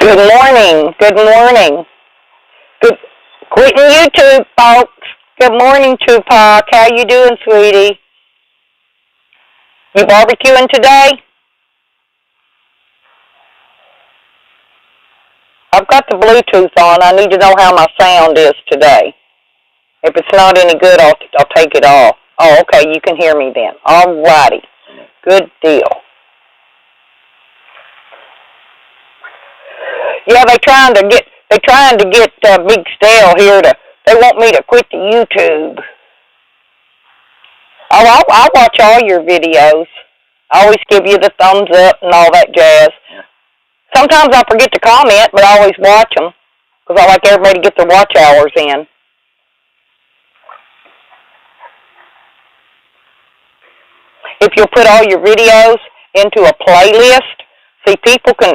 Good morning. Good morning. Good. Quitting YouTube, folks. Good morning, Tupac. How you doing, sweetie? You barbecuing today? I've got the Bluetooth on. I need to know how my sound is today. If it's not any good, I'll take it off. Oh, okay. You can hear me then. All righty. Good deal. Yeah, they're trying to get Big Stale here they want me to quit the YouTube. Oh, I'll watch all your videos. I always give you the thumbs up and all that jazz. Sometimes I forget to comment, but I always watch them because I like everybody to get their watch hours in. If you'll put all your videos into a playlist, see,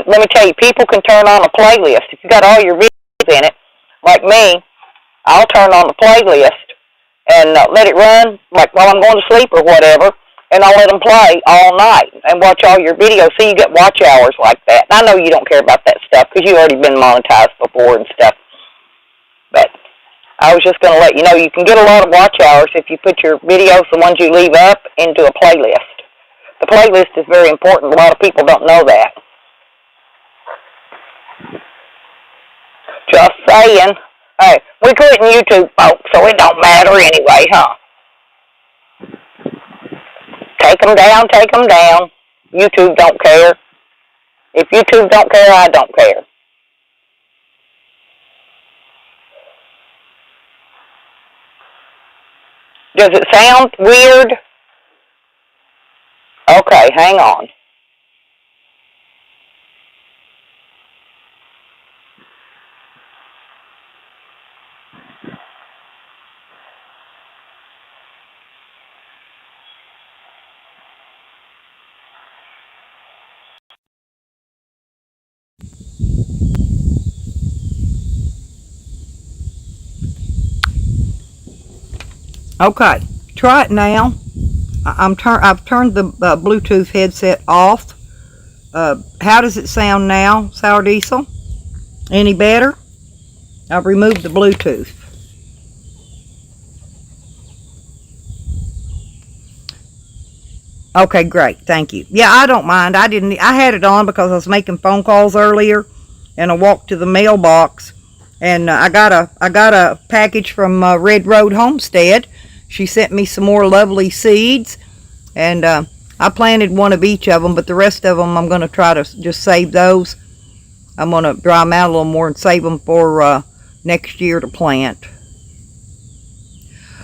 let me tell you, people can turn on a playlist. If you got all your videos in it, like me, I'll turn on the playlist and let it run, like while I'm going to sleep or whatever, and I'll let them play all night and watch all your videos. So you get watch hours like that. And I know you don't care about that stuff because you've already been monetized before and stuff. But I was just going to let you know you can get a lot of watch hours if you put your videos, the ones you leave up, into a playlist. The playlist is very important. A lot of people don't know that. Just saying. Hey, we quitting YouTube, folks, so it don't matter anyway, huh? Take them down, take them down. YouTube don't care. If YouTube don't care, I don't care. Does it sound weird? Okay, hang on. Okay, try it now. I've turned the Bluetooth headset off. How does it sound now, Sour Diesel? Any better? I've removed the Bluetooth. Okay, great. Thank you. Yeah, I don't mind. I had it on because I was making phone calls earlier, and I walked to the mailbox, and I got a package from Red Road Homestead. She sent me some more lovely seeds, and I planted one of each of them, but the rest of them I'm going to try to just save those. I'm going to dry them out a little more and save them for next year to plant.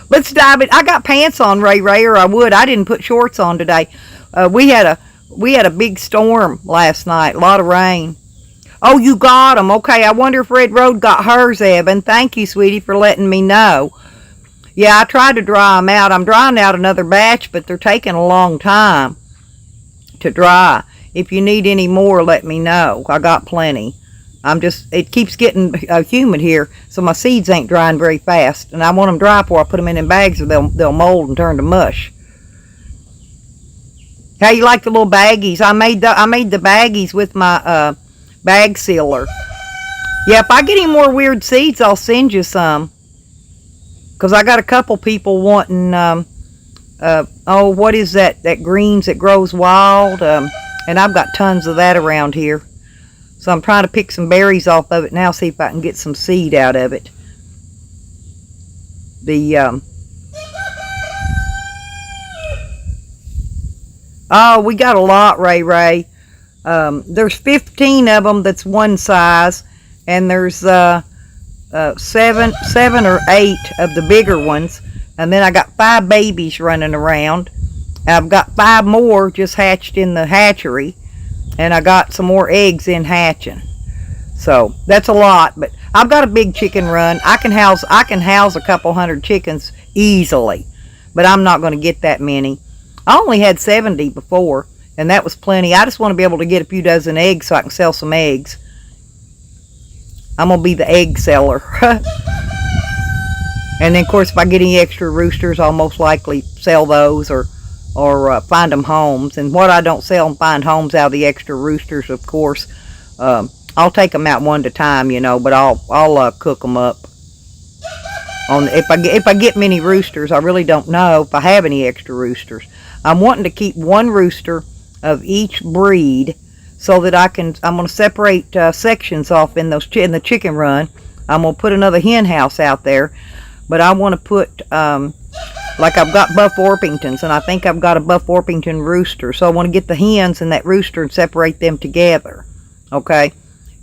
Let's dive in. I got pants on, Ray, or I would. I didn't put shorts on today. We had a big storm last night, a lot of rain. Oh, you got them. Okay, I wonder if Red Road got hers, Evan. Thank you, sweetie, for letting me know. Yeah, I tried to dry them out. I'm drying out another batch, but they're taking a long time to dry. If you need any more, let me know. I got plenty. It keeps getting humid here, so my seeds ain't drying very fast. And I want them dry before I put them in bags or they'll mold and turn to mush. How you like the little baggies? I made the baggies with my bag sealer. Yeah, if I get any more weird seeds, I'll send you some. Because I got a couple people wanting, what is that? That greens that grows wild. And I've got tons of that around here. So I'm trying to pick some berries off of it now, see if I can get some seed out of it. Oh, we got a lot, Ray. There's 15 of them that's one size, and there's seven or 8 of the bigger ones, and then I got 5 babies running around. I've got 5 more just hatched in the hatchery, and I got some more eggs in hatching. So that's a lot, but I've got a big chicken run. I can house a couple hundred chickens easily, but I'm not going to get that many. I only had 70 before, and that was plenty. I just want to be able to get a few dozen eggs so I can sell some eggs. I'm going to be the egg seller. And then, of course, if I get any extra roosters, I'll most likely sell those or find them homes. And what I don't sell and find homes out of the extra roosters, of course, I'll take them out one at a time, you know, but I'll cook them up. If I get many roosters, I really don't know if I have any extra roosters. I'm wanting to keep one rooster of each breed so that I'm going to separate sections off in the chicken run. I'm going to put another hen house out there, but I want to put like I've got Buff Orpingtons, and I think I've got a Buff Orpington rooster, so I want to get the hens and that rooster and separate them together, okay?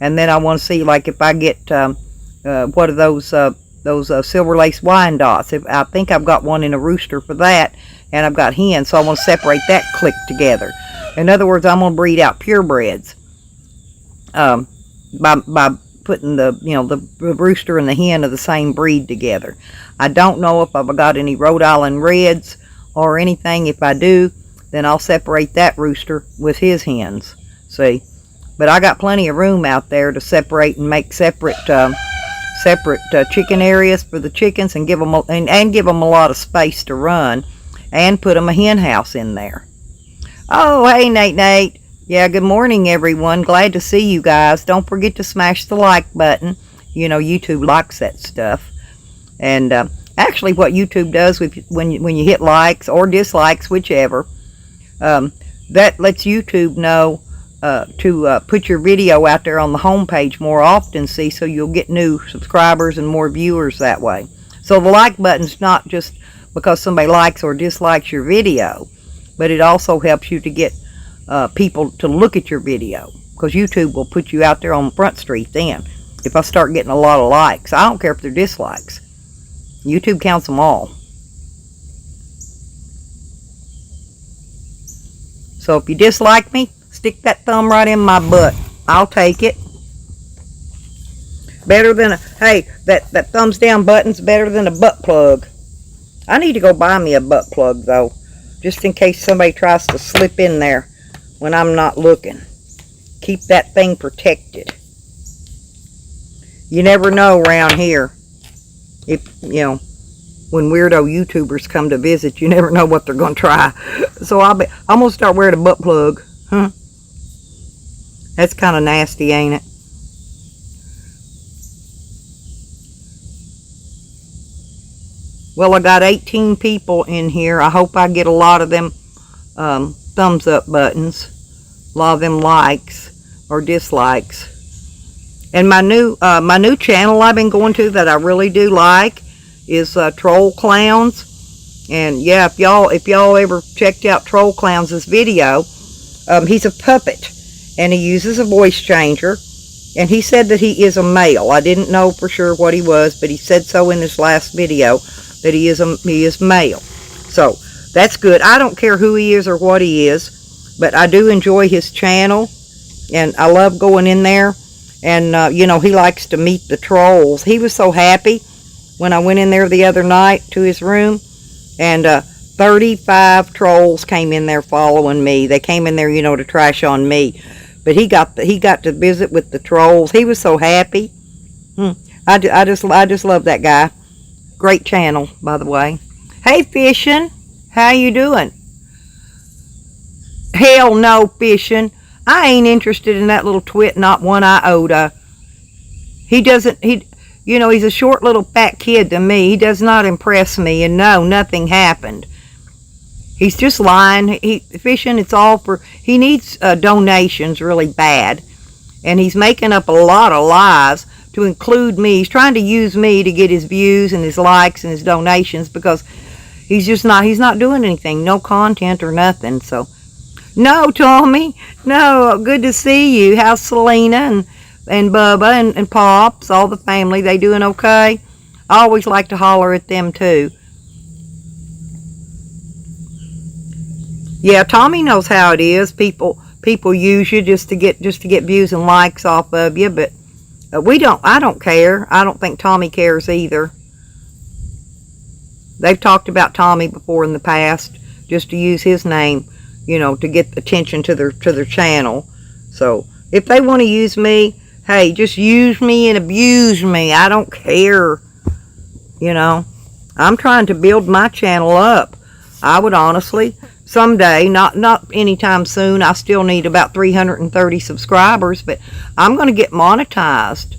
And then I want to see, like, if I get what are those silver lace Wyandottes. I think I've got one in a rooster for that, and I've got hens, so I want to separate that clique together. In other words, I'm going to breed out purebreds by putting the rooster and the hen of the same breed together. I don't know if I've got any Rhode Island Reds or anything. If I do, then I'll separate that rooster with his hens. See, but I got plenty of room out there to separate and make separate chicken areas for the chickens, and give them a lot of space to run, and put them a hen house in there. Oh, hey, Nate. Yeah, good morning, everyone. Glad to see you guys. Don't forget to smash the like button. You know, YouTube likes that stuff. And actually, what YouTube does when you hit likes or dislikes, whichever, that lets YouTube know to put your video out there on the homepage more often, see, so you'll get new subscribers and more viewers that way. So the like button's not just because somebody likes or dislikes your video, but it also helps you to get people to look at your video, because YouTube will put you out there on Front Street then. If I start getting a lot of likes, I don't care if they're dislikes. YouTube counts them all. So if you dislike me, stick that thumb right in my butt. I'll take it. Better than hey, that thumbs down button's better than a butt plug. I need to go buy me a butt plug, though, just in case somebody tries to slip in there when I'm not looking. Keep that thing protected. You never know around here. If, when weirdo YouTubers come to visit, you never know what they're going to try. So I'm going to start wearing a butt plug. Huh? That's kind of nasty, ain't it? Well, I got 18 people in here. I hope I get a lot of them thumbs up buttons, a lot of them likes or dislikes. And my new channel I've been going to that I really do like is Troll Clowns. And yeah, if y'all ever checked out Troll Clowns' video, he's a puppet, and he uses a voice changer, and he said that he is a male. I didn't know for sure what he was, but he said so in this last video that he is male. So that's good. I don't care who he is or what he is, but I do enjoy his channel, and I love going in there. And he likes to meet the trolls. He was so happy when I went in there the other night to his room, and 35 trolls came in there following me. They came in there, to trash on me. But he got to visit with the trolls. He was so happy. I just love that guy. Great channel, by the way. Hey, Fishing, how you doing? Hell no, Fishing. I ain't interested in that little twit, not one iota. He's a short little fat kid to me. He does not impress me, and no, nothing happened. He's just lying. Fishing, it's all for, he needs donations really bad, and he's making up a lot of lies to include me. He's trying to use me to get his views and his likes and his donations, because he's not doing anything, no content or nothing, so. No, Tommy. No, good to see you. How's Selena and Bubba and Pops, all the family? They doing okay? I always like to holler at them too. Yeah, Tommy knows how it is. People use you just to get views and likes off of you, but I don't care. I don't think Tommy cares either. They've talked about Tommy before in the past, just to use his name, to get attention to their channel. So if they want to use me, hey, just use me and abuse me. I don't care. I'm trying to build my channel up. I would honestly someday, not anytime soon. I still need about 330 subscribers, but I'm going to get monetized.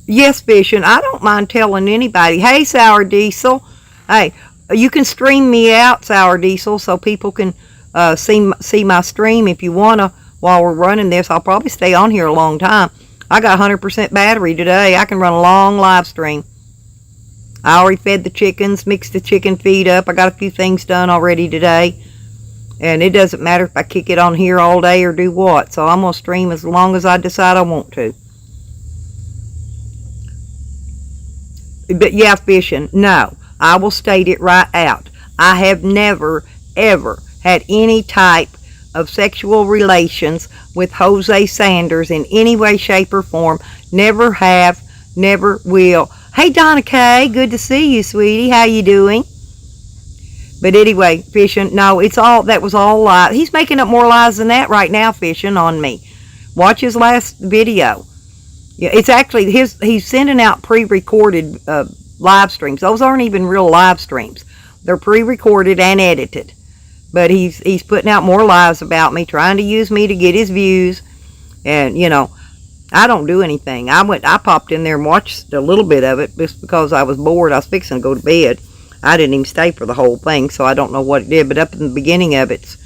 Yes, Fishing, I don't mind telling anybody. Hey, Sour Diesel. Hey, you can stream me out, Sour Diesel, so people can see my stream if you want to. While we're running this, I'll probably stay on here a long time. I got 100% battery today. I can run a long live stream. I already fed the chickens, mixed the chicken feed up. I got a few things done already today. And it doesn't matter if I kick it on here all day or do what. So I'm going to stream as long as I decide I want to. But yeah, Fishing, no. I will state it right out. I have never, ever had any type of sexual relations with Jose Sanders in any way, shape, or form. Never have, never will. Hey, Donna Kay, good to see you, sweetie. How you doing? But anyway, Fishing, no, that was all lies. He's making up more lies than that right now, Fishing, on me. Watch his last video. Yeah, it's actually he's sending out pre-recorded live streams. Those aren't even real live streams. They're pre-recorded and edited. But he's putting out more lies about me, trying to use me to get his views. And, you know, I don't do anything. I popped in there and watched a little bit of it just because I was bored. I was fixing to go to bed. I didn't even stay for the whole thing, so I don't know what it did. But up in the beginning of it.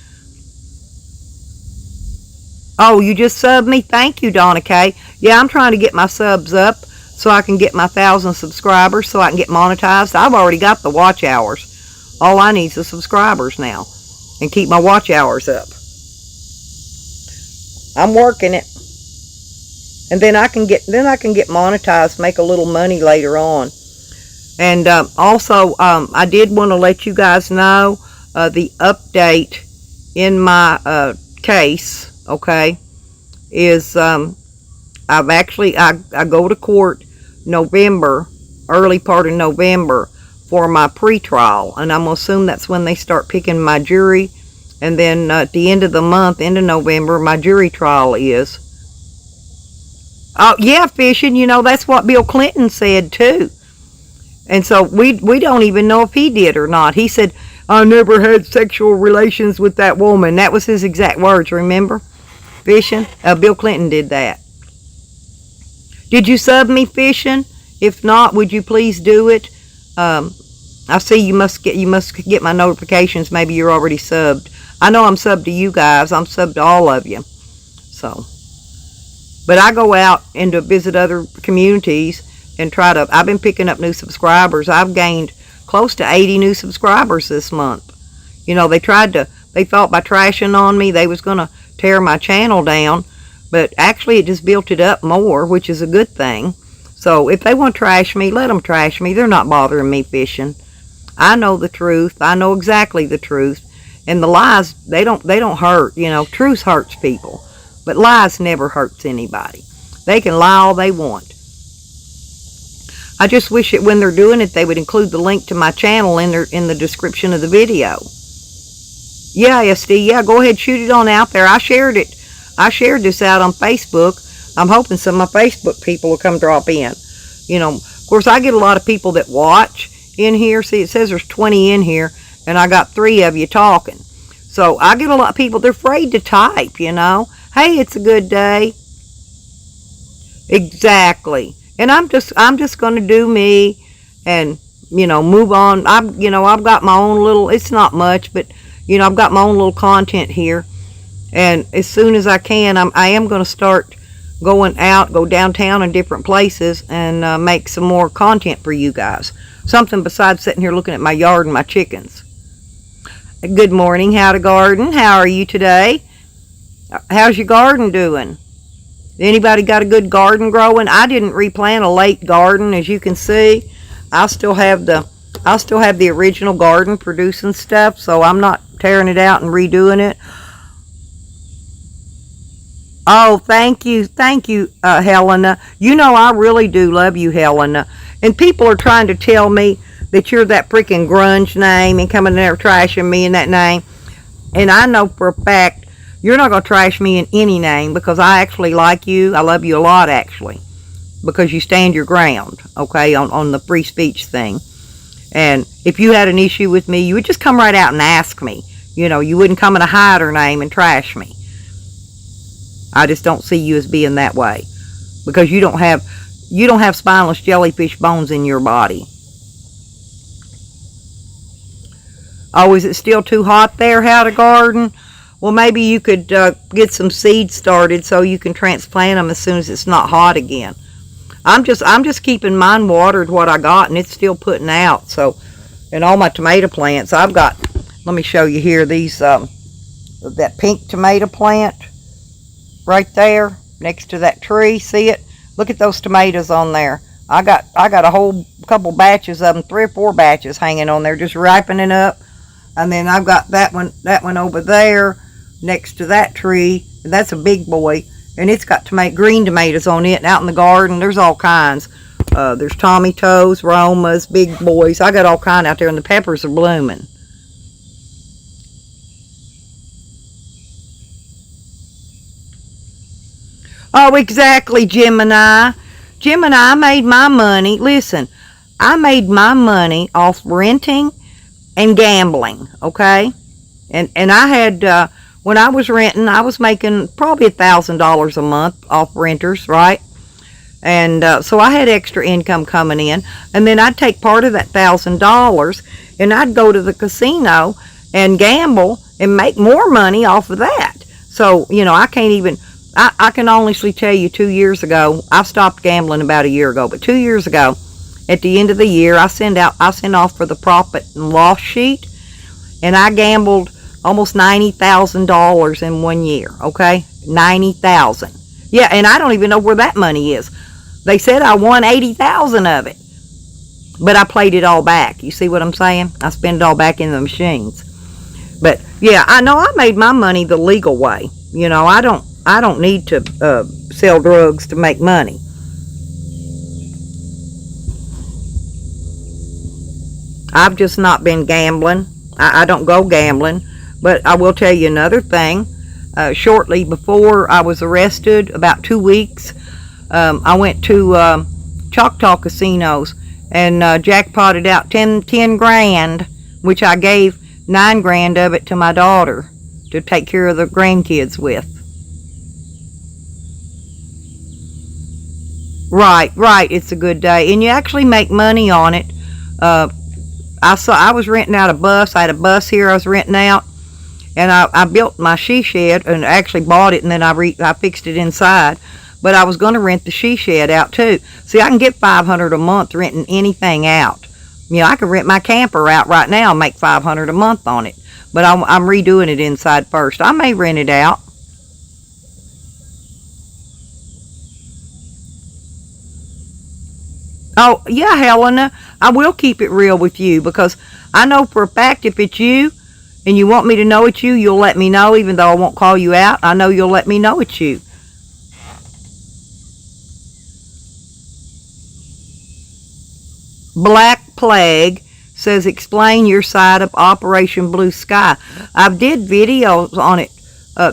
Oh, you just subbed me? Thank you, Donna Kay. Yeah, I'm trying to get my subs up so I can get my 1,000 subscribers so I can get monetized. I've already got the watch hours. All I need is the subscribers now. And keep my watch hours up. I'm working it. And then I can get monetized, make a little money later on. And also, I did want to let you guys know the update in my case, okay, is I've actually, I go to court November, early part of November, for my pre-trial, and I'm going to assume that's when they start picking my jury, and then at the end of the month, end of November, my jury trial is. Oh, yeah, Fishing, you know, that's what Bill Clinton said, too. And so we don't even know if he did or not. He said, I never had sexual relations with that woman. That was his exact words, remember? Fishing? Bill Clinton did that. Did you sub me, Fishing? If not, would you please do it? I see you must get my notifications. Maybe you're already subbed. I know I'm subbed to you guys. I'm subbed to all of you. So, but I go out and to visit other communities and I've been picking up new subscribers. I've gained close to 80 new subscribers this month. You know, they thought by trashing on me, they was going to tear my channel down, but actually it just built it up more, which is a good thing. So if they want to trash me, let them trash me. They're not bothering me, Fishing. I know the truth. I know exactly the truth. And the lies, they don't hurt. You know, truth hurts people. But lies never hurts anybody. They can lie all they want. I just wish that when they're doing it, they would include the link to my channel in the description of the video. Yeah, SD, yeah, go ahead, shoot it on out there. I shared it. I shared this out on Facebook. I'm hoping some of my Facebook people will come drop in. You know, of course, I get a lot of people that watch in here. See, it says there's 20 in here, and I got 3 of you talking. So I get a lot of people, they're afraid to type, you know. Hey, it's a good day. Exactly. And I'm just going to do me and, you know, move on. I've got my own little, it's not much, but, you know, I've got my own little content here. And as soon as I can, I am going to start going out, go downtown and different places and make some more content for you guys. Something besides sitting here looking at my yard and my chickens. Good morning, How to Garden. How are you today? How's your garden doing? Anybody got a good garden growing? I didn't replant a late garden, as you can see. I still have the original garden producing stuff, so I'm not tearing it out and redoing it. Oh, thank you, Helena. You know I really do love you, Helena. And people are trying to tell me that you're that freaking grunge name and coming in there trashing me in that name. And I know for a fact you're not going to trash me in any name because I actually like you. I love you a lot, actually, because you stand your ground, okay, on the free speech thing. And if you had an issue with me, you would just come right out and ask me. You know, you wouldn't come in a hide her name and trash me. I just don't see you as being that way, because you don't have spineless jellyfish bones in your body. Oh, is it still too hot there, How to Garden? Well, maybe you could get some seeds started so you can transplant them as soon as it's not hot again. I'm just keeping mine watered what I got, and it's still putting out. So, and all my tomato plants, I've got, let me show you here, these, that pink tomato plant right there next to that tree. See it? Look at those tomatoes on there. I got a whole couple batches of them, 3 or 4 batches hanging on there, just ripening up. And then I've got that one over there next to that tree. And that's a big boy, and it's got green tomatoes on it. And out in the garden, there's all kinds. There's Tommy Toes, Romas, big boys. I got all kinds out there, and the peppers are blooming. Oh, exactly, Gemini. Gemini, I made my money. Listen, I made my money off renting and gambling, okay? And I had, when I was renting, I was making probably $1,000 a month off renters, right? And so I had extra income coming in. And then I'd take part of that $1,000 and I'd go to the casino and gamble and make more money off of that. So, you know, I can honestly tell you 2 years ago, I stopped gambling about a year ago, but 2 years ago, at the end of the year, I send off for the profit and loss sheet, and I gambled almost $90,000 in 1 year, okay? $90,000. Yeah, and I don't even know where that money is. They said I won $80,000 of it, but I played it all back. You see what I'm saying? I spent it all back in the machines. But yeah, I know I made my money the legal way. You know, I don't need to sell drugs to make money. I've just not been gambling. I don't go gambling. But I will tell you another thing. Shortly before I was arrested, about 2 weeks, I went to Choctaw casinos and jackpotted out 10 grand, which I gave 9 grand of it to my daughter to take care of the grandkids with. Right, it's a good day, and you actually make money on it. I was renting out a bus. I had a bus here I was renting out, and I built my she shed and actually bought it, and then I fixed it inside. But I was going to rent the she shed out too. See, I can get $500 a month renting anything out. You know, I could rent my camper out right now and make $500 a month on it. But I'm redoing it inside first. I may rent it out. Oh, yeah, Helena, I will keep it real with you, because I know for a fact if it's you and you want me to know it's you, you'll let me know, even though I won't call you out. I know you'll let me know it's you. Black Plague says, explain your side of Operation Blue Sky. I did videos on it.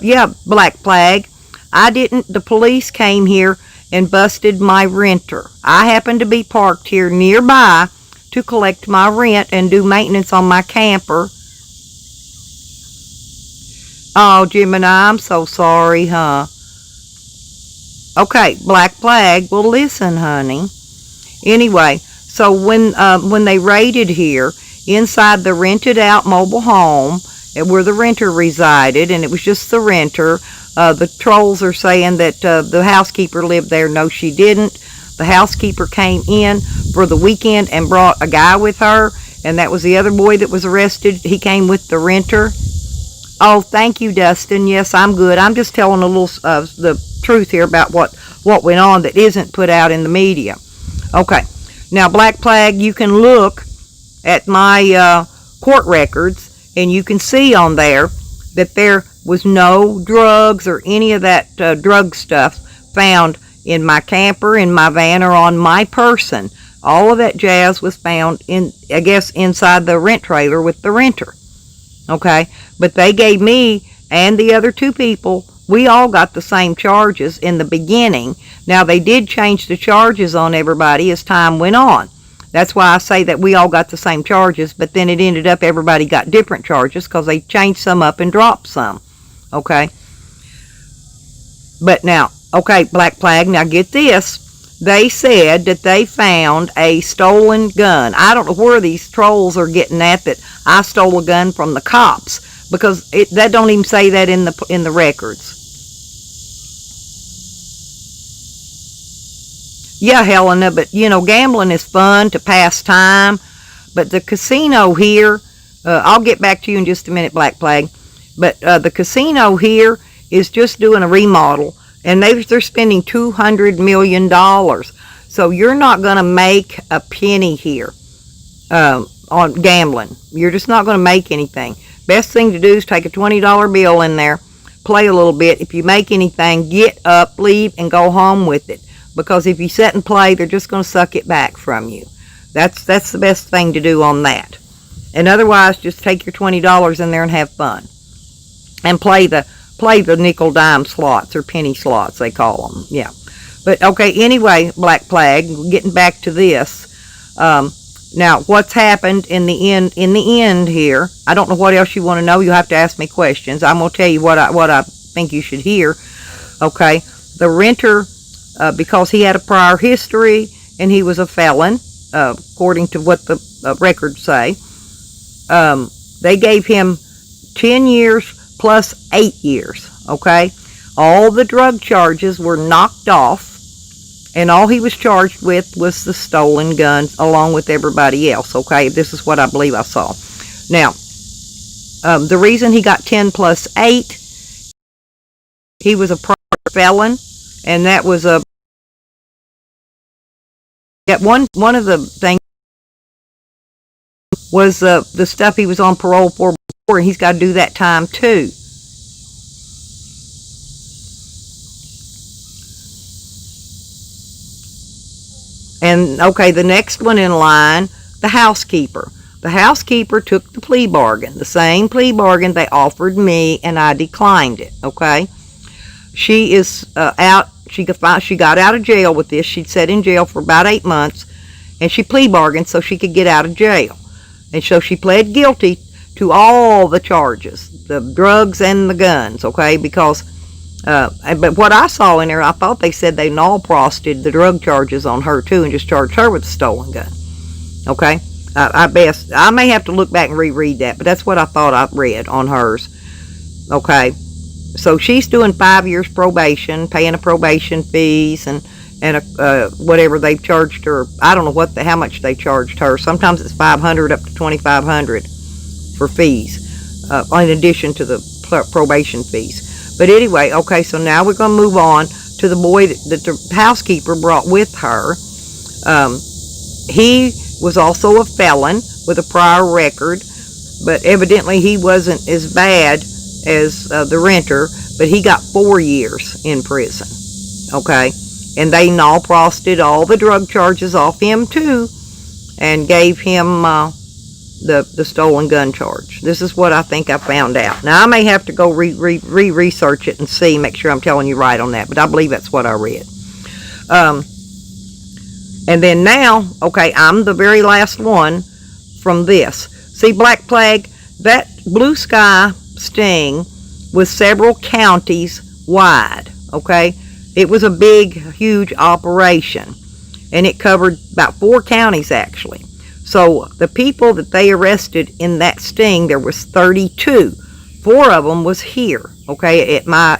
Yeah, Black Plague. I didn't. The police came here and busted my renter. I happened to be parked here nearby to collect my rent and do maintenance on my camper. Oh, Gemini, I'm so sorry, huh? Okay, Black Plague. Well, listen, honey. Anyway, so when they raided here, inside the rented out mobile home where the renter resided, and it was just the renter, the trolls are saying that the housekeeper lived there. No, she didn't. The housekeeper came in for the weekend and brought a guy with her, and that was the other boy that was arrested. He came with the renter. Oh, thank you, Dustin. Yes, I'm good. I'm just telling a little the truth here about what went on that isn't put out in the media. Okay. Now, Black Plague, you can look at my court records, and you can see on there that there was no drugs or any of that drug stuff found in my camper, in my van, or on my person. All of that jazz was found I guess, inside the rent trailer with the renter. Okay? But they gave me and the other 2 people, we all got the same charges in the beginning. Now, they did change the charges on everybody as time went on. That's why I say that we all got the same charges, but then it ended up everybody got different charges because they changed some up and dropped some. Okay? But now, okay, Black Plague, now get this. They said that they found a stolen gun. I don't know where these trolls are getting at that I stole a gun from the cops, because that don't even say that in the records. Yeah, Helena, but you know, gambling is fun to pass time. But the casino here, I'll get back to you in just a minute, Black Plague. But the casino here is just doing a remodel, and they're spending $200 million. So you're not going to make a penny here on gambling. You're just not going to make anything. Best thing to do is take a $20 bill in there, play a little bit. If you make anything, get up, leave, and go home with it. Because if you sit and play, they're just going to suck it back from you. That's the best thing to do on that. And otherwise, just take your $20 in there and have fun. And play the nickel dime slots, or penny slots they call them. Yeah. But okay, anyway, Black Plague, getting back to this. Now, what's happened in the end here, I don't know what else you want to know. You'll have to ask me questions. I'm going to tell you what I think you should hear. Okay. The renter, because he had a prior history and he was a felon, according to what the records say, they gave him 10 years plus 8 years, okay? All the drug charges were knocked off, and all he was charged with was the stolen gun, along with everybody else, okay? This is what I believe I saw. Now, the reason he got 10 plus 8, he was a prior felon, and that was one of the things was the stuff he was on parole for before, and he's got to do that time too. And okay, the next one in line, the housekeeper. The housekeeper took the plea bargain, the same plea bargain they offered me, and I declined it. Okay, she is out. She got out of jail with this. She'd sat in jail for about 8 months, and she plea bargained so she could get out of jail. And so she pled guilty to all the charges, the drugs and the guns, okay? Because, but what I saw in there, I thought they said they null-prosted the drug charges on her too and just charged her with the stolen gun, okay? I may have to look back and reread that, but that's what I thought I read on hers, okay? So she's doing 5 years probation, paying a probation fees and whatever they've charged her. I don't know how much they charged her. Sometimes it's $500 up to $2,500 for fees, in addition to the probation fees. But anyway, okay, so now we're going to move on to the boy that the housekeeper brought with her. He was also a felon with a prior record, but evidently he wasn't as bad as the renter, but he got 4 years in prison, okay? And they null-prosted all the drug charges off him too, and gave him the stolen gun charge. This is what I think I found out. Now, I may have to go research it and see, make sure I'm telling you right on that, but I believe that's what I read. And then now, okay, I'm the very last one from this. See, Black Plague, that Blue Sky sting was several counties wide, okay? It was a big, huge operation, and it covered about 4 counties, actually. So the people that they arrested in that sting, there was 32. 4 of them was here, okay, at my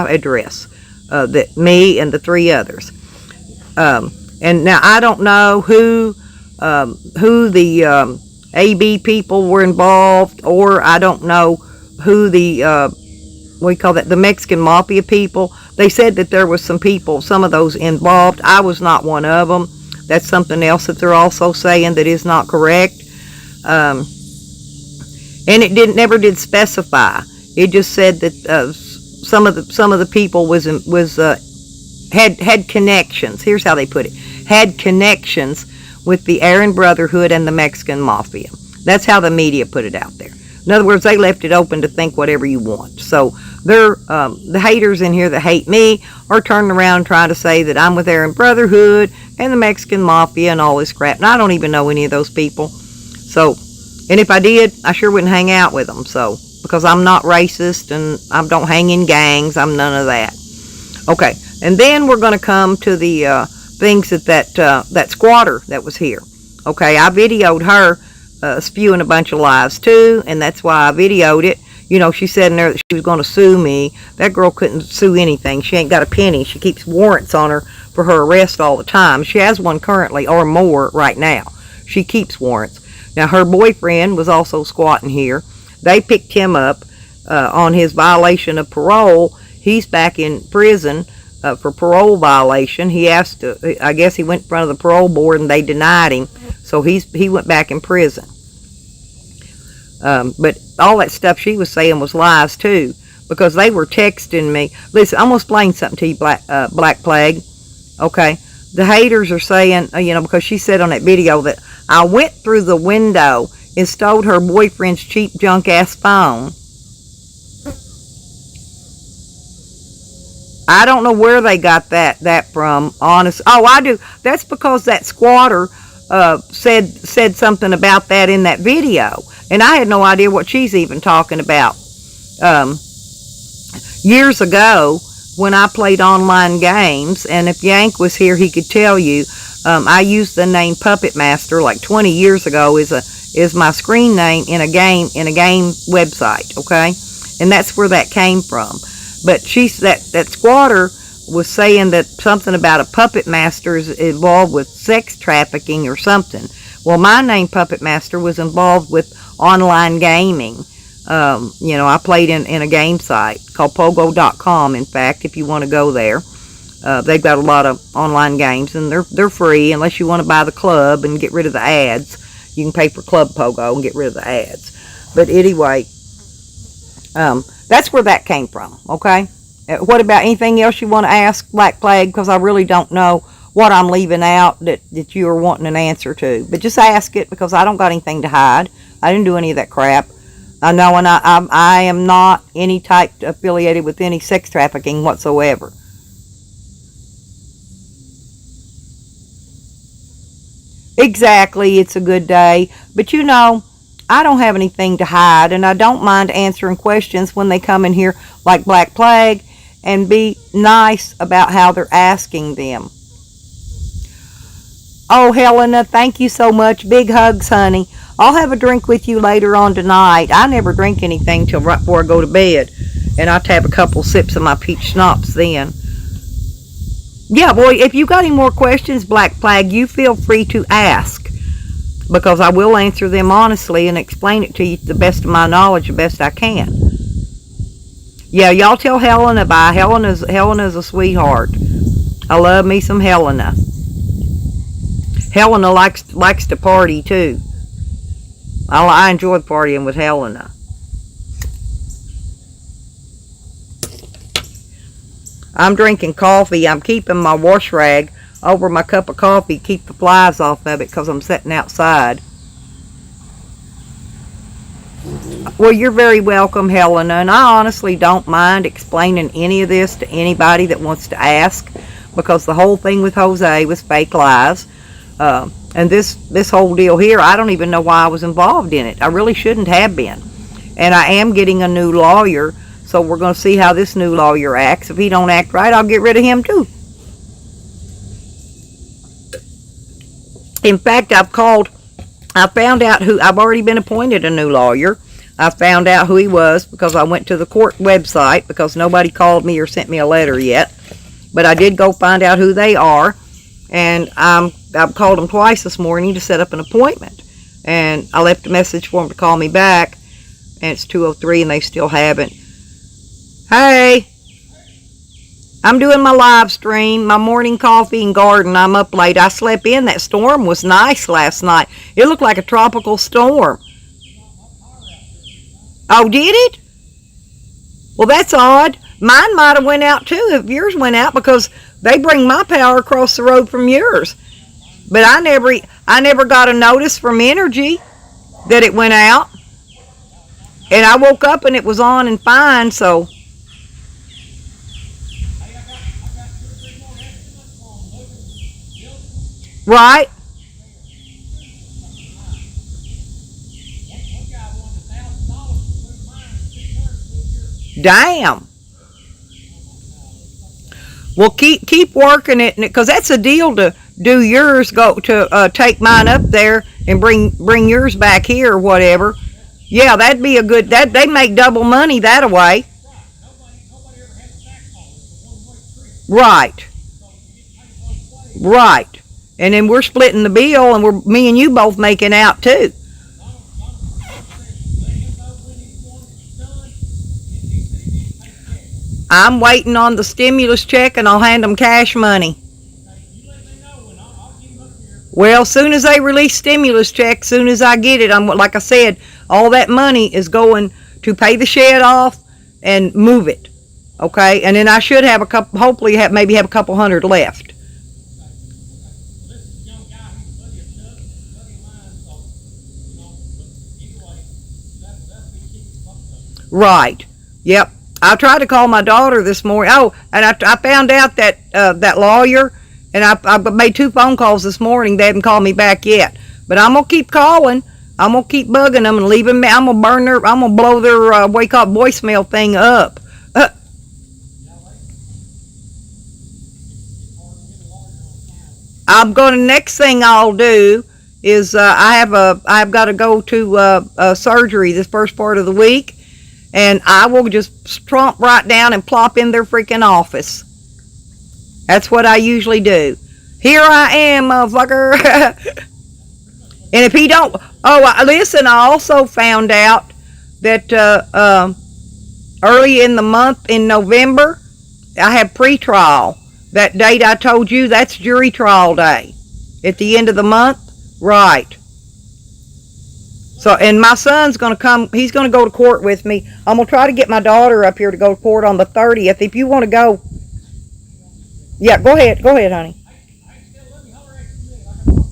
address, that me and the 3 others. And now I don't know who the AB people were involved, or I don't know who the the Mexican Mafia people. They said that there was some people, some of those involved. I was not one of them. That's something else that they're also saying that is not correct. And it never did specify. It just said that some of the people had connections. Here's how they put it: had connections with the Aryan Brotherhood and the Mexican Mafia. That's how the media put it out there. In other words, they left it open to think whatever you want. So they're the haters in here that hate me are turning around trying to say that I'm with Aryan Brotherhood and the Mexican Mafia and all this crap. And I don't even know any of those people. So, and if I did, I sure wouldn't hang out with them. So, because I'm not racist and I don't hang in gangs, I'm none of that. Okay, and then we're going to come to the things that squatter that was here. Okay, I videoed her spewing a bunch of lies too, and that's why I videoed it. You know, she said in there that she was going to sue me. That girl couldn't sue anything. She ain't got a penny. She keeps warrants on her for her arrest all the time. She has one currently, or more right now. She keeps warrants. Now, her boyfriend was also squatting here. They picked him up on his violation of parole. He's back in prison for parole violation. He asked to, I guess he went in front of the parole board and they denied him. So he went back in prison. But all that stuff she was saying was lies too, because they were texting me. Listen, I'm gonna explain something to you, Black Plague. Okay, the haters are saying, you know, because she said on that video that I went through the window and stole her boyfriend's cheap junk ass phone. I don't know where they got that from. Honest. Oh, I do. That's because that squatter said something about that in that video. And I had no idea what she's even talking about. Years ago, when I played online games, and if Yank was here, he could tell you, I used the name Puppet Master like 20 years ago is my screen name in a game website, okay? And that's where that came from. But that squatter was saying that something about a puppet master is involved with sex trafficking or something. Well, my name Puppet Master was involved with online gaming. You know, I played in a game site called Pogo.com. In fact, if you want to go there, they've got a lot of online games, and they're free unless you want to buy the club and get rid of the ads. You can pay for Club Pogo and get rid of the ads. But anyway, that's where that came from. Okay. What about anything else you want to ask, Black Plague? Because I really don't know what I'm leaving out that you are wanting an answer to. But just ask it, because I don't got anything to hide. I didn't do any of that crap. I know, and I am not any type affiliated with any sex trafficking whatsoever. Exactly, it's a good day. But you know, I don't have anything to hide, and I don't mind answering questions when they come in here like Black Plague, and be nice about how they're asking them. Oh, Helena, thank you so much. Big hugs, honey. I'll have a drink with you later on tonight. I never drink anything till right before I go to bed, and I'll have a couple sips of my peach schnapps then. Yeah, boy, if you got any more questions, Black Plague, you feel free to ask, because I will answer them honestly and explain it to you to the best of my knowledge, the best I can. Yeah, y'all tell Helena bye. Helena's a sweetheart. I love me some Helena. Helena likes to party too. I enjoy partying with Helena. I'm drinking coffee. I'm keeping my wash rag over my cup of coffee, keep the flies off of it, because I'm sitting outside. Well, you're very welcome, Helena, and I honestly don't mind explaining any of this to anybody that wants to ask, because the whole thing with Jose was fake lies. And this whole deal here, I don't even know why I was involved in it. I really shouldn't have been. And I am getting a new lawyer, so we're going to see how this new lawyer acts. If he don't act right, I'll get rid of him too. In fact, I found out who, I've already been appointed a new lawyer. I found out who he was because I went to the court website, because nobody called me or sent me a letter yet. But I did go find out who they are. And I've called them twice this morning to set up an appointment. And I left a message for them to call me back. And it's 2:03 and they still haven't. Hey, I'm doing my live stream, my morning coffee and garden. I'm up late. I slept in. That storm was nice last night. It looked like a tropical storm. Oh, did it? Well, that's odd. Mine might have went out too if yours went out, because they bring my power across the road from yours. But I never got a notice from Energy that it went out. And I woke up and it was on and fine, so. Right. Damn. Well, keep working it, because that's a deal to do yours. Go to take mine up there and bring yours back here or whatever. Yeah, that'd be a good. That they make double money that way. Right. Right. And then we're splitting the bill, and me and you both making out too. I'm waiting on the stimulus check, and I'll hand them cash money. Well, soon as they release stimulus check, soon as I get it, I'm like I said, all that money is going to pay the shed off and move it. Okay, and then I should have a couple. Hopefully, maybe have a couple hundred left. Right. Yep. I tried to call my daughter this morning. Oh, and I found out that that lawyer, and I made 2 phone calls this morning. They haven't called me back yet. But I'm gonna keep calling. I'm gonna keep bugging them and leaving me. I'm gonna blow their wake up voicemail thing up. Next thing I'll do is I've got to go to surgery this first part of the week. And I will just tromp right down and plop in their freaking office. That's what I usually do. Here I am, motherfucker. And if he don't... Oh, listen, I also found out that early in the month, in November, I have pre-trial. That date I told you, that's jury trial day. At the end of the month? Right. So, and my son's going to come, he's going to go to court with me. I'm going to try to get my daughter up here to go to court on the 30th. If you want to go. Yeah, go ahead, honey.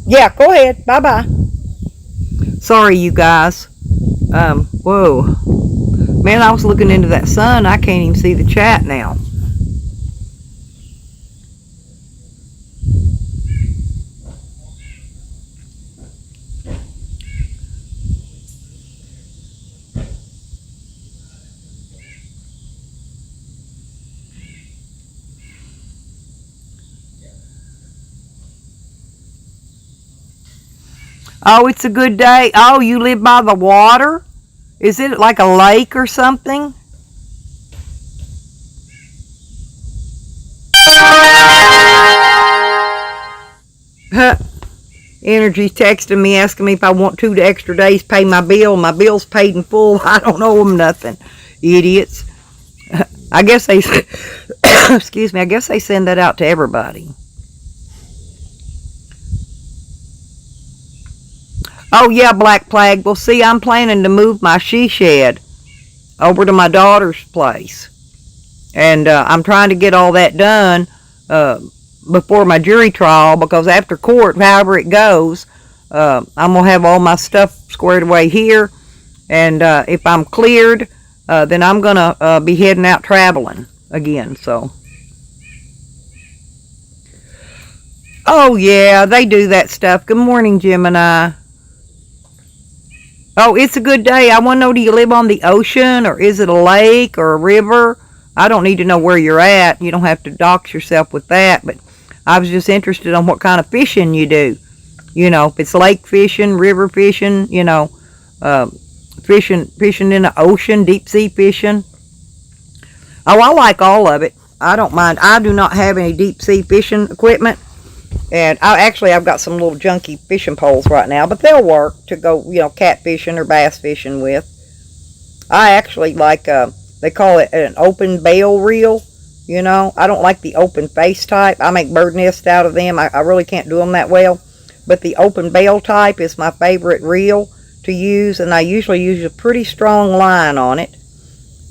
Yeah, go ahead. Bye-bye. Sorry, you guys. Whoa. Man, I was looking into that sun. I can't even see the chat now. Oh, it's a good day. Oh, you live by the water? Is it like a lake or something? Energy's texting me, asking me if I want 2 extra days pay my bill. My bill's paid in full. I don't owe them nothing. Idiots. I guess they, excuse me, I guess they send that out to everybody. Oh, yeah, Black Plague. Well, see, I'm planning to move my she shed over to my daughter's place. And I'm trying to get all that done before my jury trial, because after court, however it goes, I'm going to have all my stuff squared away here. And if I'm cleared, then I'm going to be heading out traveling again. So, oh, yeah, they do that stuff. Good morning, Gemini. Oh, it's a good day. I want to know, do you live on the ocean, or is it a lake or a river? I don't need to know where you're at. You don't have to dox yourself with that, but I was just interested on what kind of fishing you do. You know, if it's lake fishing, river fishing, you know, fishing in the ocean, deep sea fishing. Oh, I like all of it. I don't mind. I do not have any deep sea fishing equipment. And I've got some little junky fishing poles right now, but they'll work to go, you know, catfishing or bass fishing with. I actually like, they call it an open bail reel, you know. I don't like the open face type. I make bird nests out of them. I really can't do them that well. But the open bail type is my favorite reel to use, and I usually use a pretty strong line on it.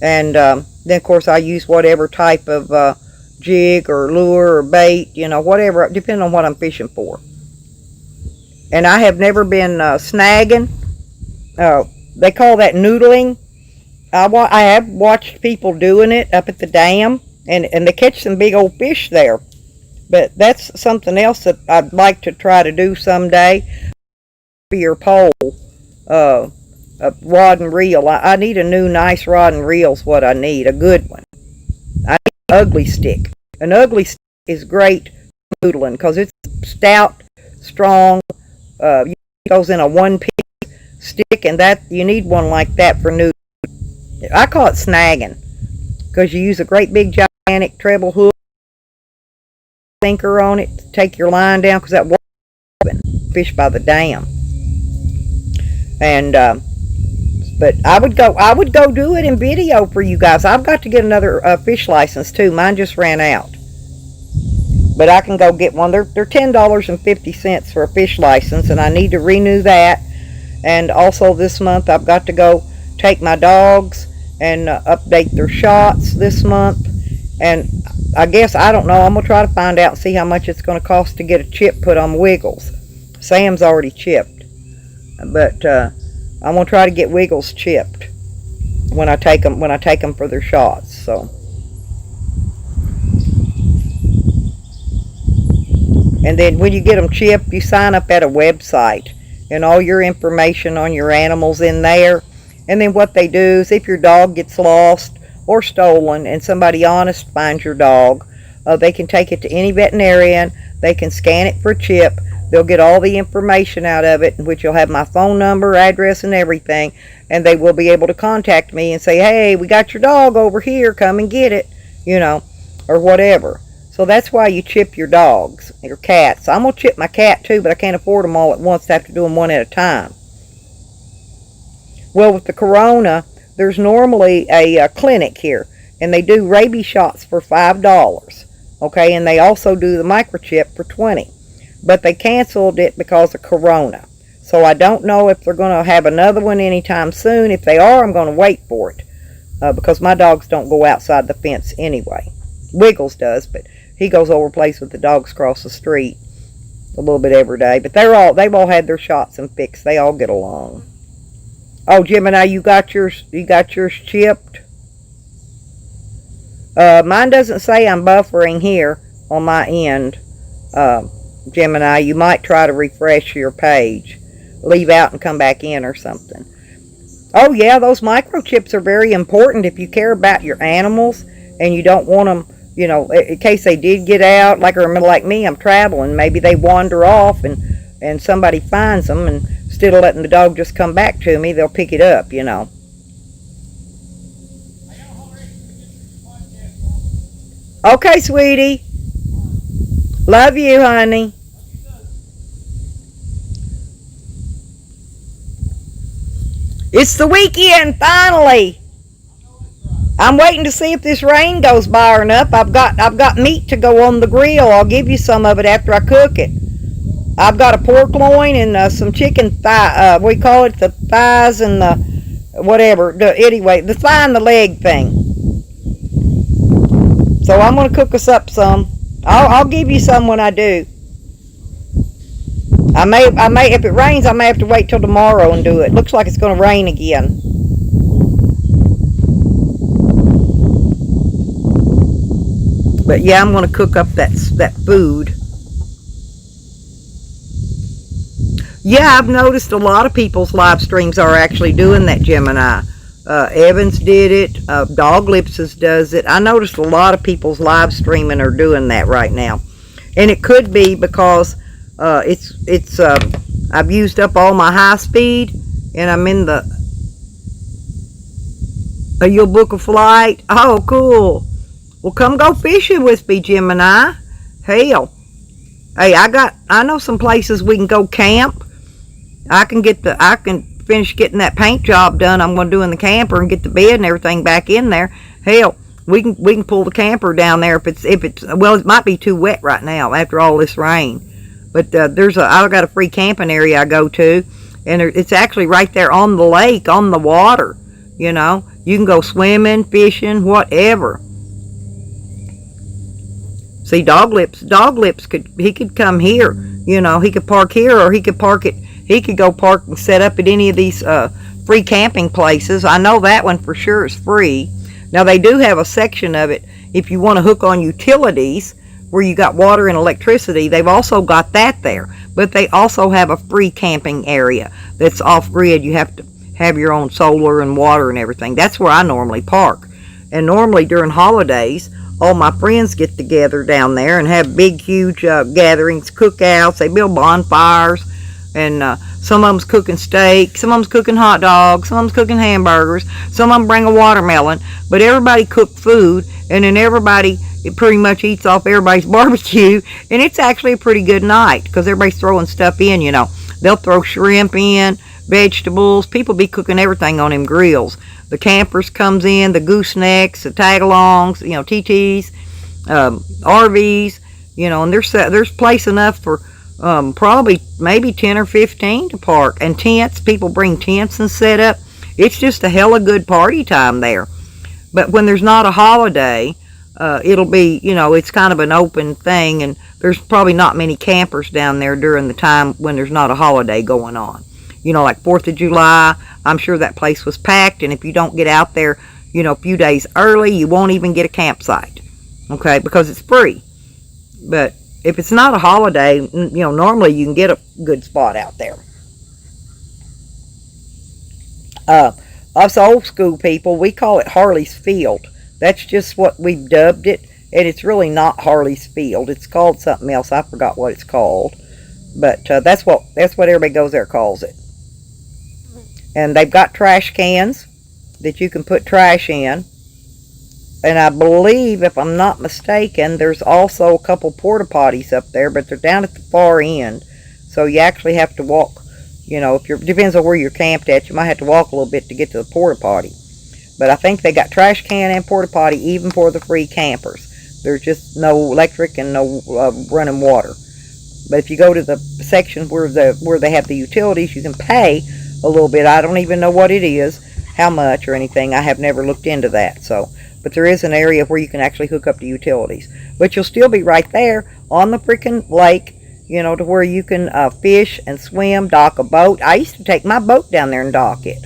And then, of course, I use whatever type of jig or lure or bait, you know, whatever, depending on what I'm fishing for. And I have never been snagging. They call that noodling. I have watched people doing it up at the dam, and they catch some big old fish there. But that's something else that I'd like to try to do someday. Your pole, a rod and reel. I need a new nice rod and reel's what I need, a good one. I need an ugly stick. An ugly stick is great noodling because it's stout, strong. It goes in a one-piece stick, and that you need one like that for noodling. I call it snagging because you use a great big gigantic treble hook, sinker on it to take your line down because that water fish by the dam. And but I would go do it in video for you guys. I've got to get another fish license too. Mine just ran out, but I can go get one. They're $10.50 for a fish license, and I need to renew that. And also this month I've got to go take my dogs and update their shots this month. And I guess, I don't know, I'm going to try to find out and see how much it's going to cost to get a chip put on Wiggles. Sam's already chipped, but I'm going to try to get Wiggles chipped when I take them for their shots. So, and then when you get them chipped, you sign up at a website, and all your information on your animals in there. And then what they do is, if your dog gets lost or stolen and somebody honest finds your dog, they can take it to any veterinarian. They can scan it for a chip. They'll get all the information out of it, in which you'll have my phone number, address, and everything. And they will be able to contact me and say, hey, we got your dog over here. Come and get it, or whatever. So that's why you chip your dogs, your cats. I'm going to chip my cat too, but I can't afford them all at once. I have to do them one at a time. Well, with the corona, there's normally a clinic here, and they do rabies shots for $5, okay, and they also do the microchip for $20, but they canceled it because of corona. So I don't know if they're going to have another one anytime soon. If they are, I'm going to wait for it, because my dogs don't go outside the fence anyway. Wiggles does, but he goes over plays with the dogs across the street a little bit every day. But they've all had their shots and fixed. They all get along. Oh, Gemini, you got yours chipped? Mine doesn't say I'm buffering here on my end. Gemini, you might try to refresh your page. Leave out and come back in or something. Oh yeah, those microchips are very important if you care about your animals and you don't want them, in case they did get out, like me, I'm traveling. Maybe they wander off and somebody finds them, and instead of letting the dog just come back to me, they'll pick it up, Okay, sweetie. Love you, honey. It's the weekend, finally. I'm waiting to see if this rain goes by or enough. I've got meat to go on the grill. I'll give you some of it after I cook it. I've got a pork loin and some chicken thigh. We call it the thighs and the whatever. Anyway, the thigh and the leg thing. So I'm going to cook us up some. I'll give you some when I do. I may, if it rains, I may have to wait till tomorrow and do it. Looks like it's going to rain again. But yeah, I'm going to cook up that food. Yeah, I've noticed a lot of people's live streams are actually doing that, Gemini. Evans did it. Dog Lipses does it. I noticed a lot of people's live streaming are doing that right now. And it could be because I've used up all my high speed, and I'm in the you'll book a flight. Oh, cool. Well, come go fishing with me, Gemini. Hell, hey, I know some places we can go camp. I can finish getting that paint job done I'm going to do in the camper and get the bed and everything back in there. Hell, we can pull the camper down there if it's well, it might be too wet right now after all this rain. But I've got a free camping area I go to, and it's actually right there on the lake, on the water. You can go swimming, fishing, whatever. See, Dog Lips could come here. He could park here, or he could go park and set up at any of these free camping places. I know that one for sure is free. Now they do have a section of it if you want to hook on utilities where you got water and electricity. They've also got that there, but they also have a free camping area that's off grid. You have to have your own solar and water and everything. That's where I normally park. And normally during holidays, all my friends get together down there and have big, huge gatherings, cookouts. They build bonfires, and some of them's cooking steak, some of them's cooking hot dogs, some of them's cooking hamburgers, some of them bring a watermelon. But everybody cook food, and then everybody, it pretty much eats off everybody's barbecue, and it's actually a pretty good night because everybody's throwing stuff in, you know. They'll throw shrimp in, vegetables. People be cooking everything on them grills. The campers comes in, the goosenecks, the tag-alongs, you know, TTs, RVs, you know, and there's place enough for probably maybe 10 or 15 to park. And tents, people bring tents and set up. It's just a hella good party time there. But when there's not a holiday, it'll be, you know, it's kind of an open thing, and there's probably not many campers down there during the time when there's not a holiday going on. You know, like 4th of July, I'm sure that place was packed, and if you don't get out there, you know, a few days early, you won't even get a campsite, okay, because it's free. But if it's not a holiday, you know, normally you can get a good spot out there. Us old school people, we call it Harley's Field. That's just what we've dubbed it, and it's really not Harley's Field. It's called something else. I forgot what it's called, but that's what everybody goes there calls it. And they've got trash cans that you can put trash in. And I believe, if I'm not mistaken, there's also a couple porta potties up there, but they're down at the far end. So you actually have to walk, you know, depends on where you're camped at. You might have to walk a little bit to get to the porta potty. But I think they got trash can and porta potty even for the free campers. There's just no electric and no running water. But if you go to the section where they have the utilities, you can pay a little bit. I don't even know what it is, how much or anything. I have never looked into that. So, but there is an area where you can actually hook up to utilities. But you'll still be right there on the freaking lake, you know, to where you can fish and swim, dock a boat. I used to take my boat down there and dock it.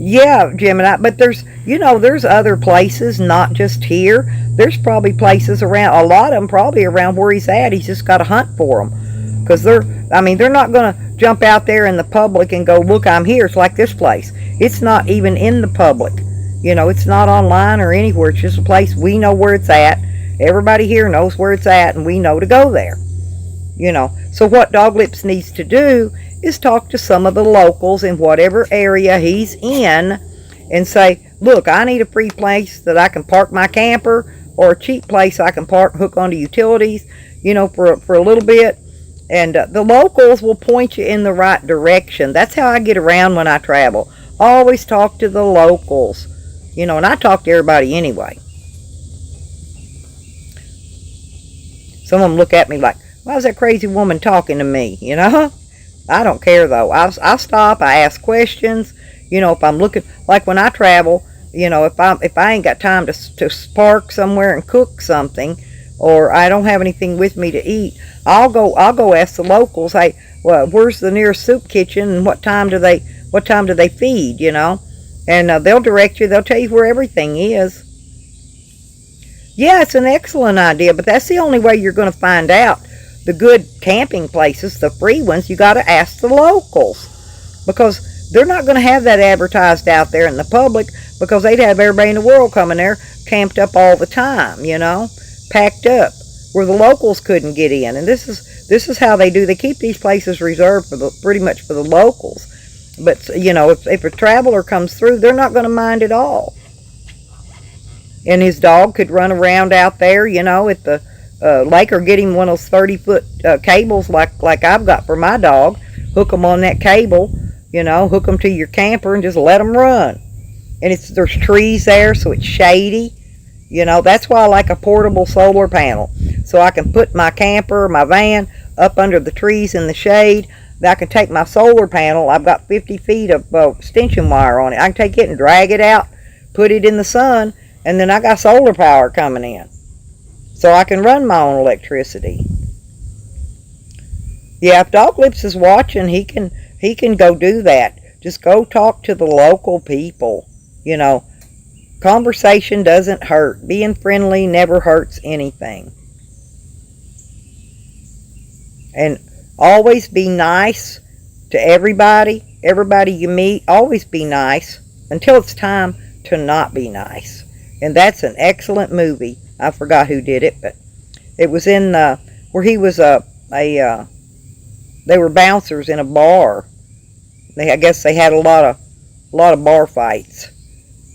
Yeah, Gemini, but there's other places, not just here. There's probably places around, a lot of them probably around where he's at. He's just got to hunt for them. Because they're not going to jump out there in the public and go, look, I'm here. It's like this place. It's not even in the public. You know, it's not online or anywhere. It's just a place we know where it's at. Everybody here knows where it's at, and we know to go there. You know, so what Dog Lips needs to do is talk to some of the locals in whatever area he's in and say, look, I need a free place that I can park my camper, or a cheap place I can hook onto utilities, you know, for a little bit. And the locals will point you in the right direction. That's how I get around when I travel. Always talk to the locals, you know, and I talk to everybody anyway. Some of them look at me like, why is that crazy woman talking to me, you know? I don't care, though. I stop, I ask questions. You know, if I'm looking, like when I travel, you know, if I ain't got time to park somewhere and cook something, or I don't have anything with me to eat, I'll go ask the locals, hey, well, where's the nearest soup kitchen, and what time do they feed, you know? And they'll direct you, they'll tell you where everything is. Yeah, it's an excellent idea, but that's the only way you're going to find out the good camping places, the free ones. You got to ask the locals, because they're not going to have that advertised out there in the public, because they'd have everybody in the world coming there camped up all the time, you know, packed up, where the locals couldn't get in. And this is how they do. They keep these places reserved for pretty much for the locals. But you know, if a traveler comes through, they're not going to mind at all. And his dog could run around out there, you know, at the lake, or get him one of those 30-foot cables like I've got for my dog. Hook them on that cable, you know, hook them to your camper and just let them run. And there's trees there, so it's shady. You know, that's why I like a portable solar panel. So I can put my camper, my van, up under the trees in the shade. Then I can take my solar panel. I've got 50 feet of extension wire on it. I can take it and drag it out, put it in the sun, and then I got solar power coming in. So I can run my own electricity. Yeah, if Dog Lips is watching, he can go do that. Just go talk to the local people. You know, conversation doesn't hurt. Being friendly never hurts anything. And always be nice to everybody. Everybody you meet, always be nice until it's time to not be nice. And that's an excellent movie. I forgot who did it, but it was in where he was they were bouncers in a bar. I guess they had a lot of bar fights,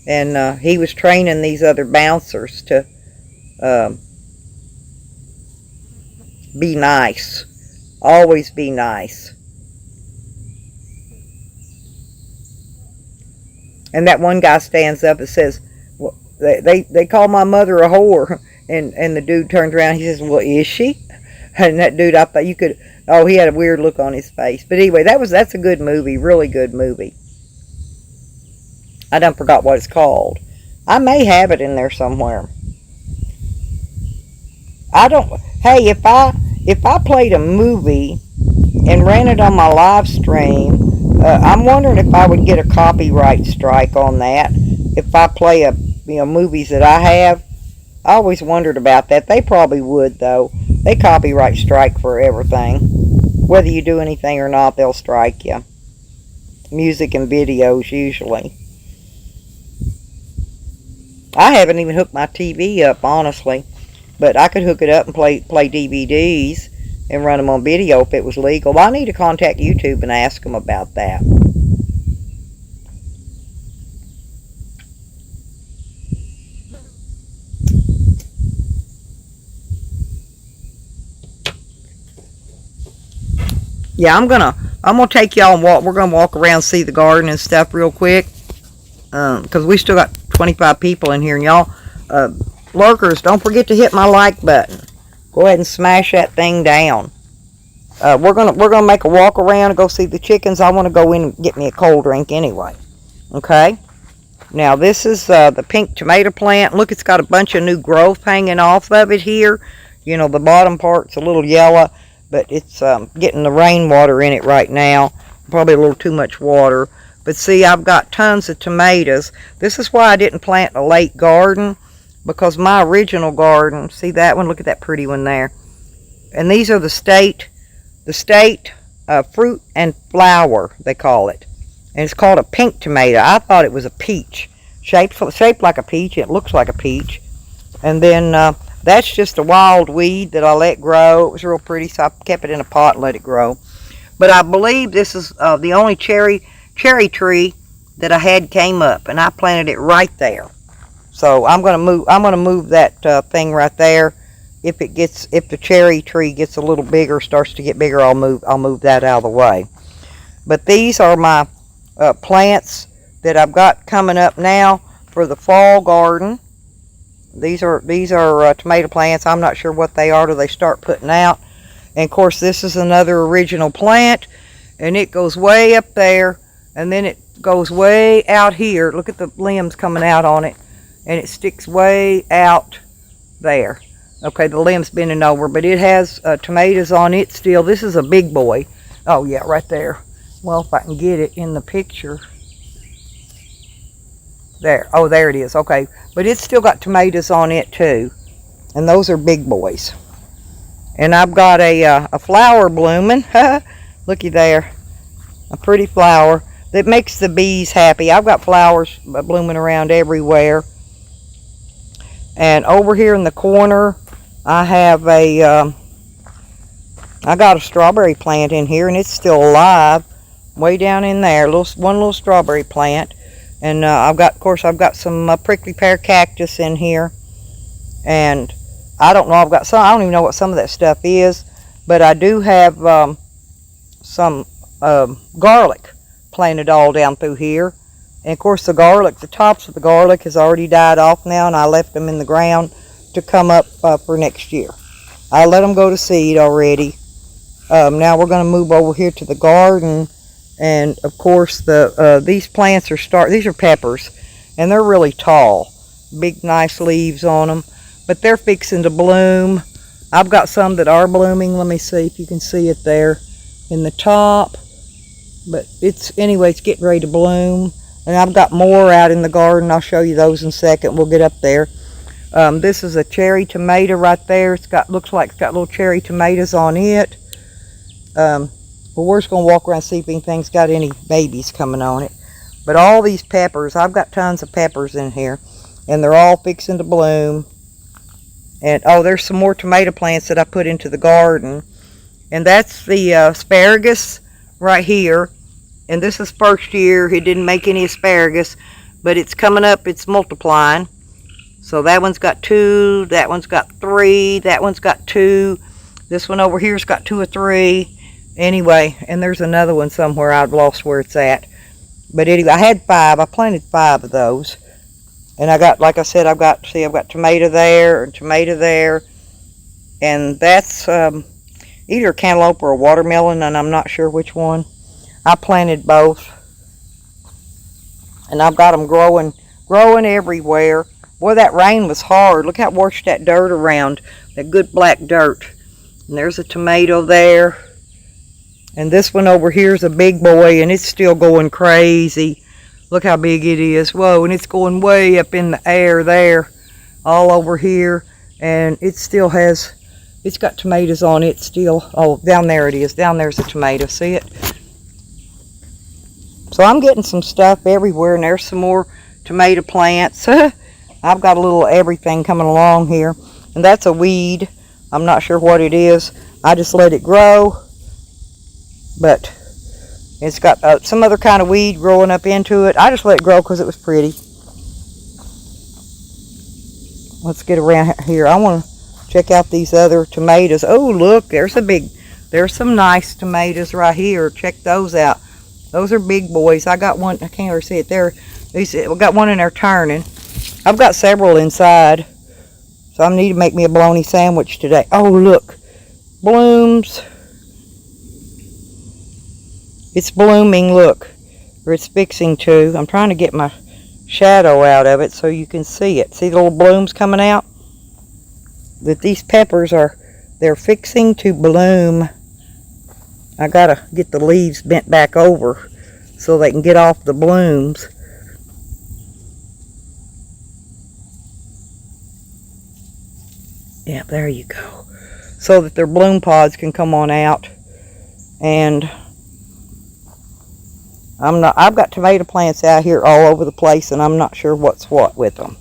and he was training these other bouncers to be nice. Always be nice. And that one guy stands up and says, well, they call my mother a whore. And the dude turns around and he says, well, is she? And that dude, I thought you could, oh, he had a weird look on his face. But anyway, that's a good movie, really good movie. I done forgot what it's called. I may have it in there somewhere. Hey, if I played a movie and ran it on my live stream, I'm wondering if I would get a copyright strike on that. If I play movies that I have, I always wondered about that. They probably would, though. They copyright strike for everything. Whether you do anything or not, they'll strike you. Music and videos, usually. I haven't even hooked my TV up, honestly. But I could hook it up and play DVDs and run them on video if it was legal. Well, I need to contact YouTube and ask them about that. Yeah, I'm gonna take y'all and walk. We're gonna walk around, see the garden and stuff real quick, because we still got 25 people in here, and y'all lurkers, don't forget to hit my like button. Go ahead and smash that thing down. We're gonna make a walk around and go see the chickens. I want to go in and get me a cold drink anyway. Okay. Now this is the pink tomato plant. Look, it's got a bunch of new growth hanging off of it here. You know, the bottom part's a little yellow, but it's getting the rainwater in it right now. Probably a little too much water. But see, I've got tons of tomatoes. This is why I didn't plant a late garden, because my original garden, see that one? Look at that pretty one there. And these are the state fruit and flower, they call it. And it's called a pink tomato. I thought it was a peach. Shaped like a peach. It looks like a peach. And then that's just a wild weed that I let grow. It was real pretty, so I kept it in a pot and let it grow. But I believe this is the only cherry tree that I had came up, and I planted it right there. So I'm gonna move that thing right there. If the cherry tree gets a little bigger, starts to get bigger, I'll move that out of the way. But these are my plants that I've got coming up now for the fall garden. These are tomato plants. I'm not sure what they are till they start putting out. And of course, this is another original plant, and it goes way up there, and then it goes way out here. Look at the limbs coming out on it, and it sticks way out there. Okay, the limb's bending over, but it has tomatoes on it still. This is a big boy. Oh yeah, right there. Well, if I can get it in the picture. There. Oh, there it is. Okay, but it's still got tomatoes on it too, and those are big boys. And I've got a flower blooming. Looky there, a pretty flower that makes the bees happy. I've got flowers blooming around everywhere. And over here in the corner, I have I got a strawberry plant in here, and it's still alive, way down in there. One little strawberry plant, and I've got some prickly pear cactus in here, and I don't know. I don't even know what some of that stuff is, but I do have some garlic planted all down through here. And of course, the tops of the garlic has already died off now, and I left them in the ground to come up for next year. I let them go to seed already. Now we're going to move over here to the garden, and of course these plants these are peppers, and they're really tall, big nice leaves on them, but they're fixing to bloom. I've got some that are blooming. Let me see if you can see it there. in the top. But it's getting ready to bloom. And I've got more out in the garden. I'll show you those in a second. We'll get up there. This is a cherry tomato right there. Looks like it's got little cherry tomatoes on it. Well, we're just going to walk around and see if anything's got any babies coming on it. But all these peppers, I've got tons of peppers in here. And they're all fixing to bloom. And, oh, there's some more tomato plants that I put into the garden. And that's the asparagus right here. And this is first year. He didn't make any asparagus. But it's coming up. It's multiplying. So that one's got 2. That one's got 3. That one's got 2. This one over here's got 2 or 3. Anyway, and there's another one somewhere. I've lost where it's at. But anyway, I had 5. I planted 5 of those. And I got, like I said, I've got tomato there and tomato there. And that's either a cantaloupe or a watermelon, and I'm not sure which one. I planted both. And I've got them growing everywhere. Boy, that rain was hard. Look how it washed that dirt around. That good black dirt. And there's a tomato there. And this one over here is a big boy, and it's still going crazy. Look how big it is. Whoa, and it's going way up in the air there. All over here. And it still has, it's got tomatoes on it still. Oh, down there it is. Down there's a tomato. See it? So I'm getting some stuff everywhere, and there's some more tomato plants. I've got a little everything coming along here. And that's a weed. I'm not sure what it is. I just let it grow. But it's got some other kind of weed growing up into it. I just let it grow because it was pretty. Let's get around here. I want to check out these other tomatoes. Oh, look, there's some nice tomatoes right here. Check those out. Those are big boys. I got one. I can't really see it there. We got one in there turning. I've got several inside. So I need to make me a bologna sandwich today. Oh, look. Blooms. It's blooming, look. Or it's fixing to. I'm trying to get my shadow out of it so you can see it. See the little blooms coming out? That these peppers they're fixing to bloom. I gotta get the leaves bent back over so they can get off the blooms. Yeah, there you go. So that their bloom pods can come on out. And I've got tomato plants out here all over the place, and I'm not sure what's what with them.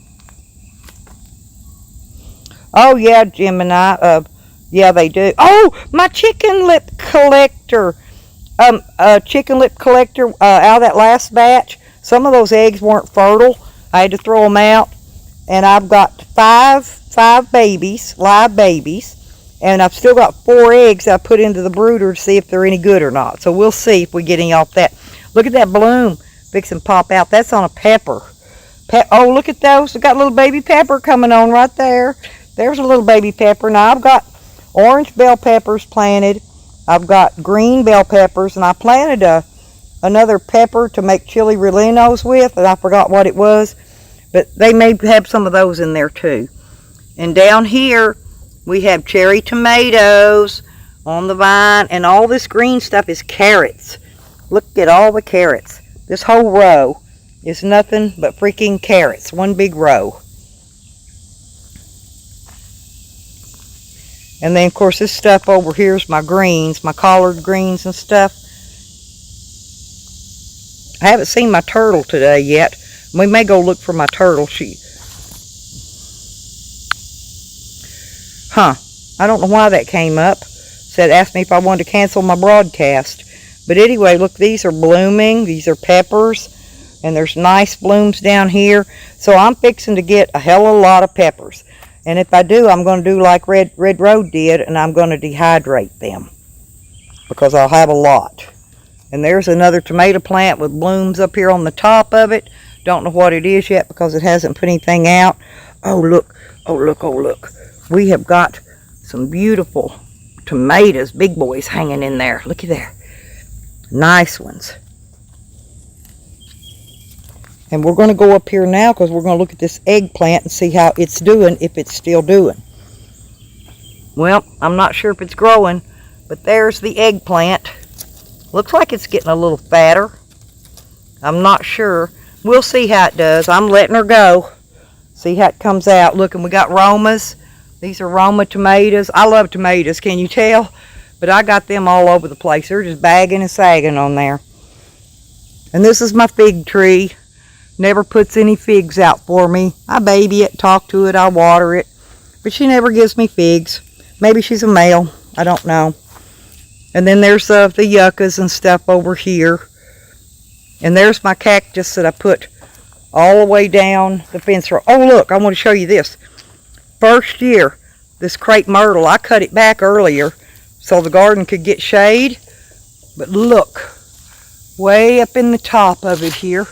Oh, yeah, Gemini. Yeah, they do. Oh, my chicken lip collector. Chicken lip collector out of that last batch. Some of those eggs weren't fertile. I had to throw them out. And I've got five babies, live babies. And I've still got 4 eggs I put into the brooder to see if they're any good or not. So we'll see if we get any off that. Look at that bloom fixing to pop out. That's on a pepper. Oh, look at those. We've got a little baby pepper coming on right there. There's a little baby pepper. Now, I've got orange bell peppers planted. I've got green bell peppers. And I planted another pepper to make chili rellenos with. And I forgot what it was. But they may have some of those in there too. And down here, we have cherry tomatoes on the vine. And all this green stuff is carrots. Look at all the carrots. This whole row is nothing but freaking carrots. One big row. And then, of course, this stuff over here is my greens, my collard greens and stuff. I haven't seen my turtle today yet. We may go look for my turtle. I don't know why that came up. Asked me if I wanted to cancel my broadcast. But anyway, look, these are blooming. These are peppers. And there's nice blooms down here. So I'm fixing to get a hell of a lot of peppers. And if I do, I'm going to do like Red Road did, and I'm going to dehydrate them. Because I'll have a lot. And there's another tomato plant with blooms up here on the top of it. Don't know what it is yet because it hasn't put anything out. Oh, look. Oh, look. Oh, look. We have got some beautiful tomatoes, big boys hanging in there. Looky there. Nice ones. And we're going to go up here now because we're going to look at this eggplant and see how it's doing, if it's still doing. Well, I'm not sure if it's growing, but there's the eggplant. Looks like it's getting a little fatter. I'm not sure. We'll see how it does. I'm letting her go. See how it comes out. Look, and we got Romas. These are Roma tomatoes. I love tomatoes, can you tell? But I got them all over the place. They're just bagging and sagging on there. And this is my fig tree. Never puts any figs out for me. I baby it, talk to it, I water it. But she never gives me figs. Maybe she's a male. I don't know. And then there's the yuccas and stuff over here. And there's my cactus that I put all the way down the fence row. Oh, look, I want to show you this. First year, this crepe myrtle, I cut it back earlier so the garden could get shade. But look, way up in the top of it here,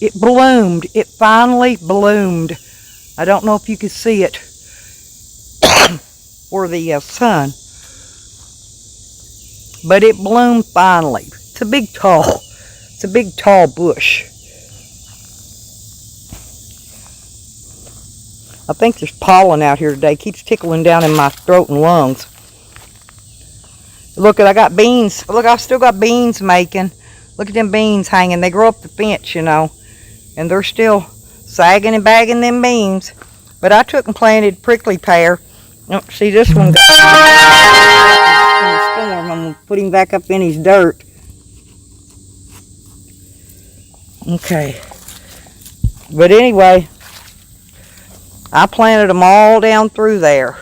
it bloomed. It finally bloomed. I don't know if you can see it or the sun, but it bloomed finally. It's a big tall bush. I think there's pollen out here today. It keeps tickling down in my throat and lungs. Look, I got beans. Look, I still got beans making. Look at them beans hanging. They grow up the fence, you know. And they're still sagging and bagging them beans. But I took and planted prickly pear. Oh, see, this one got in the storm. I'm going to put him back up in his dirt. Okay. But anyway, I planted them all down through there.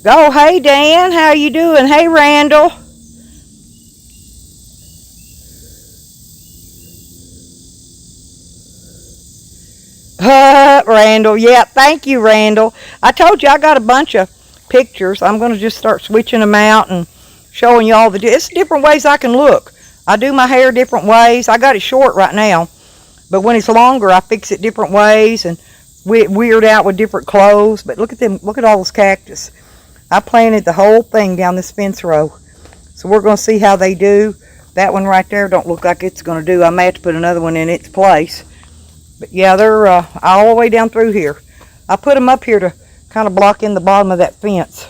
Oh, hey, Dan. How you doing? Hey, Randall. Randall. Yeah, thank you, Randall. I told you I got a bunch of pictures. I'm going to just start switching them out and showing you all the... It's different ways I can look. I do my hair different ways. I got it short right now. But when it's longer, I fix it different ways and weird out with different clothes. But look at them. Look at all this cactus. I planted the whole thing down this fence row. So we're going to see how they do. That one right there don't look like it's going to do. I may have to put another one in its place. But yeah, they're all the way down through here. I put them up here to kind of block in the bottom of that fence.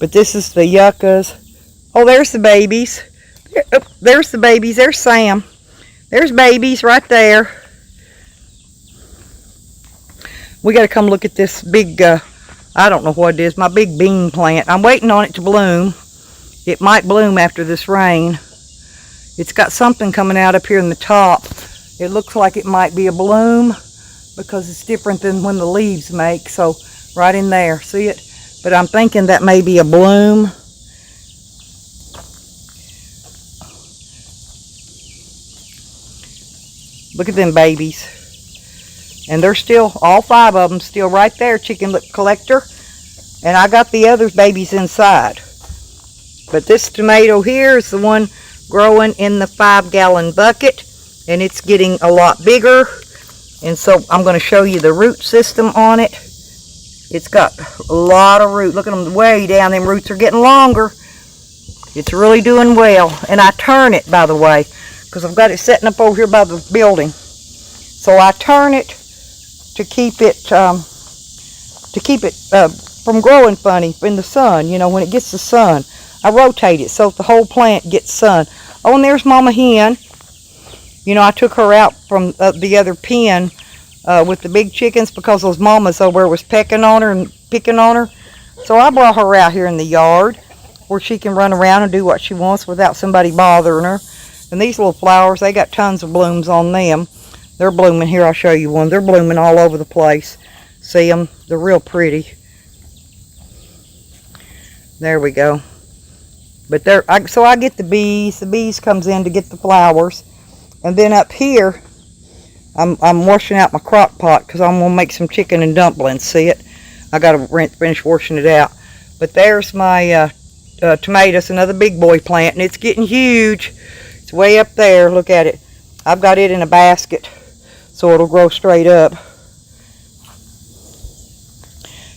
But this is the yuccas. Oh, there's the babies. There's the babies. There's Sam. There's babies right there. We got to come look at this big, I don't know what it is, my big bean plant. I'm waiting on it to bloom. It might bloom after this rain. It's got something coming out up here in the top. It looks like it might be a bloom because it's different than when the leaves make. So right in there, see it? But I'm thinking that may be a bloom. Look at them babies. And they're still, all 5 of them still right there, chicken collector. And I got the other babies inside. But this tomato here is the one growing in the 5-gallon bucket. And it's getting a lot bigger. And so I'm going to show you the root system on it. It's got a lot of root. Look at them way down. Them roots are getting longer. It's really doing well. And I turn it, by the way, because I've got it setting up over here by the building. So I turn it to keep it from growing funny in the sun. You know, when it gets the sun, I rotate it so the whole plant gets sun. Oh, and there's Mama Hen. You know, I took her out from the other pen with the big chickens because those mamas over there was pecking on her and picking on her. So I brought her out here in the yard where she can run around and do what she wants without somebody bothering her. And these little flowers, they got tons of blooms on them. They're blooming. Here, I'll show you one. They're blooming all over the place. See them? They're real pretty. There we go. But so I get the bees. The bees comes in to get the flowers. And then up here, I'm washing out my crock pot because I'm going to make some chicken and dumplings. See it? I got to finish washing it out. But there's my tomatoes, another big boy plant. And it's getting huge. It's way up there. Look at it. I've got it in a basket so it'll grow straight up.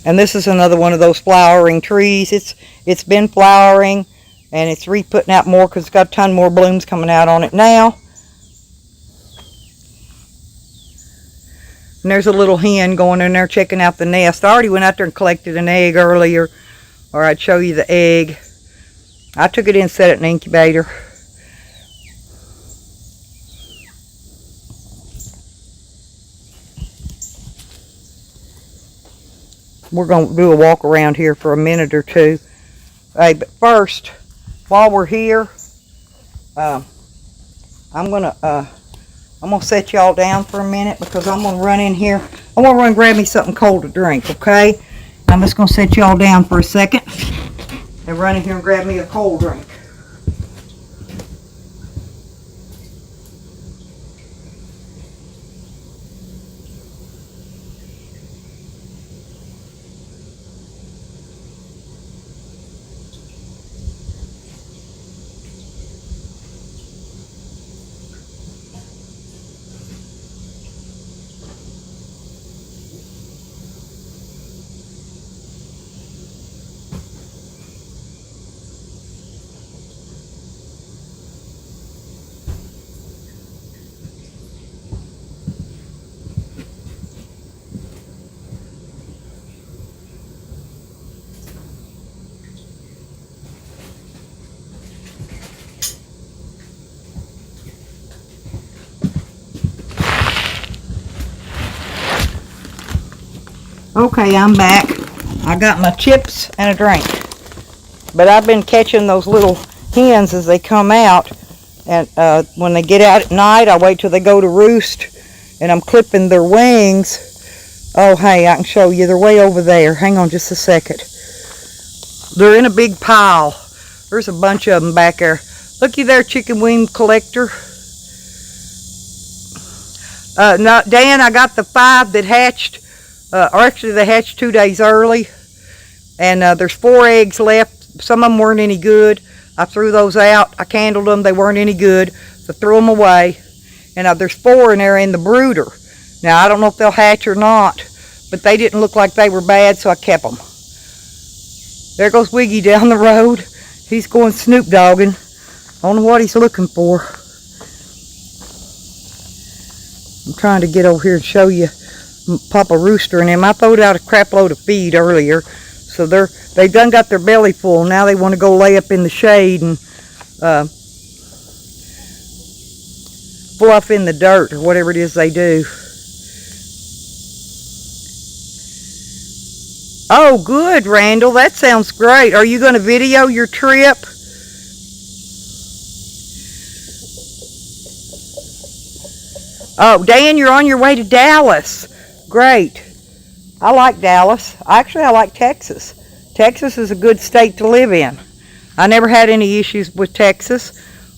And this is another one of those flowering trees. It's been flowering and it's putting out more because it's got a ton more blooms coming out on it now. And there's a little hen going in there checking out the nest. I already went out there and collected an egg earlier, or I'd show you the egg. I took it in and set it in the incubator. We're going to do a walk around here for a minute or two. Hey, but first, while we're here, I'm gonna set y'all down for a minute because I'm gonna run in here. I want to run and grab me something cold to drink. Okay, I'm just gonna set y'all down for a second and run in here and grab me a cold drink. Okay, I'm back. I got my chips and a drink. But I've been catching those little hens as they come out. And when they get out at night, I wait till they go to roost. And I'm clipping their wings. Oh, hey, I can show you. They're way over there. Hang on just a second. They're in a big pile. There's a bunch of them back there. Looky there, chicken wing collector. No, Dan, I got the 5 that hatched. Or actually they hatched 2 days early, and there's 4 eggs left. Some of them weren't any good. I threw those out. I candled them. They weren't any good, so threw them away. And there's 4 in there in the brooder. Now I don't know if they'll hatch or not, but they didn't look like they were bad, so I kept them. There goes Wiggy down the road. He's going Snoop dogging. I don't know what he's looking for. I'm trying to get over here and show you Papa Rooster and them. I throwed out a crap load of feed earlier, so they done got their belly full. Now they want to go lay up in the shade and fluff in the dirt or whatever it is they do. Oh, good, Randall. That sounds great. Are you going to video your trip? Oh, Dan, you're on your way to Dallas. Great. I like Dallas. Actually, I like Texas. Texas is a good state to live in. I never had any issues with Texas.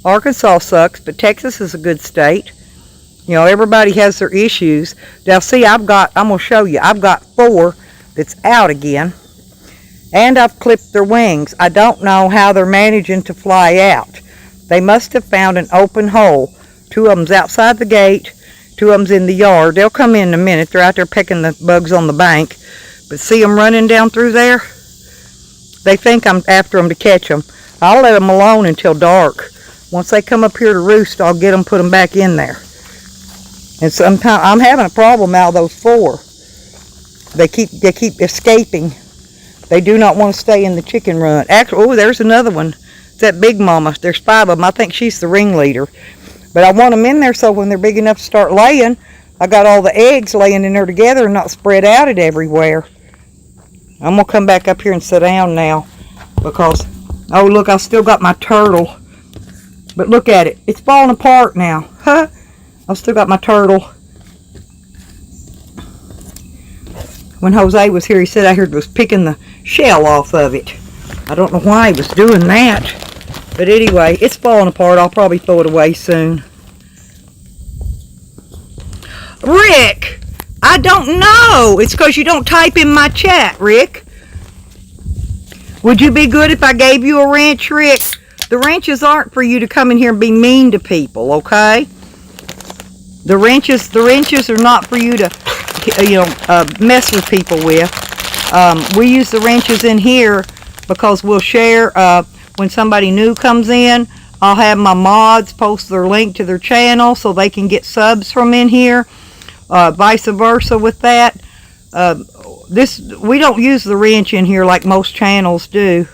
Arkansas sucks, but Texas is a good state. You know, everybody has their issues. Now, see, I'm going to show you. I've got 4 that's out again, and I've clipped their wings. I don't know how they're managing to fly out. They must have found an open hole. 2 of them's outside the gate. 2 of them's in the yard. They'll come in a minute. They're out there pecking the bugs on the bank. But see them running down through there? They think I'm after them to catch them. I'll let them alone until dark. Once they come up here to roost, I'll get them, put them back in there. And sometimes I'm having a problem out of those 4. They keep escaping. They do not want to stay in the chicken run. Actually, oh, there's another one. It's that big mama. There's 5 of them. I think she's the ringleader. But I want them in there so when they're big enough to start laying, I got all the eggs laying in there together and not spread out it everywhere. I'm going to come back up here and sit down now because, oh, look, I still got my turtle. But look at it. It's falling apart now. Huh? I've still got my turtle. When Jose was here, he said I heard was picking the shell off of it. I don't know why he was doing that. But anyway, it's falling apart. I'll probably throw it away soon. Rick, I don't know. It's because you don't type in my chat, Rick. Would you be good if I gave you a wrench, Rick? The wrenches aren't for you to come in here and be mean to people, okay? The wrenches are not for you to, mess with people with. We use the wrenches in here because we'll share. When somebody new comes in, I'll have my mods post their link to their channel so they can get subs from in here. Vice versa with that. We don't use the wrench in here like most channels do.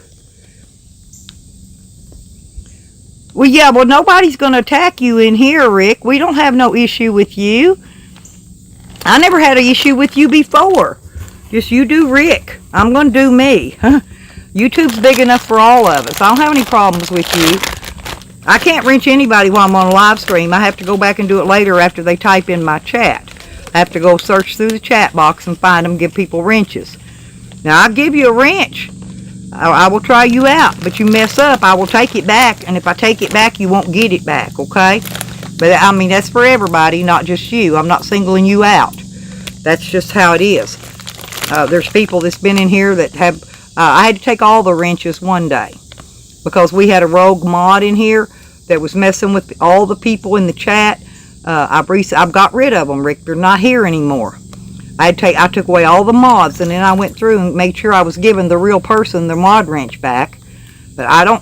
Well, yeah, well, nobody's going to attack you in here, Rick. We don't have no issue with you. I never had an issue with you before. Just you do Rick. I'm going to do me. YouTube's big enough for all of us. I don't have any problems with you. I can't wrench anybody while I'm on a live stream. I have to go back and do it later after they type in my chat. I have to go search through the chat box and find them, give people wrenches. Now, I'll give you a wrench. I will try you out, but you mess up, I will take it back, and if I take it back, you won't get it back, okay? But, I mean, that's for everybody, not just you. I'm not singling you out. That's just how it is. There's people that's been in here that have... I had to take all the wrenches one day because we had a rogue mod in here that was messing with all the people in the chat. I've got rid of them, Rick. They're not here anymore. I took away all the mods, and then I went through and made sure I was giving the real person their mod wrench back. But I don't.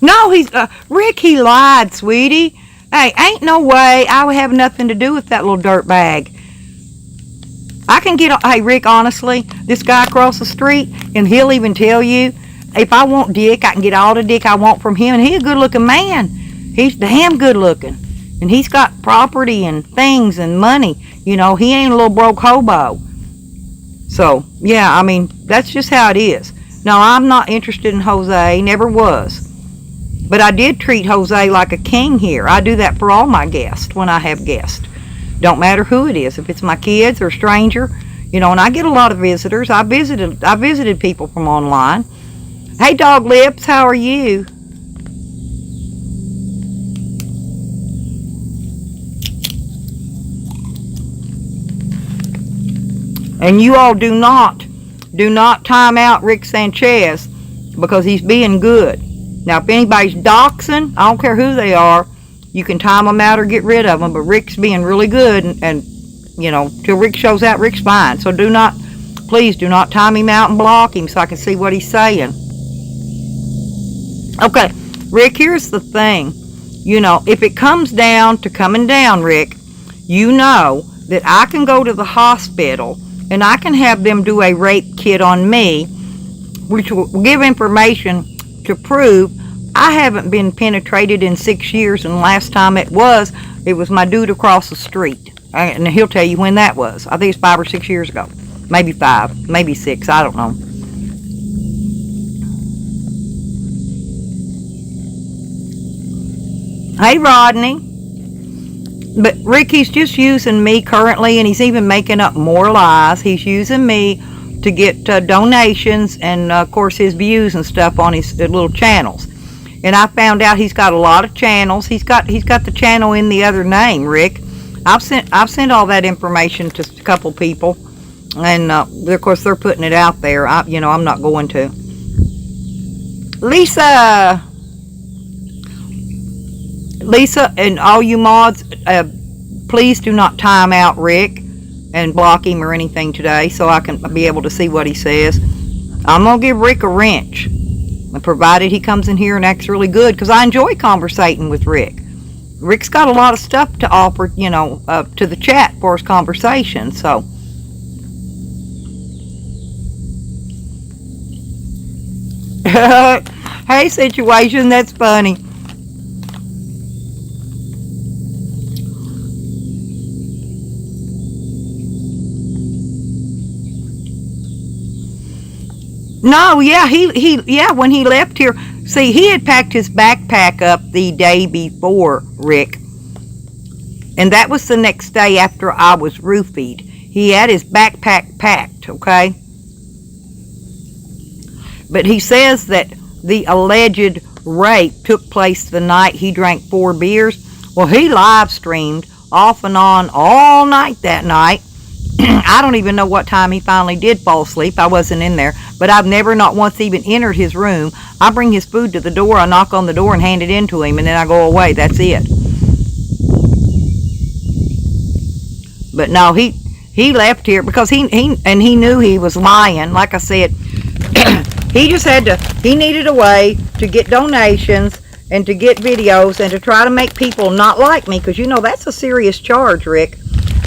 No, Rick, he lied, sweetie. Hey, ain't no way I would have nothing to do with that little dirt bag. I can get, hey, Rick, honestly, this guy across the street, and he'll even tell you, if I want dick, I can get all the dick I want from him, and he's a good-looking man. He's damn good-looking, and he's got property and things and money. You know, he ain't a little broke hobo. So, yeah, I mean, that's just how it is. No, I'm not interested in Jose, never was. But I did treat Jose like a king here. I do that for all my guests when I have guests. Don't matter who it is, if it's my kids or a stranger, you know, and I get a lot of visitors. I visited people from online. Hey, Dog Lips, how are you? And you all do not time out Rick Sanchez because he's being good. Now, if anybody's doxing, I don't care who they are, you can time them out or get rid of them. But Rick's being really good, and you know, till Rick shows out, Rick's fine. So please do not time him out and block him so I can see what he's saying. Okay, Rick, here's the thing. You know, if it comes down to coming down, Rick, you know that I can go to the hospital and I can have them do a rape kit on me, which will give information to prove I haven't been penetrated in 6 years, and last time it was my dude across the street. And he'll tell you when that was. I think it's 5 or 6 years ago. Maybe 5, maybe 6, I don't know. Hey, Rodney. But Rick, he's just using me currently, and he's even making up more lies. He's using me to get donations and, of course, his views and stuff on his little channels. And I found out he's got a lot of channels. He's got the channel in the other name, Rick. I've sent all that information to a couple people, and of course they're putting it out there. I'm not going to. Lisa, and all you mods, please do not time out Rick and block him or anything today, so I can be able to see what he says. I'm gonna give Rick a wrench, provided he comes in here and acts really good, because I enjoy conversating with Rick. Rick's got a lot of stuff to offer, you know, to the chat for his conversation. So, hey, situation, that's funny. No, yeah, yeah, when he left here, see, he had packed his backpack up the day before, Rick. And that was the next day after I was roofied. He had his backpack packed, okay? But he says that the alleged rape took place the night he drank 4 beers. Well, he live streamed off and on all night that night. I don't even know what time he finally did fall asleep. I wasn't in there. But I've never, not once, even entered his room. I bring his food to the door, I knock on the door and hand it in to him, and then I go away. That's it. But no, he left here because he knew he was lying. Like I said, he needed a way to get donations and to get videos and to try to make people not like me, because you know that's a serious charge, Rick.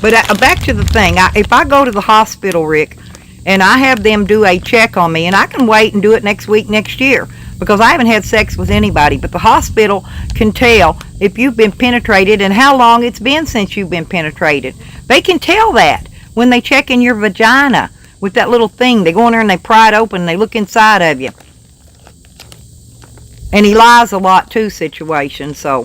But back to the thing, if I go to the hospital, Rick, and I have them do a check on me, and I can wait and do it next week, next year, because I haven't had sex with anybody. But the hospital can tell if you've been penetrated and how long it's been since you've been penetrated. They can tell that when they check in your vagina with that little thing. They go in there and they pry it open and they look inside of you. And he lies a lot too, situation, so.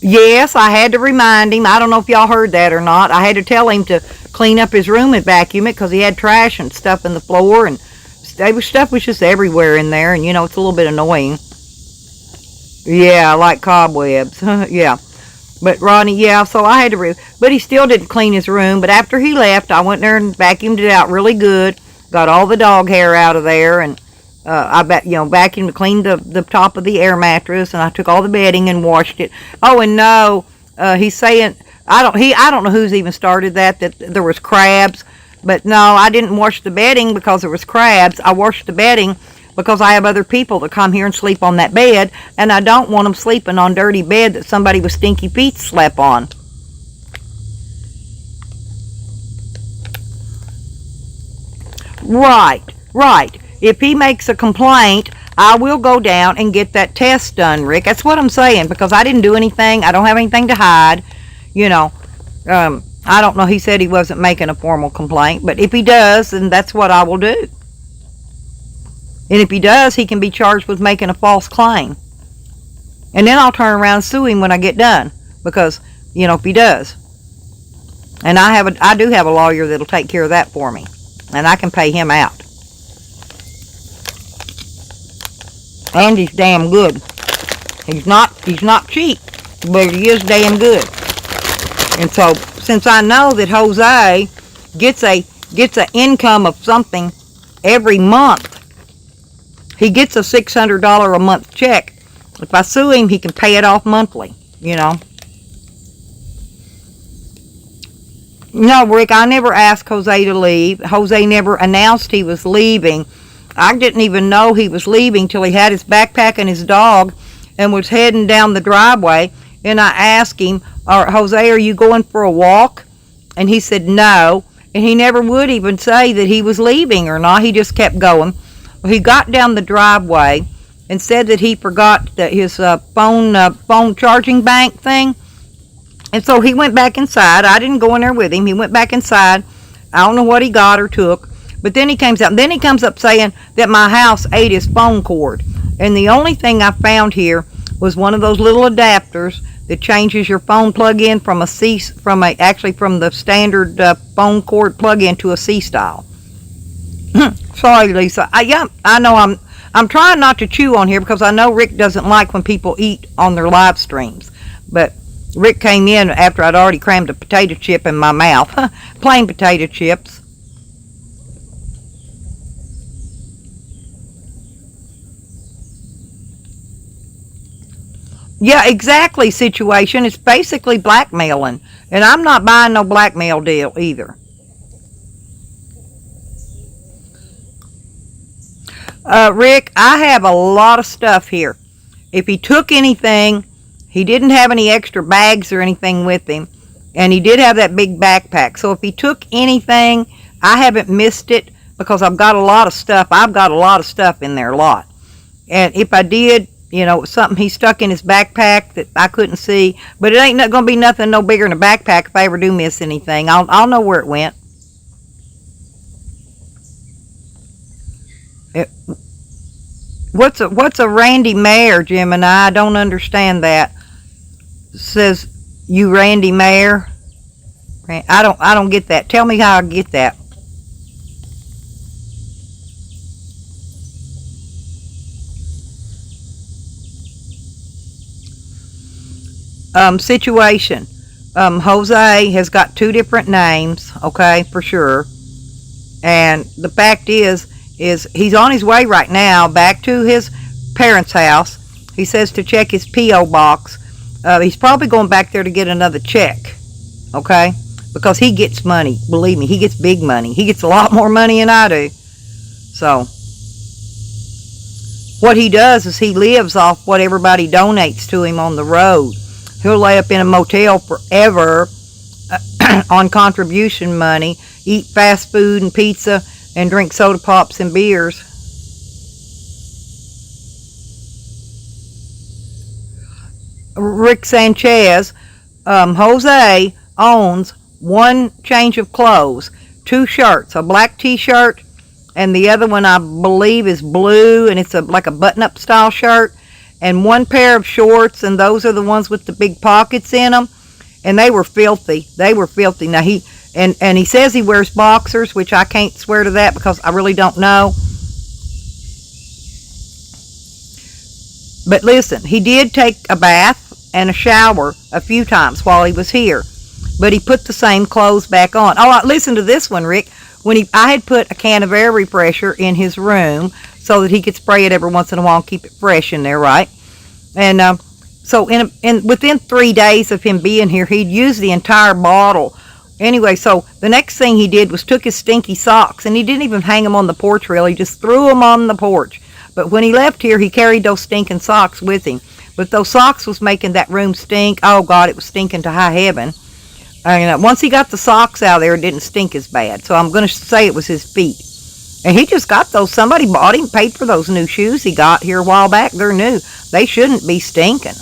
Yes, I had to remind him. I don't know if y'all heard that or not. I had to tell him to clean up his room and vacuum it because he had trash and stuff in the floor, and stuff was just everywhere in there, and you know, it's a little bit annoying. Yeah, like cobwebs. Yeah. But Ronnie, yeah, so I had to, but he still didn't clean his room. But after he left, I went there and vacuumed it out really good. Got all the dog hair out of there, and I vacuumed, cleaned the top of the air mattress, and I took all the bedding and washed it. Oh, and no, he's saying I don't know who's even started that there was crabs, but no, I didn't wash the bedding because there was crabs. I washed the bedding because I have other people that come here and sleep on that bed, and I don't want them sleeping on dirty bed that somebody with stinky feet slept on. Right. If he makes a complaint, I will go down and get that test done, Rick. That's what I'm saying, because I didn't do anything. I don't have anything to hide. You know, I don't know. He said he wasn't making a formal complaint, but if he does, then that's what I will do. And if he does, he can be charged with making a false claim. And then I'll turn around and sue him when I get done. Because, you know, if he does. And I do have a lawyer that'll take care of that for me. And I can pay him out. And he's damn good. He's not cheap, but he is damn good. And so, since I know that Jose gets a income of something every month, he gets a $600 a month check. If I sue him, he can pay it off monthly, you know. No, Rick, I never asked Jose to leave. Jose never announced he was leaving. I didn't even know he was leaving till he had his backpack and his dog and was heading down the driveway. And I asked him, Jose, are you going for a walk? And he said no. And he never would even say that he was leaving or not. He just kept going. He got down the driveway and said that he forgot his phone charging bank thing. And so he went back inside. I didn't go in there with him. He went back inside. I don't know what he got or took. But then he comes out. Then he comes up saying that my house ate his phone cord. And the only thing I found here was one of those little adapters that changes your phone plug-in from the standard phone cord plug-in to a C-style. Sorry, Lisa. I know I'm trying not to chew on here because I know Rick doesn't like when people eat on their live streams. But Rick came in after I'd already crammed a potato chip in my mouth. Plain potato chips. Yeah, exactly, situation. It's basically blackmailing. And I'm not buying no blackmail deal either. Rick, I have a lot of stuff here. If he took anything, he didn't have any extra bags or anything with him. And he did have that big backpack. So if he took anything, I haven't missed it because I've got a lot of stuff. I've got a lot of stuff in there, a lot. And if I did, you know, something he stuck in his backpack that I couldn't see. But it ain't going to be nothing no bigger than a backpack if I ever do miss anything. I'll know where it went. What's a Randy Mayer, Gemini? I don't understand that. It says you Randy Mayer. I don't get that. Tell me how I get that. Situation. Jose has got 2 different names, okay, for sure. And the fact is he's on his way right now back to his parents' house. He says to check his P.O. box. He's probably going back there to get another check, okay? Because he gets money. Believe me, he gets big money. He gets a lot more money than I do. So, what he does is he lives off what everybody donates to him on the road. He'll lay up in a motel forever on contribution money, eat fast food and pizza, and drink soda pops and beers. Rick Sanchez, Jose owns one change of clothes, 2 shirts, a black t-shirt, and the other one I believe is blue, and it's like a button-up style shirt, and 1 pair of shorts, and those are the ones with the big pockets in them, and they were filthy. Now he says he wears boxers, which I can't swear to that because I really don't know. But listen, he did take a bath and a shower a few times while he was here, but he put the same clothes back on. Oh, listen to this one, Rick. I had put a can of air refresher in his room so that he could spray it every once in a while and keep it fresh in there, right? And so within 3 days of him being here, he'd used the entire bottle. Anyway, so the next thing he did was took his stinky socks, and he didn't even hang them on the porch really, he just threw them on the porch. But when he left here, he carried those stinking socks with him. But those socks was making that room stink. Oh, God, it was stinking to high heaven. And once he got the socks out of there, it didn't stink as bad. So I'm going to say it was his feet. And he just got those. Somebody bought him, paid for those new shoes he got here a while back. They're new. They shouldn't be stinking.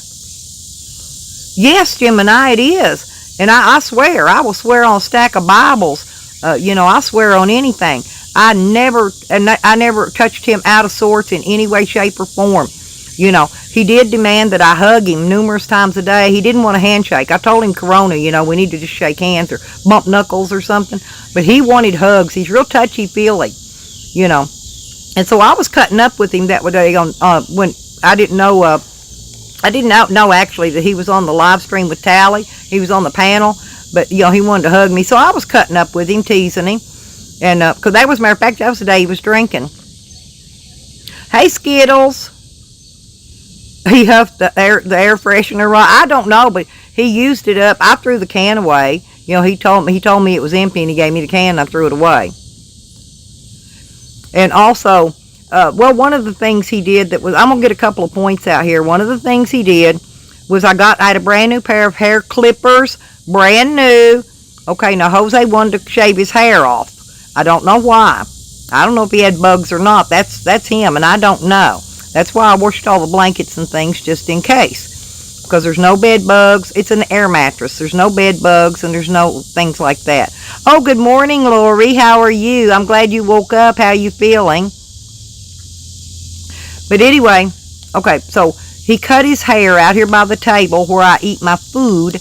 Yes, Gemini, it is. And I swear, I will swear on a stack of Bibles. I swear on anything. I never touched him out of sorts in any way, shape, or form. He did demand that I hug him numerous times a day. He didn't want a handshake. I told him Corona, we need to just shake hands or bump knuckles or something. But he wanted hugs. He's real touchy-feely, And so I was cutting up with him that day when I didn't know, actually that he was on the live stream with Tally. He was on the panel, but, he wanted to hug me. So I was cutting up with him, teasing him. And, because that was, matter of fact, that was the day he was drinking. Hey, Skittles. He huffed the air freshener, right? I don't know, but he used it up. I threw the can away. He told me it was empty, and he gave me the can, and I threw it away. And also, one of the things he did I'm going to get a couple of points out here. One of the things he did was I had a brand new pair of hair clippers, brand new. Okay, now Jose wanted to shave his hair off. I don't know why. I don't know if he had bugs or not. That's him, and I don't know. That's why I washed all the blankets and things just in case. Because there's no bed bugs. It's an air mattress. There's no bed bugs, and there's no things like that. Oh, good morning, Lori. How are you? I'm glad you woke up. How are you feeling? But anyway, okay, so he cut his hair out here by the table where I eat my food,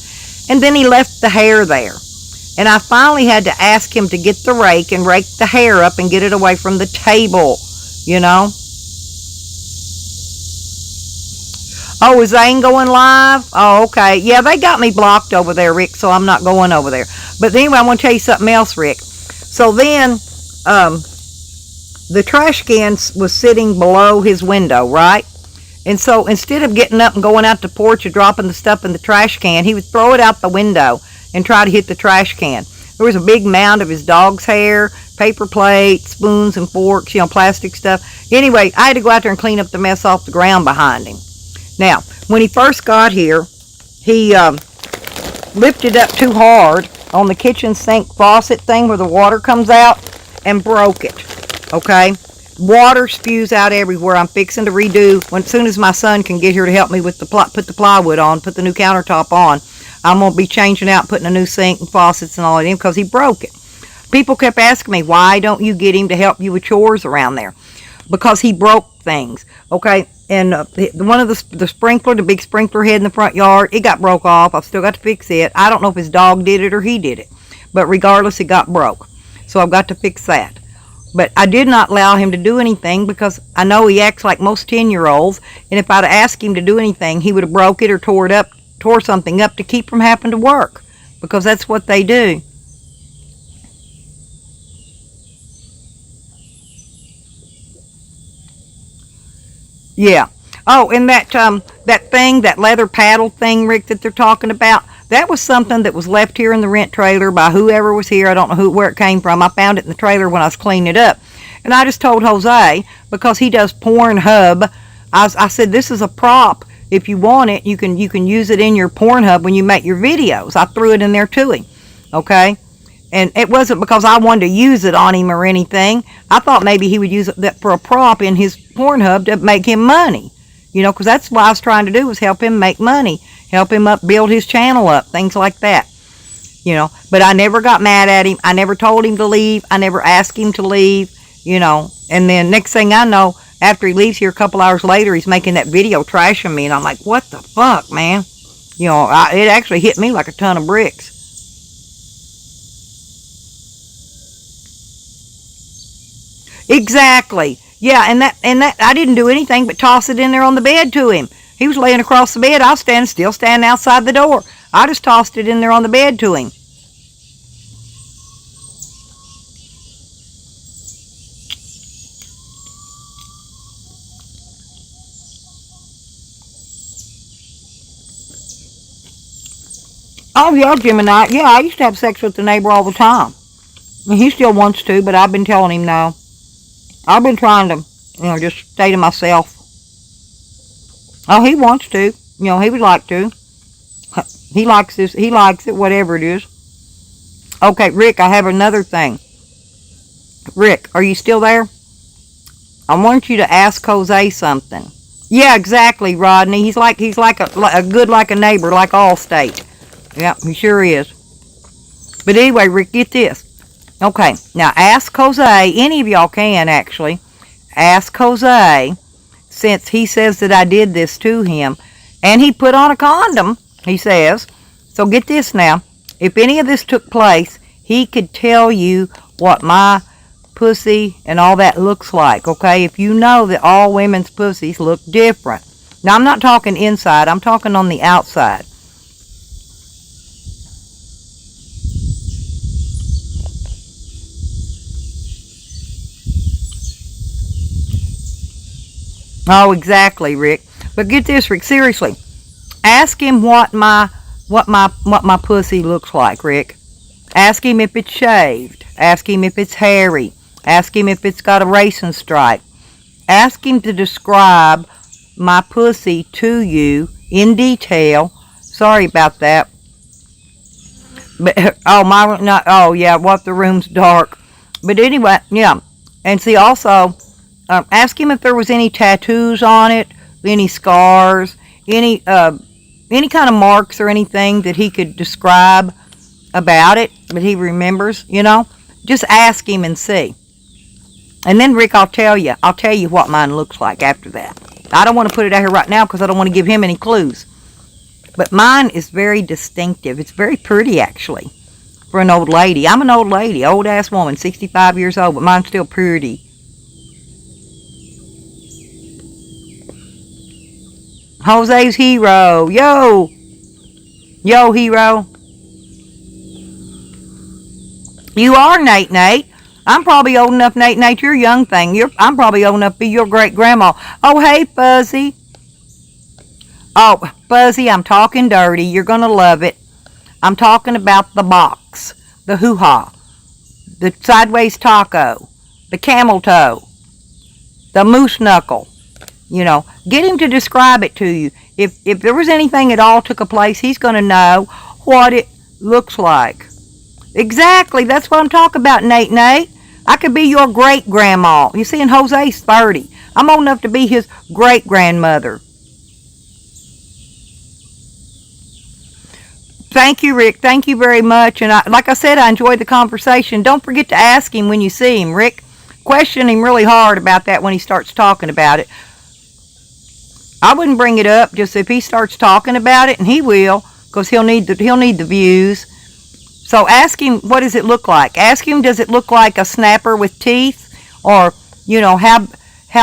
and then he left the hair there. And I finally had to ask him to get the rake and rake the hair up and get it away from the table, Oh, is Zane going live? Oh, okay. Yeah, they got me blocked over there, Rick, so I'm not going over there. But anyway, I want to tell you something else, Rick. So then, the trash can was sitting below his window, right? And so instead of getting up and going out the porch and dropping the stuff in the trash can, he would throw it out the window and try to hit the trash can. There was a big mound of his dog's hair, paper plates, spoons and forks, plastic stuff. Anyway, I had to go out there and clean up the mess off the ground behind him. Now, when he first got here, he lifted up too hard on the kitchen sink faucet thing where the water comes out and broke it, okay? Water spews out everywhere. I'm fixing to redo. As soon as my son can get here to help me with put the plywood on, put the new countertop on, I'm going to be changing out, putting a new sink and faucets and all that in because he broke it. People kept asking me, why don't you get him to help you with chores around there? Because he broke things, okay? And one of the sprinkler, the big sprinkler head in the front yard, it got broke off. I've still got to fix it. I don't know if his dog did it or he did it. But regardless, it got broke. So I've got to fix that. But I did not allow him to do anything because I know he acts like most 10-year-olds. And if I'd asked him to do anything, he would have broke it or tore something up to keep from having to work. Because that's what they do. Yeah. Oh, and that leather paddle thing, Rick, that they're talking about, that was something that was left here in the rent trailer by whoever was here. I don't know where it came from. I found it in the trailer when I was cleaning it up. And I just told Jose, because he does Pornhub, I said, this is a prop if you want it, you can use it in your Pornhub when you make your videos. I threw it in there to him, okay? And it wasn't because I wanted to use it on him or anything. I thought maybe he would use it for a prop in his Pornhub to make him money. You know, because that's what I was trying to do, was help him make money, help him build his channel up, things like that. You know, but I never got mad at him. I never told him to leave. I never asked him to leave, you know. And then next thing I know, after he leaves here a couple hours later, he's making that video trashing me. And I'm like, what the fuck, man? You know, it actually hit me like a ton of bricks. Exactly. Yeah, and that I didn't do anything but toss it in there on the bed to him. He was laying across the bed. I was still standing outside the door. I just tossed it in there on the bed to him. Oh, yeah, Gemini. Yeah, I used to have sex with the neighbor all the time. And he still wants to, but I've been telling him no. I've been trying to, you know, just stay to myself. Oh, he wants to. You know, he would like to. He likes this. He likes it, whatever it is. Okay, Rick, I have another thing. Rick, are you still there? I want you to ask Jose something. Yeah, exactly, Rodney. He's like a good like a neighbor, like Allstate. Yeah, he sure is. But anyway, Rick, get this. Okay, now ask Jose. Any of y'all can, actually. Ask Jose, since he says that I did this to him. And he put on a condom, he says. So get this now. If any of this took place, he could tell you what my pussy and all that looks like, okay? If you know that all women's pussies look different. Now, I'm not talking inside. I'm talking on the outside. Oh, exactly, Rick. But get this, Rick, seriously. Ask him what my pussy looks like, Rick. Ask him if it's shaved. Ask him if it's hairy. Ask him if it's got a racing stripe. Ask him to describe my pussy to you in detail. Sorry about that. But yeah, what, the room's dark. But anyway, yeah. And see, also, ask him if there was any tattoos on it, any scars, any kind of marks or anything that he could describe about it, but he remembers, you know. Just ask him and see. And then, Rick, I'll tell you what mine looks like after that. I don't want to put it out here right now because I don't want to give him any clues. But mine is very distinctive. It's very pretty, actually, for an old lady. I'm an old lady, old-ass woman, 65 years old, but mine's still pretty. Jose's hero. Yo, hero. You are Nate. I'm probably old enough, Nate, you're a young thing. I'm probably old enough to be your great-grandma. Oh, hey, Fuzzy. Oh, Fuzzy, I'm talking dirty. You're going to love it. I'm talking about the box, the hoo-ha, the sideways taco, the camel toe, the moose knuckle. You know, get him to describe it to you. If there was anything at all took place, he's going to know what it looks like. Exactly. That's what I'm talking about, Nate. I could be your great-grandma. You see, and Jose's 30. I'm old enough to be his great-grandmother. Thank you, Rick. Thank you very much. And like I said, I enjoyed the conversation. Don't forget to ask him when you see him, Rick. Question him really hard about that when he starts talking about it. I wouldn't bring it up, just if he starts talking about it, and he will, because he'll need the views. So ask him, what does it look like? Ask him, does it look like a snapper with teeth, or you know how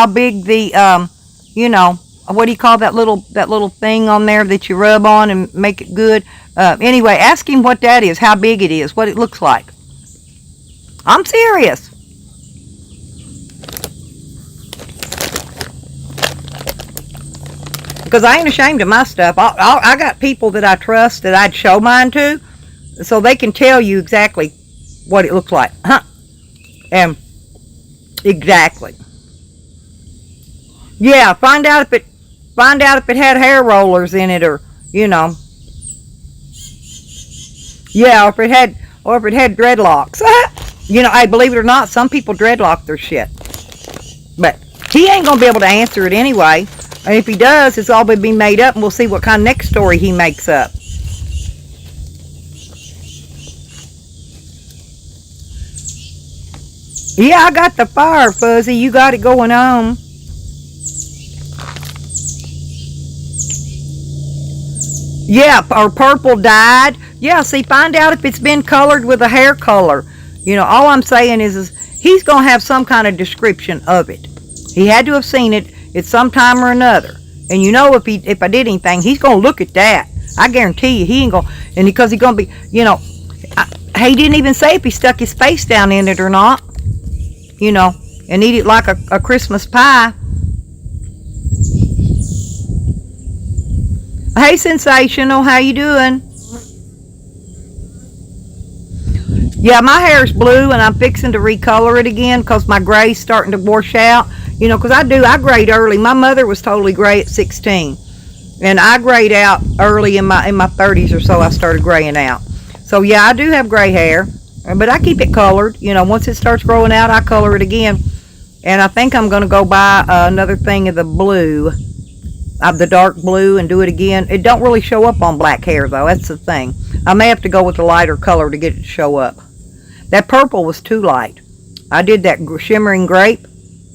big the you know, what do you call that little thing on there that you rub on and make it good? Anyway, ask him what that is, how big it is, what it looks like. I'm serious. Because I ain't ashamed of my stuff. I got people that I trust that I'd show mine to, so they can tell you exactly what it looks like. Exactly. Yeah, find out if it... Find out if it had hair rollers in it, or, you know. Yeah, or if it had dreadlocks. You know, hey, believe it or not, some people dreadlock their shit. But he ain't going to be able to answer it anyway. And if he does, it's all going to be made up, and we'll see what kind of next story he makes up. Yeah, I got the fire, Fuzzy. You got it going on. Yeah, or purple dyed. Yeah, see, find out if it's been colored with a hair color. You know, all I'm saying is he's going to have some kind of description of it. He had to have seen it at some time or another. And you know, if I did anything, he's going to look at that. I guarantee you, he ain't going to, and because he's going to be, you know, he didn't even say if he stuck his face down in it or not. You know, and eat it like a Christmas pie. Hey, Sensational, how you doing? Yeah, my hair's blue, and I'm fixing to recolor it again because my gray's starting to wash out. You know, because I grayed early. My mother was totally gray at 16, and I grayed out early in my 30s or so. I started graying out. So yeah, I do have gray hair, but I keep it colored. You know, once it starts growing out, I color it again. And I think I'm going to go buy another thing of the blue, of the dark blue, and do it again. It don't really show up on black hair, though. That's the thing. I may have to go with a lighter color to get it to show up. That purple was too light. I did that shimmering grape,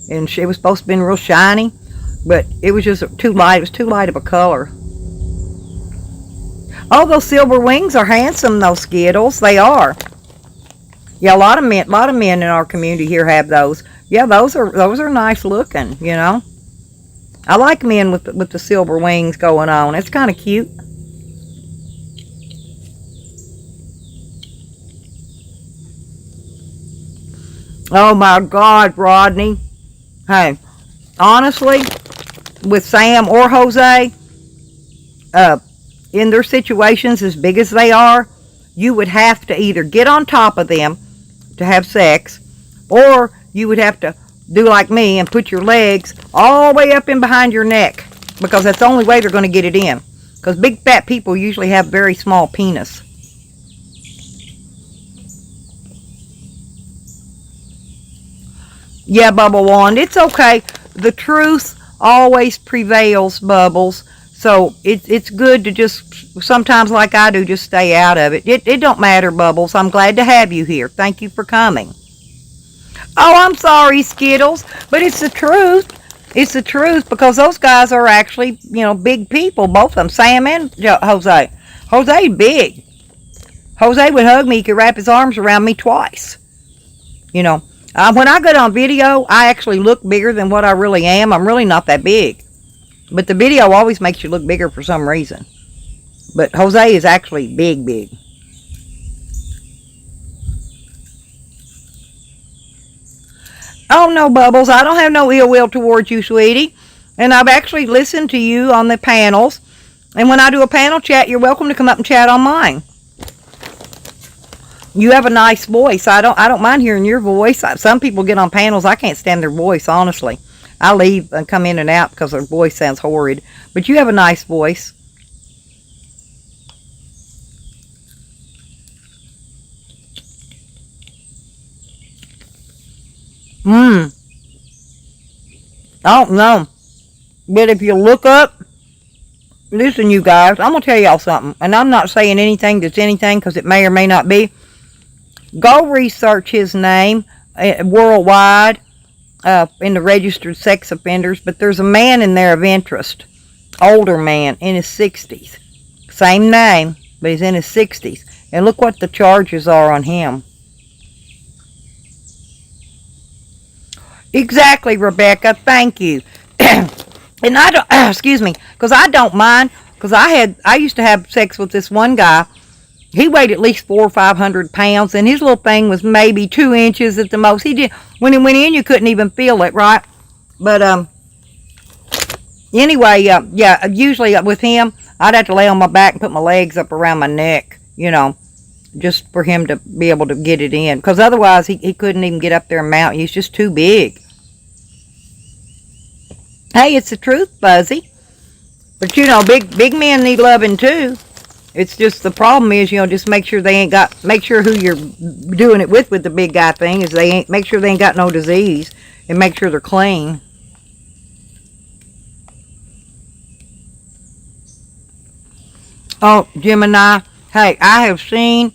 and it was supposed to be real shiny, but it was just too light. It was too light of a color. Oh, those silver wings are handsome, those Skittles. They are. Yeah, a lot of men in our community here have those. Yeah, those are nice looking, you know. I like men with the silver wings going on. It's kind of cute. Oh my God, Rodney. Hey, honestly, with Sam or Jose, in their situations as big as they are, you would have to either get on top of them to have sex, or you would have to do like me and put your legs all the way up in behind your neck, because that's the only way they're going to get it in. Because big fat people usually have very small penis. Yeah, Bubble Wand, it's okay. The truth always prevails, Bubbles. So it's good to just, sometimes like I do, just stay out of it. It don't matter, Bubbles. I'm glad to have you here. Thank you for coming. Oh, I'm sorry, Skittles, but it's the truth. It's the truth, because those guys are actually, you know, big people, both of them, Sam and Jose. Jose's big. Jose would hug me. He could wrap his arms around me twice. You know, when I get on video, I actually look bigger than what I really am. I'm really not that big. But the video always makes you look bigger for some reason. But Jose is actually big, big. Oh, no, Bubbles. I don't have no ill will towards you, sweetie. And I've actually listened to you on the panels. And when I do a panel chat, you're welcome to come up and chat on mine. You have a nice voice. I don't mind hearing your voice. Some people get on panels. I can't stand their voice, honestly. I leave and come in and out because their voice sounds horrid. But you have a nice voice. I don't know. But if you look up, listen, you guys, I'm going to tell y'all something. And I'm not saying anything that's anything, because it may or may not be. Go research his name worldwide in the registered sex offenders. But there's a man in there of interest. Older man in his 60s. Same name, but he's in his 60s. And look what the charges are on him. Exactly, Rebecca. Thank you. And I don't, excuse me, because I don't mind, because I used to have sex with this one guy. He weighed at least 400 or 500 pounds, and his little thing was maybe 2 inches at the most. He did, when he went in, you couldn't even feel it, right? But anyway, yeah, usually with him, I'd have to lay on my back and put my legs up around my neck, you know, just for him to be able to get it in, because otherwise he couldn't even get up there and mount. He's just too big. Hey, it's the truth, Fuzzy. But big men need loving too. It's just the problem is, just make sure make sure who you're doing it with the big guy thing is make sure they ain't got no disease, and make sure they're clean. Oh, Gemini, hey, I have seen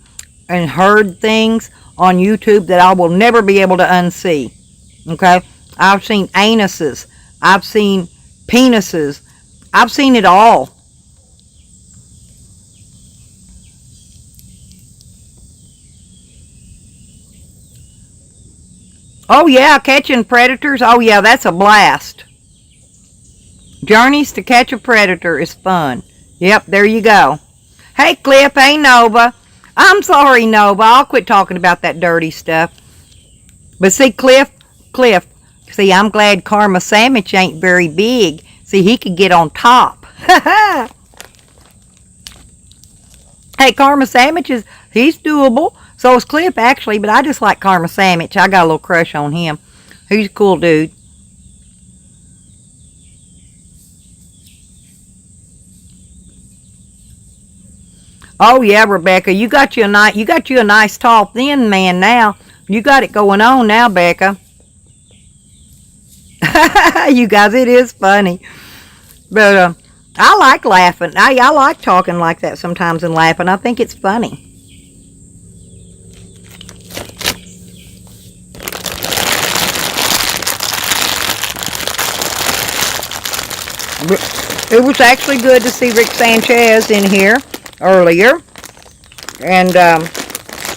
and heard things on YouTube that I will never be able to unsee. Okay? I've seen anuses. I've seen penises. I've seen it all. Oh yeah, catching predators. Oh yeah, that's a blast. Journeys to catch a predator is fun. Yep, there you go. Hey Cliff, hey Nova. I'm sorry, Nova. I'll quit talking about that dirty stuff. But see, Cliff, see, I'm glad Karma Sandwich ain't very big. See, he could get on top. Hey, Karma Sandwich he's doable. So is Cliff, actually, but I just like Karma Sandwich. I got a little crush on him. He's a cool dude. Oh yeah, Rebecca, you got you a nice tall thin man now. You got it going on now, Becca. You guys, it is funny. But I like laughing. I like talking like that sometimes and laughing. I think it's funny. It was actually good to see Rick Sanchez in here earlier. And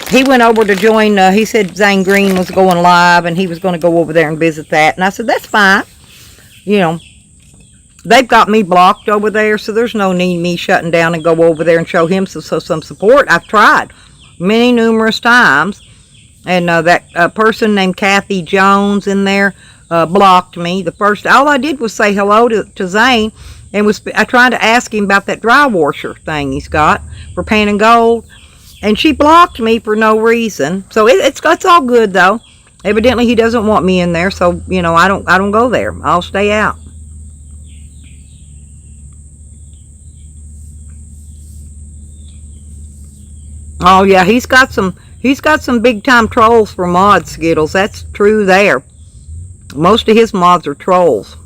he went over to join, he said Zane Green was going live and he was going to go over there and visit that. And I said, that's fine. They've got me blocked over there, so there's no need me shutting down and go over there and show him some support. I've tried numerous times. And that person named Kathy Jones in there blocked me. All I did was say hello to Zane, and I tried to ask him about that dry washer thing he's got for paint and gold, and she blocked me for no reason. So it's all good though. Evidently he doesn't want me in there, so I don't go there. I'll stay out. Oh yeah, he's got some big time trolls for mods, Skittles. That's true there. Most of his mods are trolls.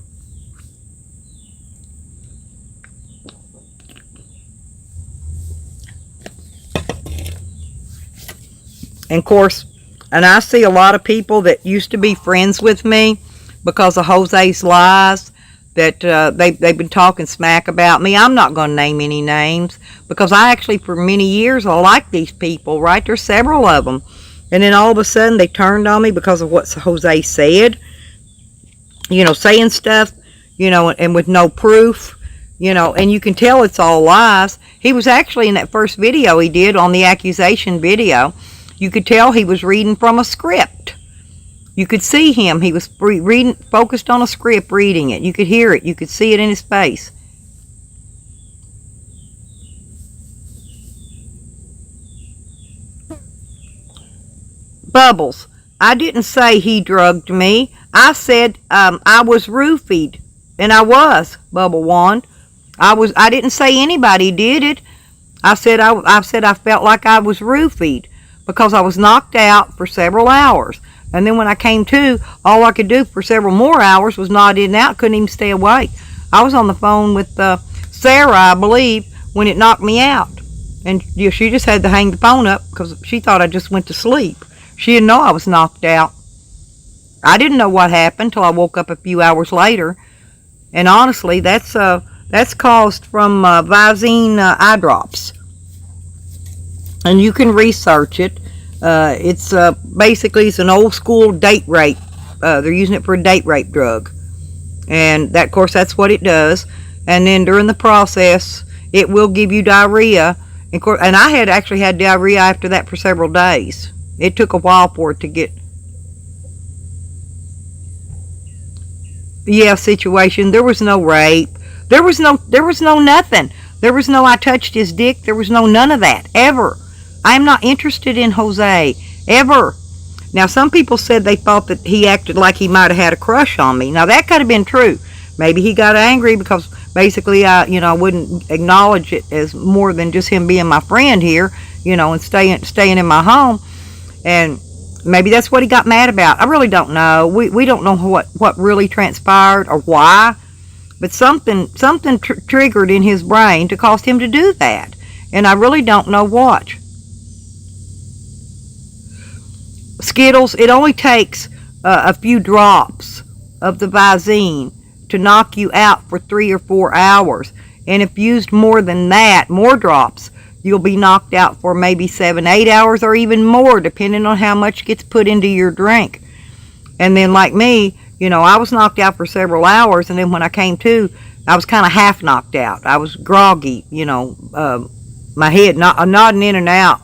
And of course, I see a lot of people that used to be friends with me because of Jose's lies, that they've been talking smack about me. I'm not going to name any names because I actually, for many years, I liked these people, right? There's several of them. And then all of a sudden, they turned on me because of what Jose said. Saying stuff, and with no proof, and you can tell it's all lies. He was actually in that first video he did on the accusation video. You could tell he was reading from a script. You could see him. He was reading, focused on a script, reading it. You could hear it. You could see it in his face. Bubbles, I didn't say he drugged me. I said I was roofied, and I was, Bubble Wand. I didn't say anybody did it. I said I felt like I was roofied because I was knocked out for several hours. And then when I came to, all I could do for several more hours was nod in and out. Couldn't even stay awake. I was on the phone with Sarah, I believe, when it knocked me out. And she just had to hang the phone up because she thought I just went to sleep. She didn't know I was knocked out. I didn't know what happened until I woke up a few hours later. And honestly, that's caused from Visine eye drops. And you can research it. It's basically it's an old school date rape. They're using it for a date rape drug, and that, of course, that's what it does. And then during the process, it will give you diarrhea. And I had actually had diarrhea after that for several days. It took a while for it to get. Yeah, situation. There was no rape. There was no nothing. There was no I touched his dick. There was no none of that ever. I am not interested in Jose, ever. Now, some people said they thought that he acted like he might have had a crush on me. Now, that could have been true. Maybe he got angry because Basically, I wouldn't acknowledge it as more than just him being my friend here, and staying in my home. And maybe that's what he got mad about. I really don't know. We don't know what really transpired or why, but something triggered in his brain to cause him to do that, and I really don't know what. Skittles, it only takes a few drops of the Visine to knock you out for 3 or 4 hours, and if used more than that, more drops, you'll be knocked out for maybe 7, 8 hours or even more, depending on how much gets put into your drink. And then like me, I was knocked out for several hours, and then when I came to, I was kind of half knocked out. I was groggy, my head nodding in and out.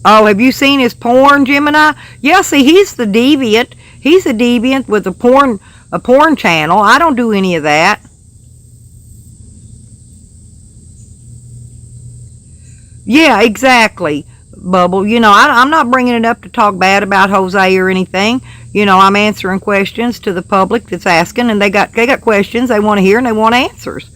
Oh, have you seen his porn, Gemini? Yeah, see, he's the deviant. He's a deviant with a porn channel. I don't do any of that. Yeah, exactly, Bubble. I'm not bringing it up to talk bad about Jose or anything. I'm answering questions to the public that's asking, and they got questions they want to hear and they want answers.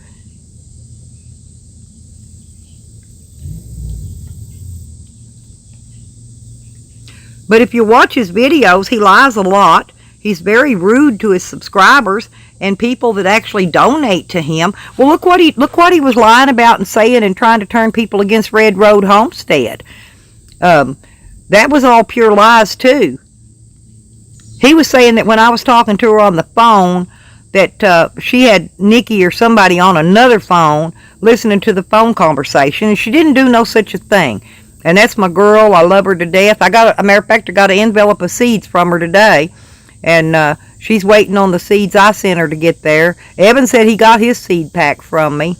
But if you watch his videos, he lies a lot. He's very rude to his subscribers and people that actually donate to him. Well, look what he was lying about and saying and trying to turn people against Red Road Homestead. That was all pure lies too. He was saying that when I was talking to her on the phone, that she had Nikki or somebody on another phone listening to the phone conversation, and she didn't do no such a thing. And that's my girl. I love her to death. A matter of fact, I got an envelope of seeds from her today, and she's waiting on the seeds I sent her to get there. Evan said he got his seed pack from me.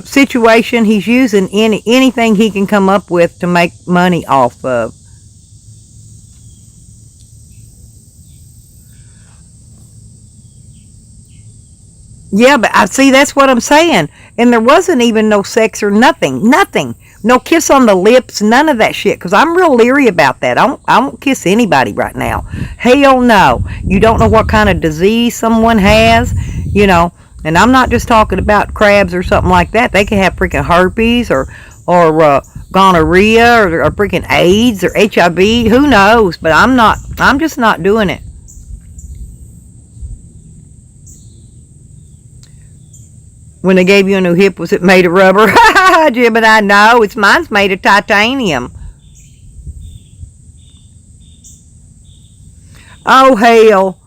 Situation, he's using anything he can come up with to make money off of. Yeah, but I see, that's what I'm saying. And there wasn't even no sex or nothing. No kiss on the lips, none of that shit. Because I'm real leery about that. I won't kiss anybody right now. Hell no. You don't know what kind of disease someone has, And I'm not just talking about crabs or something like that. They can have freaking herpes or gonorrhea or freaking AIDS or HIV. Who knows? But I'm just not doing it. When they gave you a new hip, was it made of rubber? Gemini, no, mine's made of titanium. Oh, hell.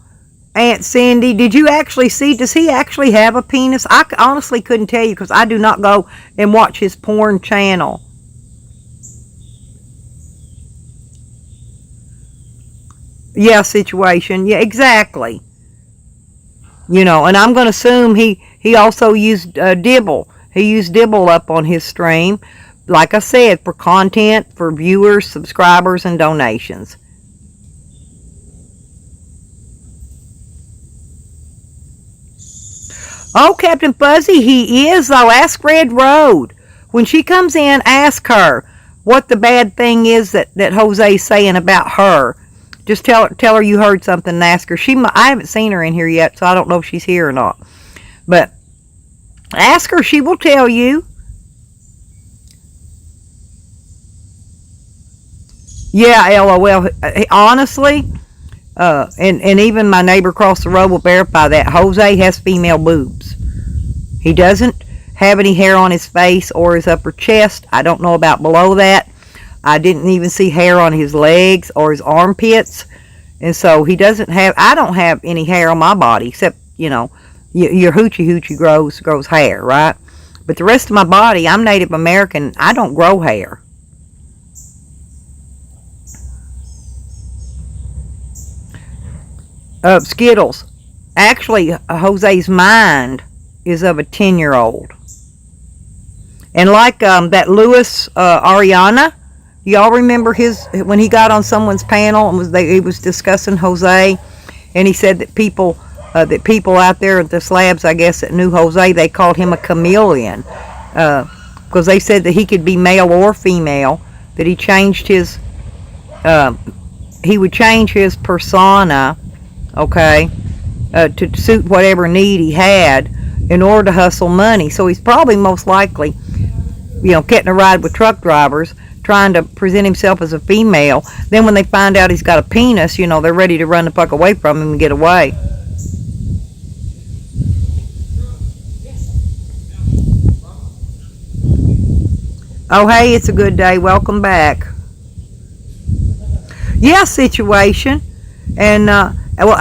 Aunt Cindy, did you actually see, does he actually have a penis? I honestly couldn't tell you because I do not go and watch his porn channel. Yeah, situation. Yeah, exactly. And I'm going to assume he also used Dibble. He used Dibble up on his stream, like I said, for content, for viewers, subscribers, and donations. Oh, Captain Fuzzy, he is, though. Ask Red Road. When she comes in, ask her what the bad thing is that Jose's saying about her. Just tell her you heard something and ask her. I haven't seen her in here yet, so I don't know if she's here or not. But ask her, she will tell you. Yeah, LOL. Honestly, and even my neighbor across the road will verify that Jose has female boobs. He doesn't have any hair on his face or his upper chest. I don't know about below that. I didn't even see hair on his legs or his armpits. And so he doesn't have, I don't have any hair on my body except, your hoochie grows hair, right? But the rest of my body, I'm Native American. I don't grow hair. Skittles. Actually, Jose's mind is of a 10-year-old. And like that Louis Ariana, y'all remember when he got on someone's panel and he was discussing Jose, and he said that people out there at the slabs, I guess, that knew Jose, they called him a chameleon, because they said that he could be male or female, that he changed his he would change his persona, okay, to suit whatever need he had in order to hustle money. So he's probably most likely, getting a ride with truck drivers, trying to present himself as a female. Then when they find out he's got a penis, they're ready to run the fuck away from him and get away. Oh, hey, it's a good day. Welcome back. Yeah, situation. And,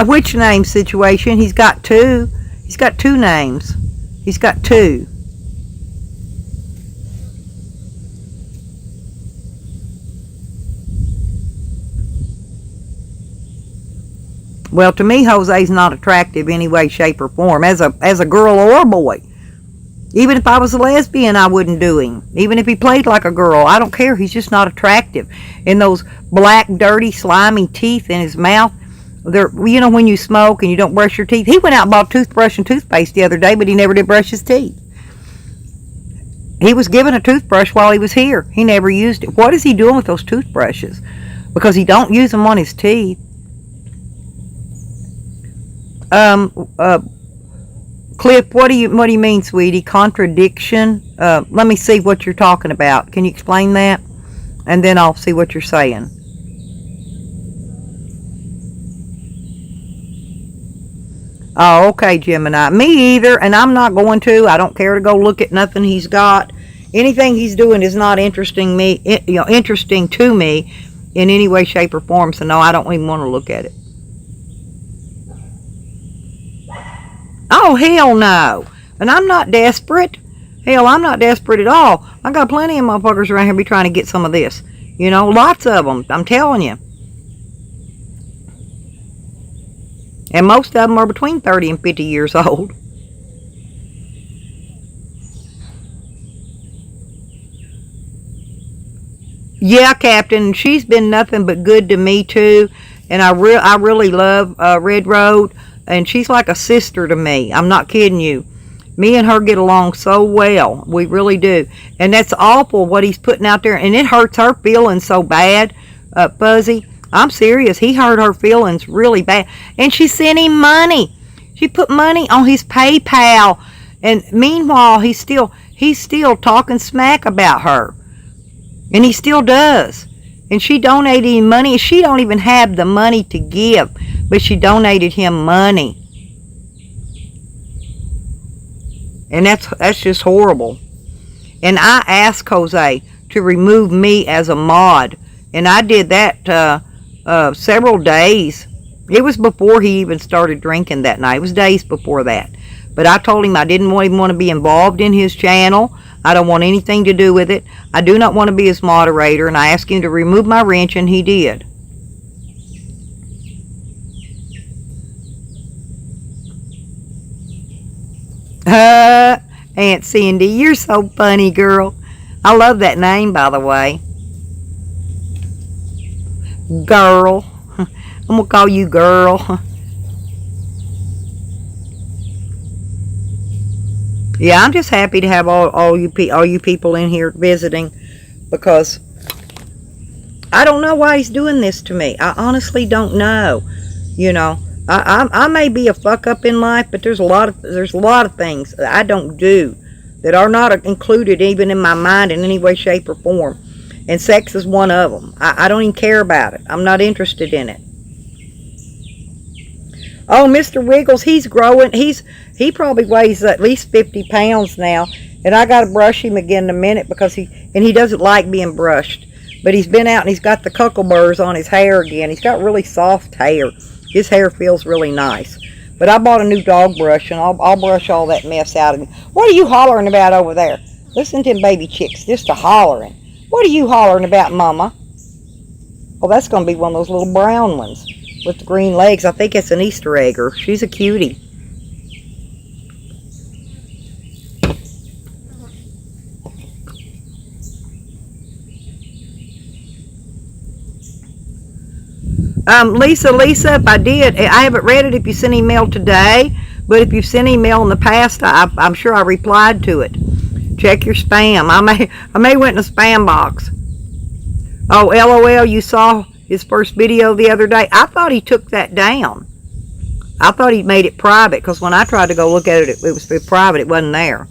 which name situation? He's got two. He's got two names. He's got two. Well, to me, Jose's not attractive in any way, shape, or form. As a girl or a boy. Even if I was a lesbian, I wouldn't do him. Even if he played like a girl, I don't care. He's just not attractive. And those black, dirty, slimy teeth in his mouth, when you smoke and you don't brush your teeth. He went out and bought a toothbrush and toothpaste the other day, but he never did brush his teeth. He was given a toothbrush while he was here. He never used it. What is he doing with those toothbrushes? Because he don't use them on his teeth. Clip, what do you mean, sweetie? Contradiction? Let me see what you're talking about. Can you explain that? And then I'll see what you're saying. Oh, okay, Gemini. Me either, and I'm not going to. I don't care to go look at nothing he's got. Anything he's doing is not interesting to me in any way, shape, or form. So no, I don't even want to look at it. Oh, hell no. And I'm not desperate. Hell, I'm not desperate at all. I got plenty of motherfuckers around here be trying to get some of this. Lots of them. I'm telling you. And most of them are between 30 and 50 years old. Yeah, Captain. She's been nothing but good to me, too. And I really love Red Road. And she's like a sister to me. I'm not kidding you. Me and her get along so well. We really do. And that's awful what he's putting out there. And it hurts her feelings so bad, Fuzzy. I'm serious. He hurt her feelings really bad. And she sent him money. She put money on his PayPal. And meanwhile, he's still talking smack about her. And he still does. And she donated him money. She don't even have the money to give. But she donated him money. And that's just horrible. And I asked Jose to remove me as a mod. And I did that several days. It was before he even started drinking that night. It was days before that. But I told him I didn't even want to be involved in his channel. I don't want anything to do with it. I do not want to be his moderator. And I asked him to remove my wrench, and he did. Aunt Cindy, you're so funny, girl. I love that name, by the way. Girl. I'm going to call you girl. Yeah, I'm just happy to have all you people in here visiting, because I don't know why he's doing this to me. I honestly don't know. I may be a fuck up in life, but there's a lot of things that I don't do that are not included even in my mind in any way, shape, or form. And sex is one of them. I don't even care about it. I'm not interested in it. Oh, Mr. Wiggles, he's growing. He probably weighs at least 50 pounds now. And I got to brush him again in a minute because he doesn't like being brushed. But he's been out and he's got the cuckleburrs on his hair again. He's got really soft hair. His hair feels really nice. But I bought a new dog brush, and I'll brush all that mess out of him. What are you hollering about over there? Listen to them baby chicks just a hollering. What are you hollering about, Mama? Oh, that's going to be one of those little brown ones with the green legs. I think it's an Easter egger. She's a cutie. Lisa, if I did, I haven't read it if you sent email today, but if you've sent email in the past, I'm sure I replied to it. Check your spam. I may went in a spam box. Oh, LOL, you saw his first video the other day. I thought he took that down. I thought he made it private, because when I tried to go look at it, it was private. It wasn't there.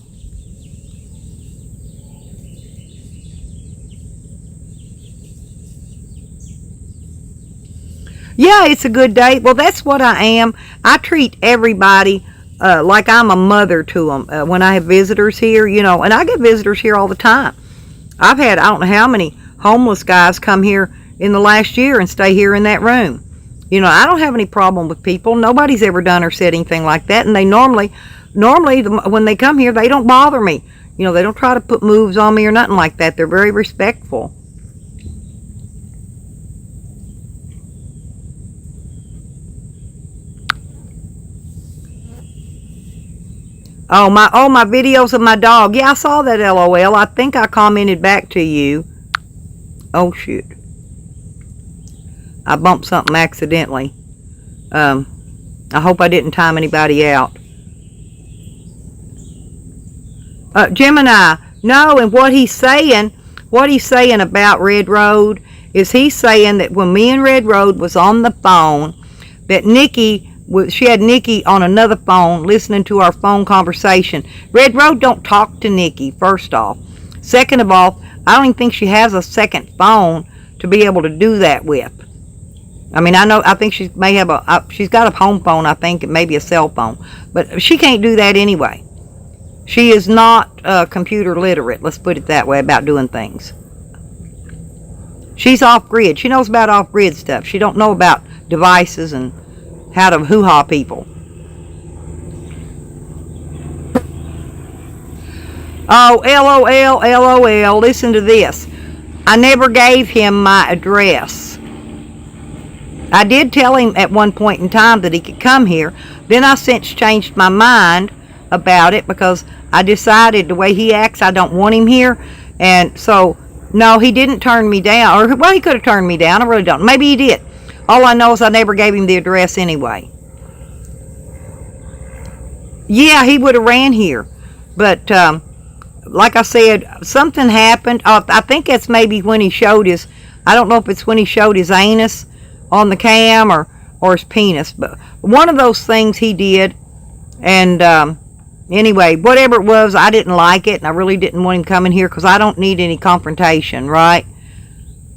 Yeah, it's a good day. Well, that's what I am. I treat everybody like I'm a mother to them when I have visitors here, you know, and I get visitors here all the time. I've had, I don't know how many homeless guys come here in the last year and stay here in that room. You know, I don't have any problem with people. Nobody's ever done or said anything like that, and they normally when they come here, they don't bother me. You know, they don't try to put moves on me or nothing like that. They're very respectful. Oh, my videos of my dog. Yeah, I saw that, LOL. I think I commented back to you. Oh, shoot. I bumped something accidentally. I hope I didn't time anybody out. Gemini. No, and what he's saying about Red Road is he's saying that when me and Red Road was on the phone, that she had Nikki on another phone listening to our phone conversation. Red Road don't talk to Nikki, first off. Second of all, I don't even think she has a second phone to be able to do that with. I mean, I think she may have she's got a home phone, I think, and maybe a cell phone. But she can't do that anyway. She is not computer literate, let's put it that way, about doing things. She's off-grid. She knows about off-grid stuff. She don't know about devices and how to hoo-ha people. Oh, LOL, LOL. Listen to this. I never gave him my address. I did tell him at one point in time that he could come here. Then I since changed my mind about it because I decided the way he acts, I don't want him here. And so, no, he didn't turn me down. Or, well, he could have turned me down. I really don't. Maybe he did. All I know is I never gave him the address anyway. Yeah, he would have ran here. But, like I said, something happened. I think that's maybe when he showed his, I don't know if it's when he showed his anus on the cam or his penis. But one of those things he did. And, anyway, whatever it was, I didn't like it. And I really didn't want him coming here because I don't need any confrontation, right?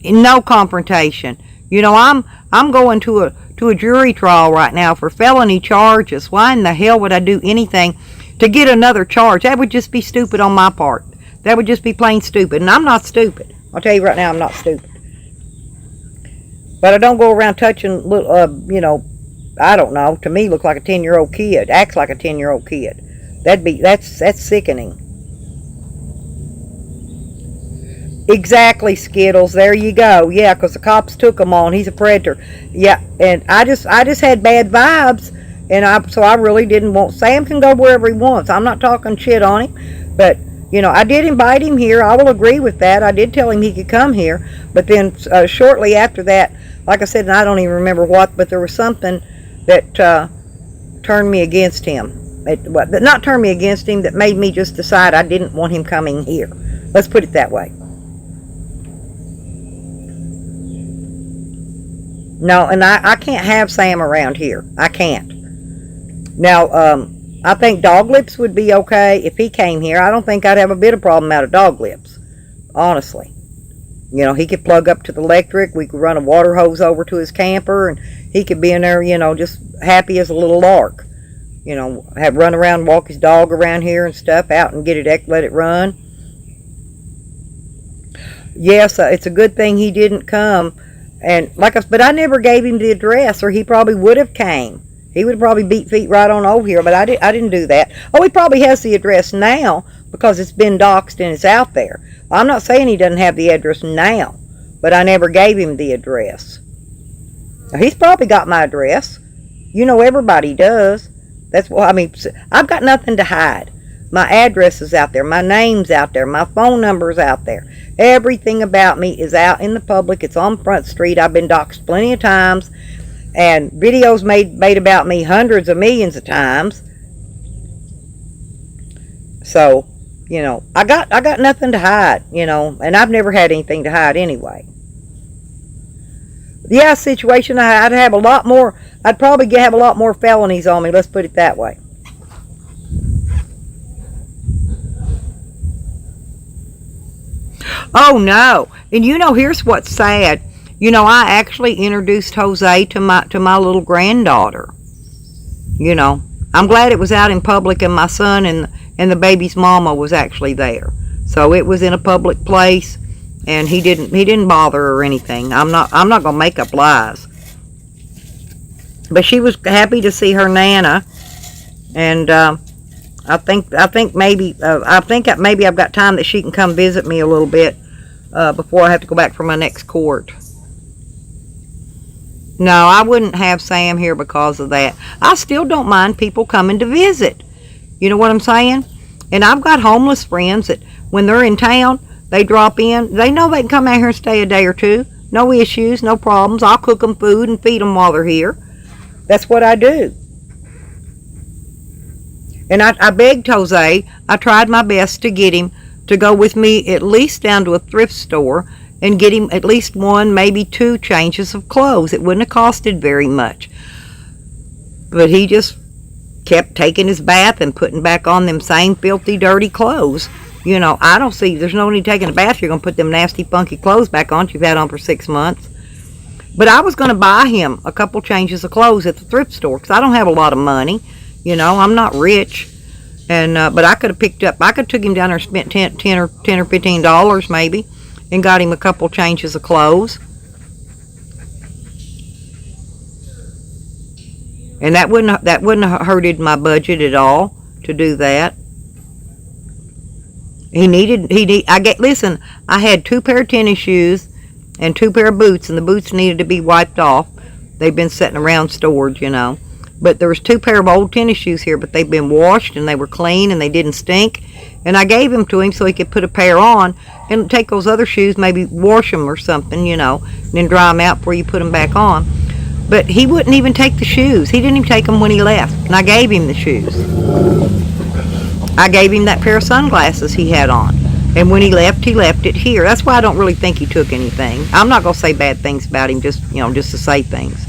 No confrontation. You know, I'm going to a jury trial right now for felony charges. Why in the hell would I do anything to get another charge? That would just be stupid on my part. That would just be plain stupid. And I'm not stupid. I'll tell you right now, I'm not stupid. But I don't go around touching little, you know, I don't know. To me, look like a 10-year-old kid. Acts like a 10-year-old kid. That's sickening. Exactly, Skittles. There you go. Yeah, because the cops took him on. He's a predator. Yeah, and I just had bad vibes, and so I really didn't want. Sam can go wherever he wants. I'm not talking shit on him, but you know, I did invite him here. I will agree with that. I did tell him he could come here, but then shortly after that, like I said, and I don't even remember what, but there was something that turned me against him. Not turned me against him, that made me just decide I didn't want him coming here. Let's put it that way. No, and I can't have Sam around here. I can't. Now, I think Dog Lips would be okay if he came here. I don't think I'd have a bit of problem out of Dog Lips, honestly. You know, he could plug up to the electric. We could run a water hose over to his camper, and he could be in there, you know, just happy as a little lark. You know, have run around, walk his dog around here and stuff, out and get it, let it run. Yes, it's a good thing he didn't come. And but I never gave him the address, or he probably would have came. He would have probably beat feet right on over here, but I didn't do that. Oh, he probably has the address now because it's been doxed and it's out there. Well, I'm not saying he doesn't have the address now, but I never gave him the address. Now, he's probably got my address. You know, everybody does. That's what I mean. I've got nothing to hide. My address is out there. My name's out there. My phone number's out there. Everything about me is out in the public. It's on Front Street. I've been doxxed plenty of times. And videos made about me hundreds of millions of times. So, you know, I got nothing to hide, you know. And I've never had anything to hide anyway. Yeah, situation, I'd have a lot more, I'd probably have a lot more felonies on me, let's put it that way. Oh no. And you know, here's what's sad. You know, I actually introduced Jose to my little granddaughter. You know, I'm glad it was out in public, and my son and the baby's mama was actually there. So it was in a public place, and he didn't bother her or anything. I'm not gonna make up lies. But she was happy to see her nana, and I think maybe I've got time that she can come visit me a little bit before I have to go back for my next court. No, I wouldn't have Sam here because of that. I still don't mind people coming to visit. You know what I'm saying? And I've got homeless friends that when they're in town, they drop in. They know they can come out here and stay a day or two. No issues, no problems. I'll cook them food and feed them while they're here. That's what I do. And I begged Jose, I tried my best to get him to go with me at least down to a thrift store and get him at least one, maybe two changes of clothes. It wouldn't have costed very much. But he just kept taking his bath and putting back on them same filthy, dirty clothes. You know, I don't see, there's no need taking a bath. You're going to put them nasty, funky clothes back on you've had on for 6 months. But I was going to buy him a couple changes of clothes at the thrift store because I don't have a lot of money. You know, I'm not rich. And but I could have picked up, I could have took him down there and spent $10 or $15 maybe and got him a couple changes of clothes. And that wouldn't have hurted my budget at all to do that. Listen, I had 2 pair of tennis shoes and 2 pair of boots, and the boots needed to be wiped off. They've been sitting around stored, you know. But there was 2 pair of old tennis shoes here, but they've been washed and they were clean and they didn't stink. And I gave them to him so he could put a pair on and take those other shoes, maybe wash them or something, you know, and then dry them out before you put them back on. But he wouldn't even take the shoes. He didn't even take them when he left. And I gave him the shoes. I gave him that pair of sunglasses he had on. And when he left it here. That's why I don't really think he took anything. I'm not going to say bad things about him just to say things.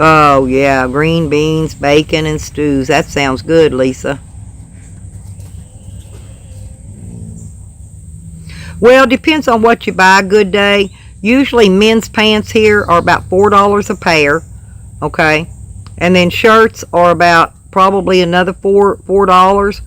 Oh, yeah, green beans, bacon, and stews. That sounds good, Lisa. Well, depends on what you buy. Good day. Usually men's pants here are about $4 a pair, okay? And then shirts are about probably another $4.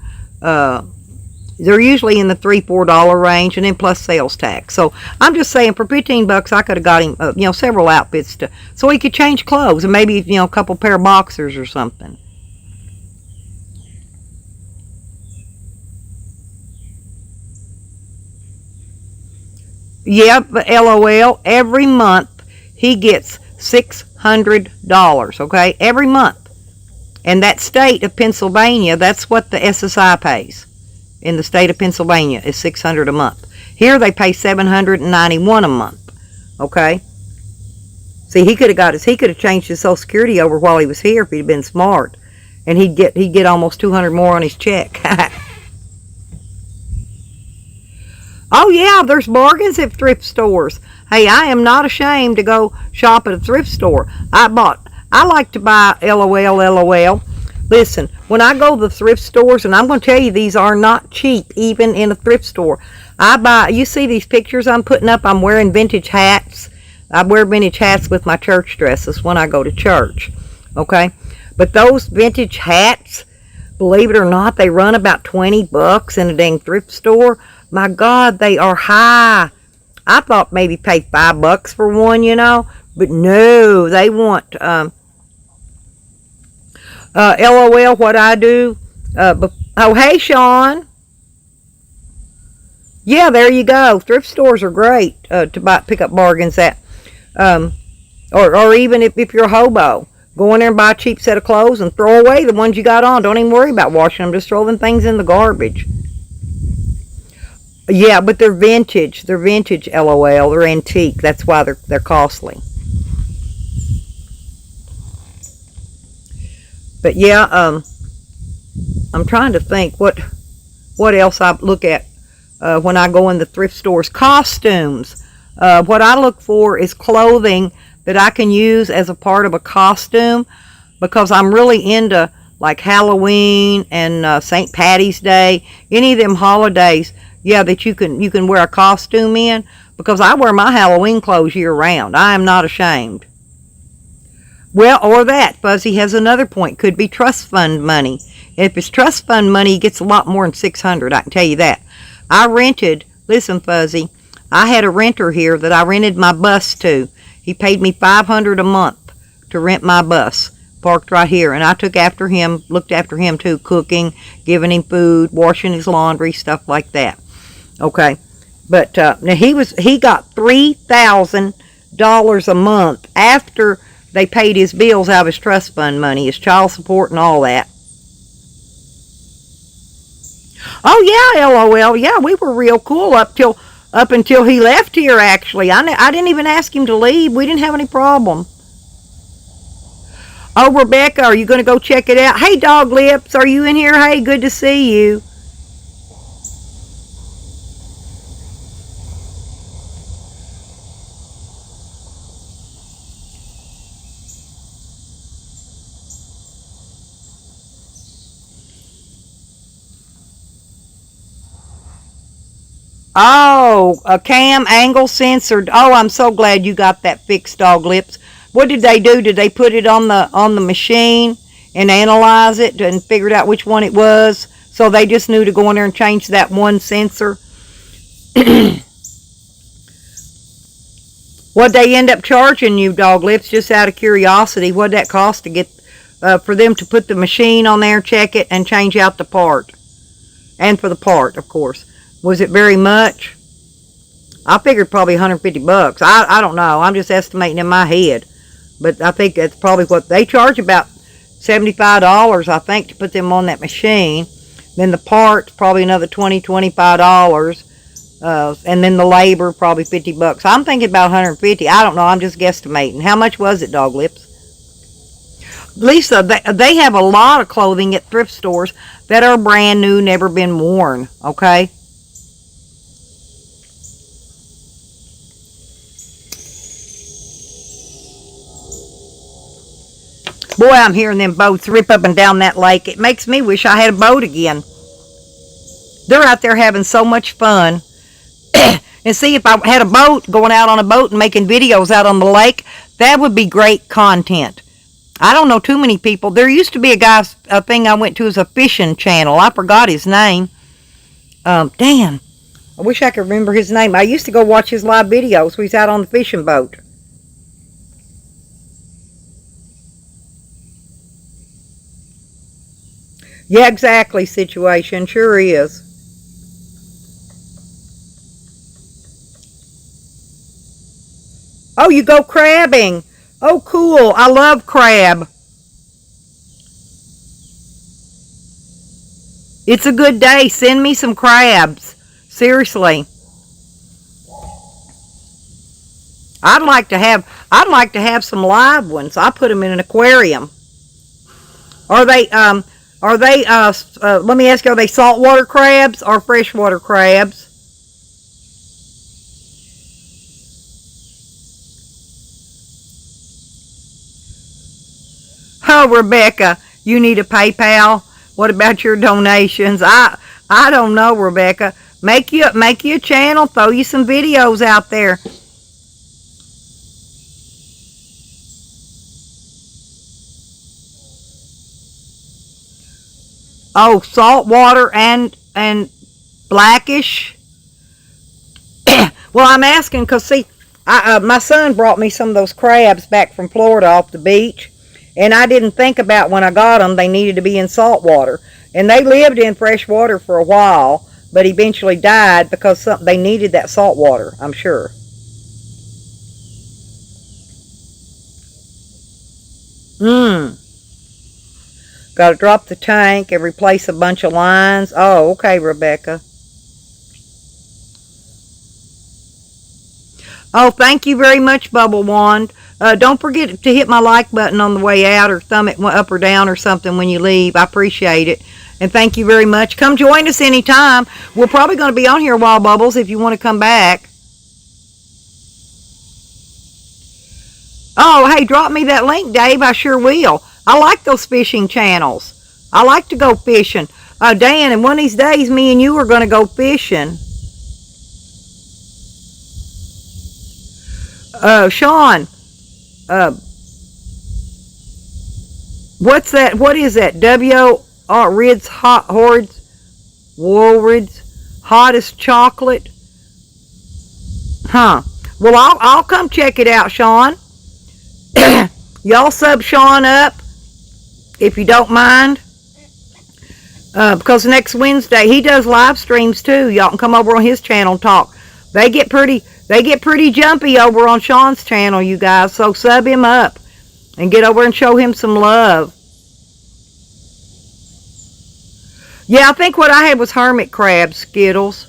They're usually in the $3-4 range, and then plus sales tax. So I'm just saying, for $15, I could have got him, several outfits so he could change clothes and maybe a couple pair of boxers or something. Yeah, but LOL, every month he gets $600, okay? Every month. And that state of Pennsylvania, that's what the SSI pays. In the state of Pennsylvania is $600 a month. Here they pay $791 a month, okay? See, he could have changed his Social Security over while he was here if he'd been smart. And he'd get almost $200 more on his check. Oh yeah, there's bargains at thrift stores. Hey, I am not ashamed to go shop at a thrift store. I like to buy LOL. Listen, when I go to the thrift stores, and I'm going to tell you these are not cheap, even in a thrift store. You see these pictures I'm putting up? I'm wearing vintage hats. I wear vintage hats with my church dresses when I go to church, okay? But those vintage hats, believe it or not, they run about $20 in a dang thrift store. My God, they are high. I thought maybe pay $5 for one, but no, they want, LOL, what I do, oh, hey, Sean. Yeah, there you go. Thrift stores are great, to pick up bargains at, or even if you're a hobo, go in there and buy a cheap set of clothes and throw away the ones you got on. Don't even worry about washing them. Just throw them things in the garbage. Yeah, but they're vintage. They're vintage, LOL. They're antique. That's why they're costly. But yeah, I'm trying to think what else I look at when I go in the thrift stores. Costumes. What I look for is clothing that I can use as a part of a costume, because I'm really into like Halloween and St. Patty's Day, any of them holidays, yeah, that you can wear a costume in, because I wear my Halloween clothes year round. I am not ashamed. Well, or that, Fuzzy has another point. Could be trust fund money. If it's trust fund money, it gets a lot more than $600, I can tell you that. I rented, listen, Fuzzy, I had a renter here that I rented my bus to. He paid me $500 a month to rent my bus, parked right here. And I took after him, looked after him too, cooking, giving him food, washing his laundry, stuff like that. Okay, but now he got $3,000 a month after they paid his bills out of his trust fund money, his child support and all that. Oh yeah, LOL. Yeah, we were real cool up until he left here, actually. I didn't even ask him to leave. We didn't have any problem. Oh, Rebecca, are you going to go check it out? Hey, Dog Lips, are you in here? Hey, good to see you. Oh, a cam angle sensor. Oh, I'm so glad you got that fixed, Dog Lips. What did they do? Did they put it on the machine and analyze it and figured out which one it was? So they just knew to go in there and change that one sensor. What'd they end up charging you, Dog Lips? Just out of curiosity, what'd that cost to get for them to put the machine on there, check it, and change out the part? And for the part, of course. Was it very much? I figured probably $150. I don't know. I'm just estimating in my head. But I think that's probably what they charge, about $75, I think, to put them on that machine. Then the parts, probably another $20, $25. And then the labor, probably $50. I'm thinking about $150. I don't know. I'm just guesstimating. How much was it, Dog Lips? Lisa, they have a lot of clothing at thrift stores that are brand new, never been worn. Okay? Boy, I'm hearing them boats rip up and down that lake. It makes me wish I had a boat again. They're out there having so much fun. And see, if I had a boat, going out on a boat and making videos out on the lake, that would be great content. I don't know too many people. There used to be a thing I went to as a fishing channel. I forgot his name. Dan. I wish I could remember his name. I used to go watch his live videos when he's out on the fishing boat. Yeah, exactly, situation. Sure is. Oh, you go crabbing. Oh, cool. I love crab. It's a good day. Send me some crabs. Seriously. I'd like to have some live ones. I put them in an aquarium. Are they let me ask you, are they saltwater crabs or freshwater crabs? Oh, Rebecca, you need a PayPal. What about your donations? I don't know, Rebecca. Make you a channel, throw you some videos out there. Oh, saltwater and blackish. Well, I'm asking because, see, my son brought me some of those crabs back from Florida off the beach, and I didn't think about when I got them they needed to be in salt water. And they lived in fresh water for a while, but eventually died because they needed that salt water, I'm sure. Got to drop the tank and replace a bunch of lines. Oh, okay, Rebecca. Oh, thank you very much, Bubble Wand. Don't forget to hit my like button on the way out, or thumb it up or down or something when you leave. I appreciate it. And thank you very much. Come join us anytime. We're probably going to be on here a while, Bubbles, if you want to come back. Oh, hey, drop me that link, Dave. I sure will. I like those fishing channels. I like to go fishing. Dan, and one of these days, me and you are going to go fishing. Sean, what's that? What is that? Rids Hot Hordes, Warrids, Hottest Chocolate. Huh. Well, I'll come check it out, Sean. Y'all sub Sean up if you don't mind. Because next Wednesday he does live streams too. Y'all can come over on his channel and talk. They get pretty jumpy over on Sean's channel, you guys. So sub him up and get over and show him some love. Yeah, I think what I had was hermit crabs, Skittles.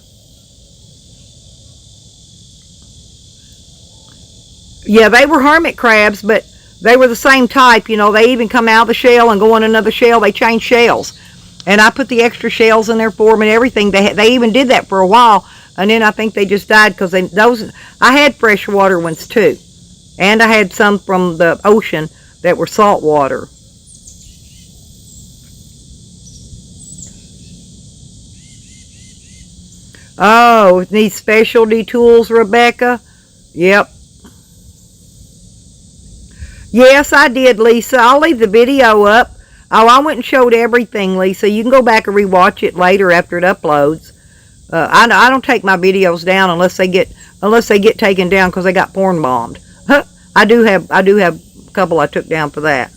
Yeah, they were hermit crabs, but they were the same type. You know, they even come out of the shell and go in another shell. They change shells. And I put the extra shells in there for them and everything. They even did that for a while. And then I think they just died because I had freshwater ones too. And I had some from the ocean that were saltwater. Oh, it needs specialty tools, Rebecca. Yep. Yes, I did, Lisa. I'll leave the video up. Oh, I went and showed everything, Lisa. You can go back and rewatch it later after it uploads. I don't take my videos down unless they get taken down because they got porn bombed. I do have a couple I took down for that.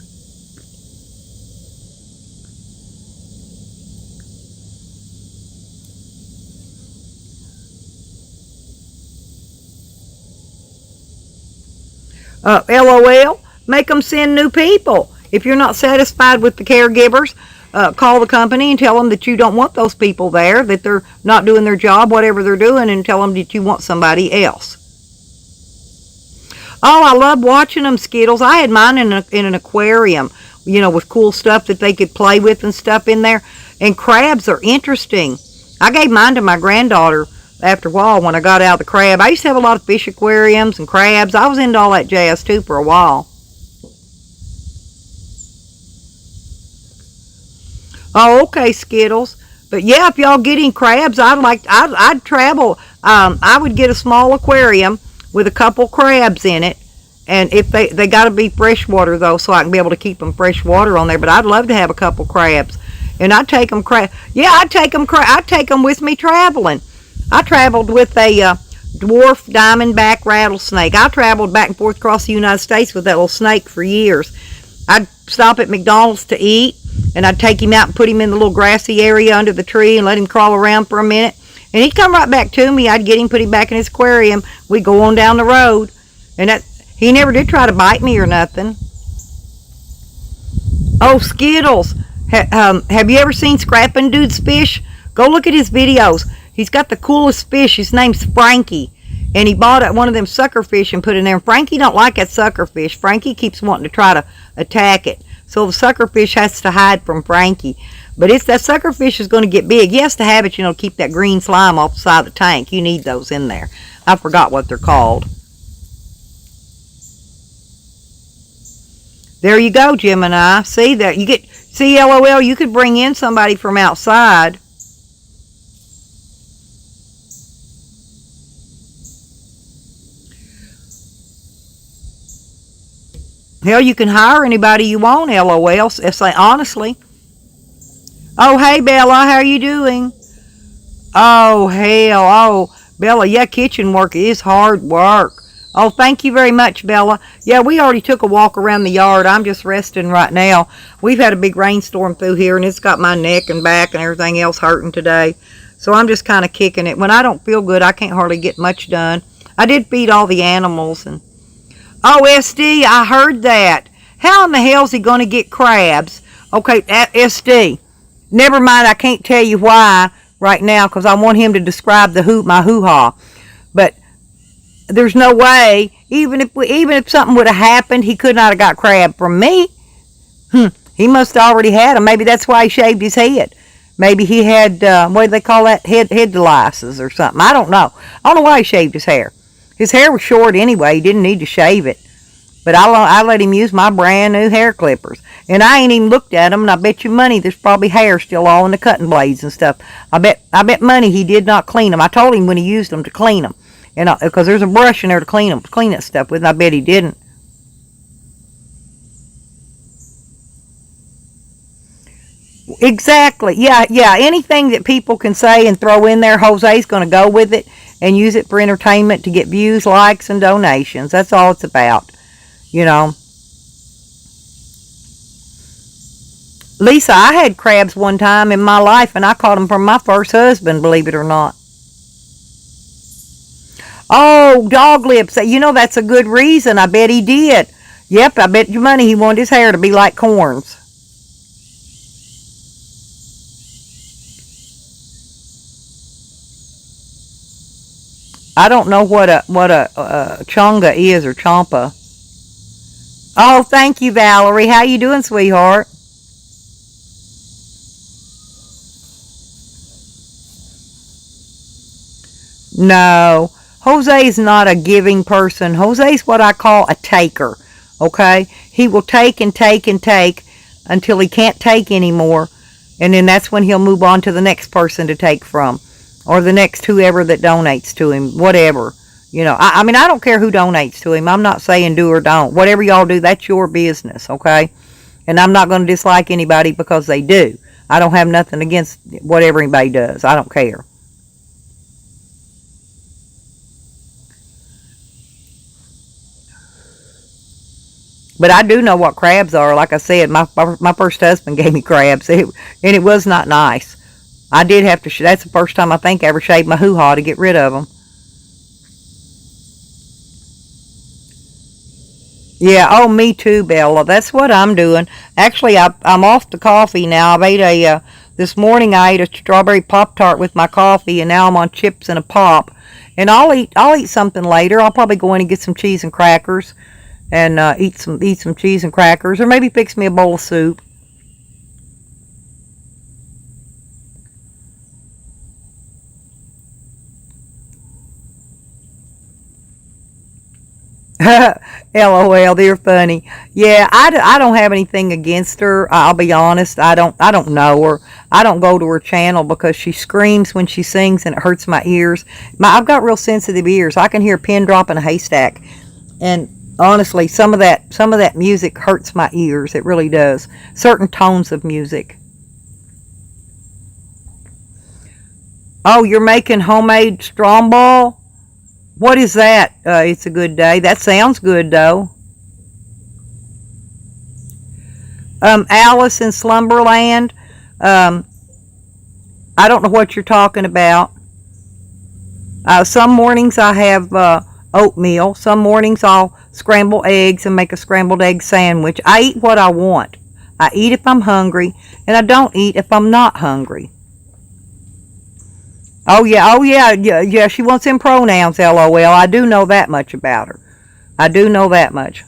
LOL. Make them send new people. If you're not satisfied with the caregivers, call the company and tell them that you don't want those people there, that they're not doing their job, whatever they're doing, and tell them that you want somebody else. Oh, I love watching them, Skittles. I had mine in an aquarium, you know, with cool stuff that they could play with and stuff in there. And crabs are interesting. I gave mine to my granddaughter after a while when I got out of the crab. I used to have a lot of fish aquariums and crabs. I was into all that jazz too for a while. Oh, okay, Skittles. But yeah, if y'all getting crabs, I'd travel. I would get a small aquarium with a couple crabs in it, and if they got to be freshwater though, so I can be able to keep them freshwater on there. But I'd love to have a couple crabs, and I'd take them Yeah, I'd take them with me traveling. I traveled with a dwarf diamondback rattlesnake. I traveled back and forth across the United States with that little snake for years. I'd stop at McDonald's to eat, and I'd take him out and put him in the little grassy area under the tree and let him crawl around for a minute. And he'd come right back to me. I'd get him, put him back in his aquarium. We'd go on down the road. And he never did try to bite me or nothing. Oh, Skittles. Have you ever seen Scrappin' Dude's fish? Go look at his videos. He's got the coolest fish. His name's Frankie. And he bought one of them sucker fish and put it in there. And Frankie don't like that sucker fish. Frankie keeps wanting to try to attack it. So the sucker fish has to hide from Frankie. But if that sucker fish is going to get big, he has to have it, you know, to keep that green slime off the side of the tank. You need those in there. I forgot what they're called. There you go, Gemini. See that? See, LOL, you could bring in somebody from outside. Hell, you can hire anybody you want, LOL. Say honestly. Oh, hey, Bella, how are you doing? Oh, hell. Oh, Bella, yeah, kitchen work is hard work. Oh, thank you very much, Bella. Yeah, we already took a walk around the yard. I'm just resting right now. We've had a big rainstorm through here, and it's got my neck and back and everything else hurting today. So I'm just kind of kicking it. When I don't feel good, I can't hardly get much done. I did feed all the animals. And oh, SD, I heard that. How in the hell is he going to get crabs? Okay, SD. Never mind, I can't tell you why right now because I want him to describe my hoo-ha. But there's no way, even if something would have happened, he could not have got crab from me. He must have already had them. Maybe that's why he shaved his head. Maybe he had, what do they call that? Head devices or something. I don't know. I don't know why he shaved his hair. His hair was short anyway. He didn't need to shave it. But I let him use my brand new hair clippers. And I ain't even looked at them, and I bet you money there's probably hair still all in the cutting blades and stuff. I bet money he did not clean them. I told him when he used them to clean them. And because there's a brush in there to clean that stuff with, and I bet he didn't. Exactly. Yeah. Anything that people can say and throw in there, Jose's going to go with it and use it for entertainment to get views, likes, and donations. That's all it's about. Lisa, I had crabs one time in my life, and I caught them from my first husband, believe it or not. Oh, dog lips. That's a good reason. I bet he did. Yep, I bet you money he wanted his hair to be like corns. I don't know what a chonga is, or champa. Oh, thank you, Valerie. How you doing, sweetheart? No, Jose is not a giving person. Jose's what I call a taker. Okay, he will take and take and take until he can't take anymore, and then that's when he'll move on to the next person to take from, or the next whoever that donates to him, whatever. I mean, I don't care who donates to him. I'm not saying do or don't. Whatever y'all do, that's your business, okay? And I'm not going to dislike anybody because they do. I don't have nothing against whatever anybody does. I don't care. But I do know what crabs are. Like I said, my first husband gave me crabs, and it was not nice. I did have to. That's the first time I think I ever shaved my hoo-ha to get rid of them. Yeah, oh, me too, Bella. That's what I'm doing. Actually, I'm off the coffee now. This morning I ate a strawberry Pop-Tart with my coffee, and now I'm on chips and a pop. And I'll eat something later. I'll probably go in and get some cheese and crackers, and eat some cheese and crackers, or maybe fix me a bowl of soup. LOL, they're funny. Yeah, I don't have anything against her. I'll be honest. I don't know her. I don't go to her channel because she screams when she sings and it hurts my ears. I've got real sensitive ears. I can hear a pin drop in a haystack. And honestly, some of that music hurts my ears. It really does. Certain tones of music. Oh, you're making homemade strong ball? What is that? It's a good day. That sounds good, though. Alice in Slumberland. I don't know what you're talking about. Some mornings I have oatmeal. Some mornings I'll scramble eggs and make a scrambled egg sandwich. I eat what I want. I eat if I'm hungry, and I don't eat if I'm not hungry. Oh yeah. She wants them pronouns, LOL. I do know that much about her. I do know that much.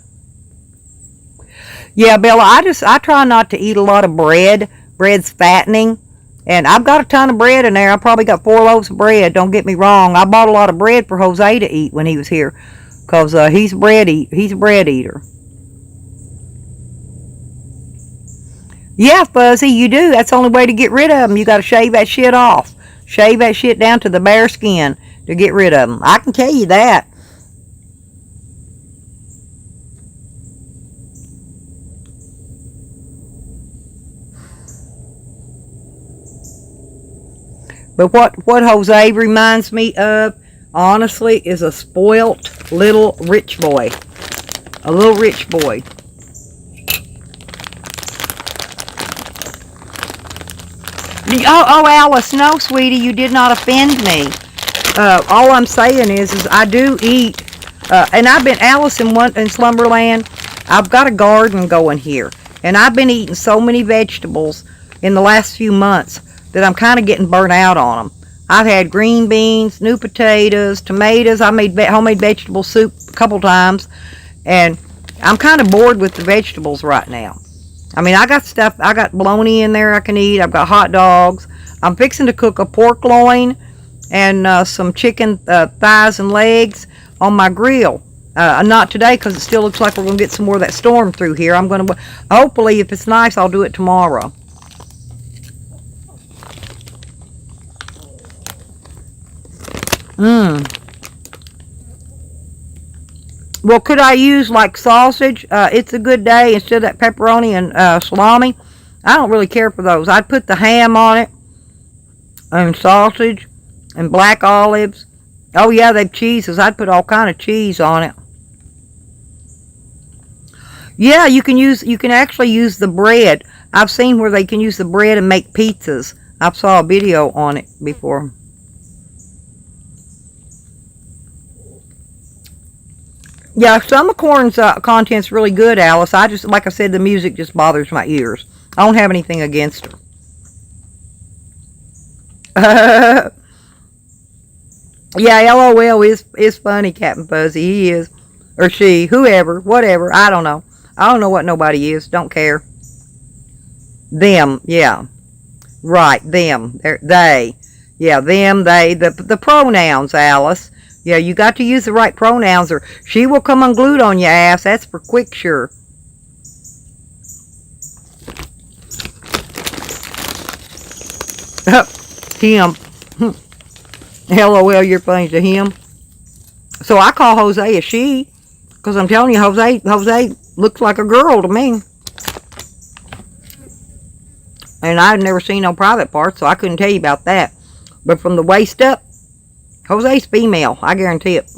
Yeah, Bella, I try not to eat a lot of bread. Bread's fattening. And I've got a ton of bread in there. I probably got 4 loaves of bread. Don't get me wrong. I bought a lot of bread for Jose to eat when he was here. Because he's a bread eater. Yeah, Fuzzy, you do. That's the only way to get rid of them. You got to shave that shit off. Shave that shit down to the bare skin to get rid of them. I can tell you that. But what Jose reminds me of, honestly, is a spoilt little rich boy. A little rich boy. Oh, Alice, no, sweetie, you did not offend me. All I'm saying is I do eat, and I've been, Alice in Slumberland, I've got a garden going here, and I've been eating so many vegetables in the last few months that I'm kind of getting burnt out on them. I've had green beans, new potatoes, tomatoes. I made homemade vegetable soup a couple times, and I'm kind of bored with the vegetables right now. I mean, I got bologna in there I can eat. I've got hot dogs. I'm fixing to cook a pork loin and some chicken thighs and legs on my grill. Not today because it still looks like we're going to get some more of that storm through here. I'm going to, hopefully, if it's nice, I'll do it tomorrow. Well, could I use like sausage? It's a good day instead of that pepperoni and salami. I don't really care for those. I'd put the ham on it and sausage and black olives. Oh yeah, they've cheeses. I'd put all kind of cheese on it. Yeah, you can actually use the bread. I've seen where they can use the bread and make pizzas. I saw a video on it before. Yeah, some of corn's content's really good, Alice. I just, like I said, the music just bothers my ears. I don't have anything against her. Yeah, LOL is funny, Captain Fuzzy. He is. Or she, whoever, whatever. I don't know. I don't know what nobody is. Don't care. Them, yeah. Right, them. They. Yeah, them, they. The pronouns, Alice. Yeah, you got to use the right pronouns or she will come unglued on your ass. That's for quick sure. Him. LOL, you're funny to him. So I call Jose a she. Because I'm telling you, Jose looks like a girl to me. And I've never seen no private parts, so I couldn't tell you about that. But from the waist up, Jose's female. I guarantee it.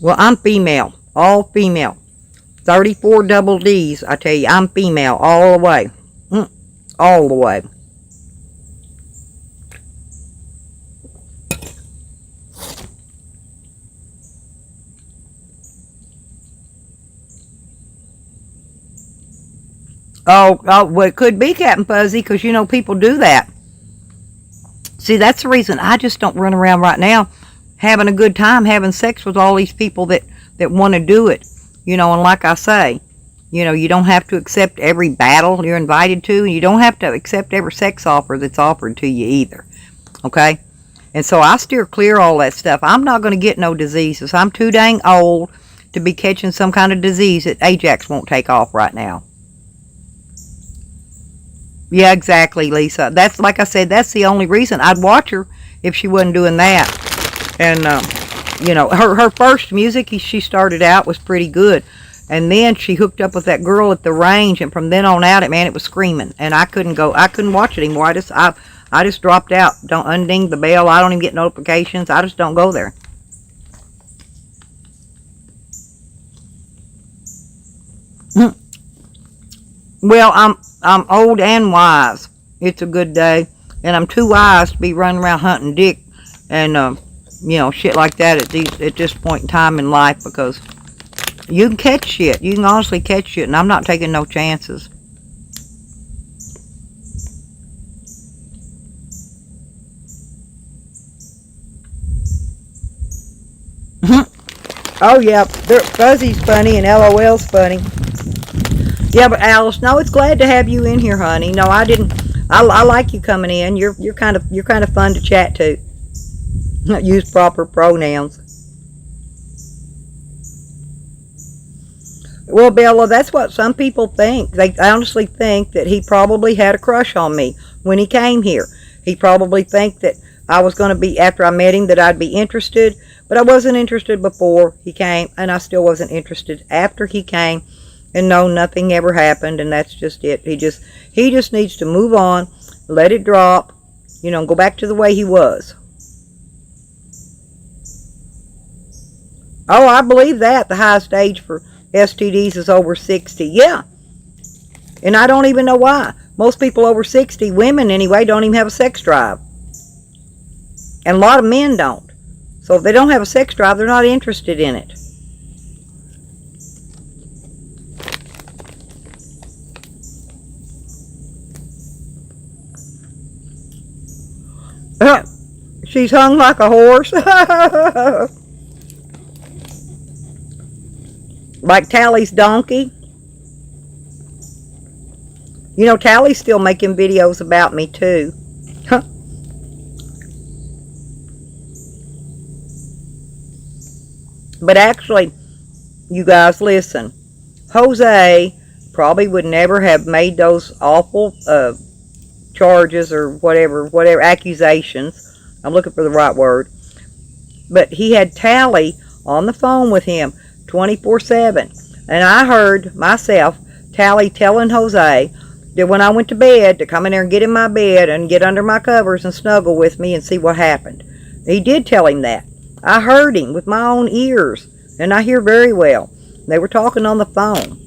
Well, I'm female. All female. 34 double D's, I tell you. I'm female all the way. All the way. Oh, well, it could be Captain Fuzzy, because, you know, people do that. See, that's the reason I just don't run around right now having a good time having sex with all these people that want to do it. You know, and like I say, you know, you don't have to accept every battle you're invited to, and you don't have to accept every sex offer that's offered to you either. Okay? And so I steer clear all that stuff. I'm not going to get no diseases. I'm too dang old to be catching some kind of disease that Ajax won't take off right now. Yeah, exactly, Lisa. That's, like I said, that's the only reason I'd watch her if she wasn't doing that. And, you know, her first music she started out was pretty good. And then she hooked up with that girl at the range, and from then on out, it was screaming. And I couldn't watch it anymore. I just dropped out. Don't unding the bell. I don't even get notifications. I just don't go there. Well, I'm old and wise. It's a good day. And I'm too wise to be running around hunting dick and, you know, shit like that at this point in time in life, because you can catch shit. You can honestly catch shit, and I'm not taking no chances. Oh, yeah. Fuzzy's funny and LOL's funny. Yeah, but Alice, no, it's glad to have you in here, honey. No, I didn't. I like you coming in. You're kind of fun to chat to. Use proper pronouns. Well, Bella, that's what some people think. They honestly think that he probably had a crush on me when he came here. He probably think that I was going to be, after I met him, that I'd be interested. But I wasn't interested before he came, and I still wasn't interested after he came. And no, nothing ever happened, and that's just it. He just needs to move on, let it drop, you know, go back to the way he was. Oh, I believe that. The highest age for STDs is over 60. Yeah. And I don't even know why. Most people over 60, women anyway, don't even have a sex drive. And a lot of men don't. So if they don't have a sex drive, they're not interested in it. She's hung like a horse. Like Tally's donkey. You know, Tally's still making videos about me, too. Huh. But actually, you guys, listen. Jose probably would never have made those awful charges or whatever accusations. I'm looking for the right word. But he had Tally on the phone with him 24/7. And I heard myself, Tally telling Jose that when I went to bed, to come in there and get in my bed and get under my covers and snuggle with me and see what happened. He did tell him that. I heard him with my own ears, and I hear very well. They were talking on the phone.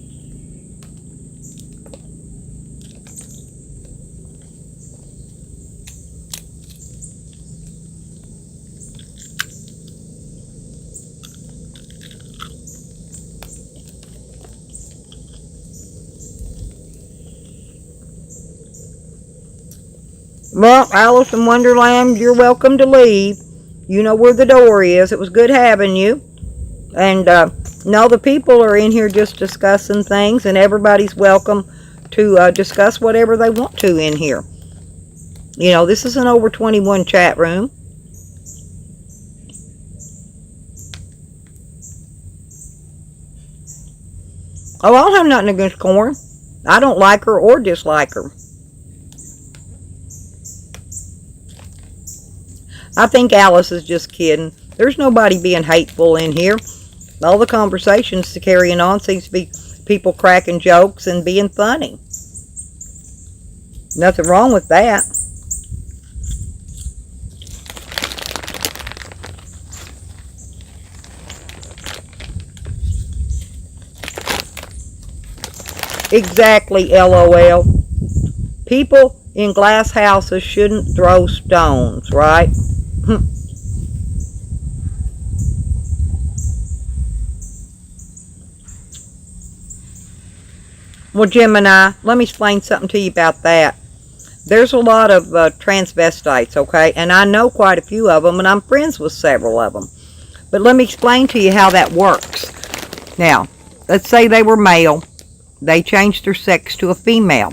Well, Alice in Wonderland, you're welcome to leave. You know where the door is. It was good having you. And no, the people are in here just discussing things, and everybody's welcome to discuss whatever they want to in here. You know, this is an over 21 chat room. Oh, I don't have nothing against Corn. I don't like her or dislike her. I think Alice is just kidding. There's nobody being hateful in here. All the conversations carrying on seems to be people cracking jokes and being funny. Nothing wrong with that. Exactly, LOL. People in glass houses shouldn't throw stones, right? Well, Gemini, let me explain something to you about that. There's a lot of transvestites, okay? And I know quite a few of them, and I'm friends with several of them. But let me explain to you how that works. Now, let's say they were male. They changed their sex to a female.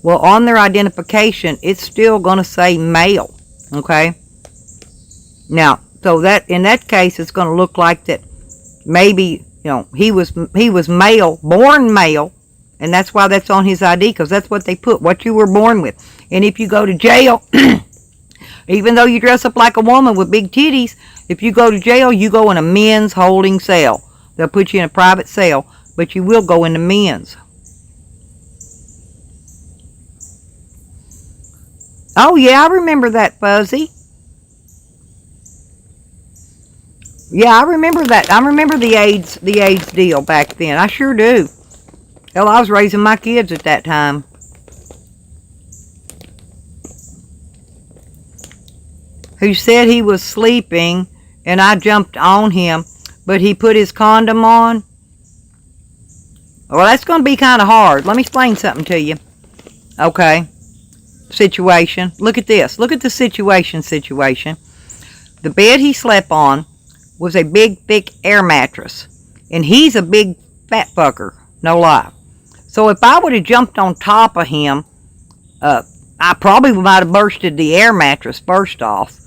Well, on their identification, it's still going to say male, okay? Now, so that in that case, it's going to look like that maybe, you know, he was male, born male, and that's why that's on his ID, because that's what they put, what you were born with. And if you go to jail, even though you dress up like a woman with big titties, if you go to jail, you go in a men's holding cell. They'll put you in a private cell, but you will go into men's. Oh, yeah, I remember that, Fuzzy. Yeah, I remember that. I remember the AIDS deal back then. I sure do. Hell, I was raising my kids at that time. Who said he was sleeping and I jumped on him, but he put his condom on? Well, that's going to be kind of hard. Let me explain something to you. Okay. Situation. Look at this. Look at the situation. The bed he slept on was a big, thick air mattress. And he's a big fat fucker. No lie. So if I would have jumped on top of him, I probably might have bursted the air mattress first off.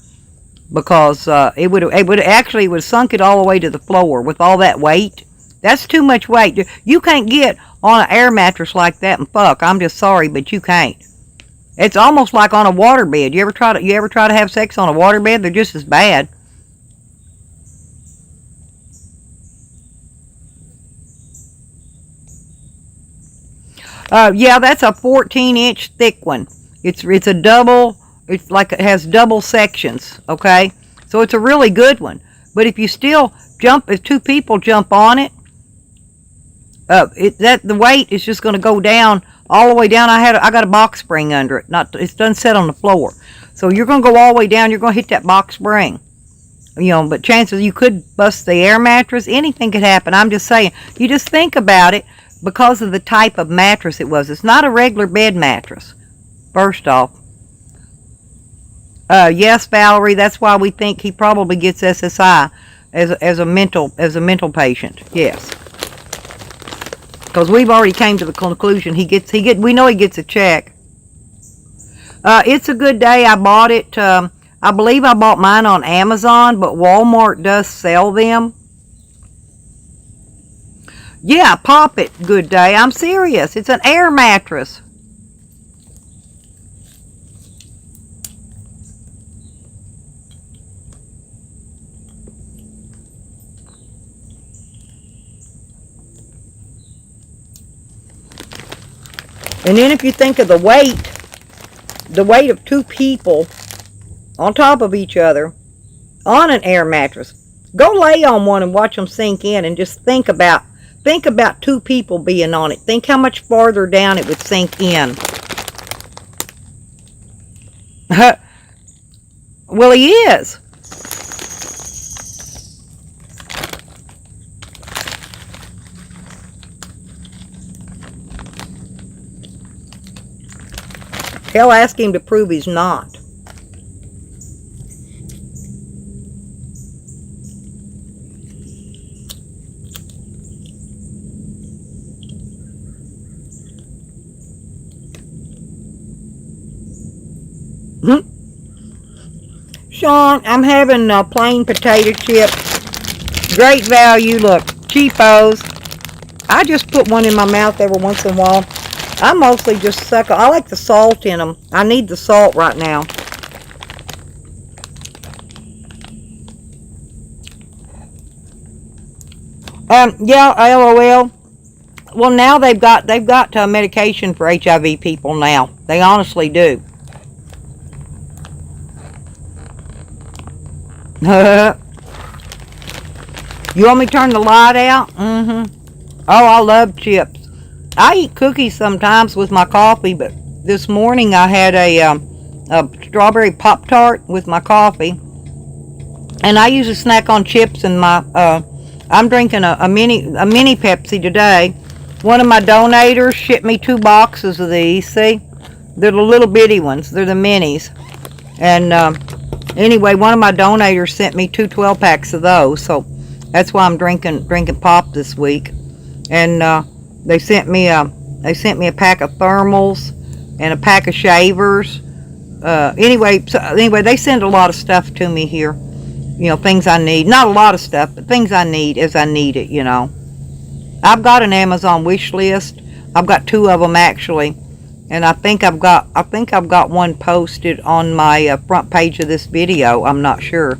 Because it would have sunk it all the way to the floor with all that weight. That's too much weight. You can't get on an air mattress like that and fuck. I'm just sorry, but you can't. It's almost like on a waterbed. You ever try to have sex on a waterbed? They're just as bad. Yeah, that's a 14-inch thick one. It's a double. It's like it has double sections. Okay, so it's a really good one. But if you still jump, if two people jump on it, the weight is just going to go down all the way down. I got a box spring under it. It doesn't sit on the floor, so you're going to go all the way down. You're going to hit that box spring. You know, but chances you could bust the air mattress. Anything could happen. I'm just saying. You just think about it because of the type of mattress it was. It's not a regular bed mattress. First off. Yes, Valerie. That's why we think he probably gets SSI as a mental patient. Yes. Because we've already came to the conclusion we know he gets a check. It's a good day. I bought it. I believe I bought mine on Amazon, but Walmart does sell them. Yeah, pop it. Good day. I'm serious. It's an air mattress. And then if you think of the weight of 2 people on top of each other on an air mattress, go lay on one and watch them sink in, and just think about 2 people being on it. Think how much farther down it would sink in. Well, he is. Hell, ask him to prove he's not. Sean, I'm having plain potato chips. Great value. Look, cheapos. I just put one in my mouth every once in a while. I mostly just suck. I like the salt in them. I need the salt right now. Yeah, LOL. Well, now they've got medication for HIV people now. They honestly do. You want me to turn the light out? Oh, I love chips. I eat cookies sometimes with my coffee, but this morning I had a strawberry Pop-Tart with my coffee. And I usually snack on chips and my, I'm drinking a mini Pepsi today. One of my donators shipped me 2 boxes of these, see? They're the little bitty ones. They're the minis. And anyway, one of my donators sent me 2 12-packs of those, so that's why I'm drinking pop this week. And they sent me a pack of thermals and a pack of shavers. Anyway, they send a lot of stuff to me here. You know, things I need. Not a lot of stuff, but things I need as I need it, you know. I've got an Amazon wish list. I've got 2 of them actually. And I think I've got one posted on my front page of this video. I'm not sure.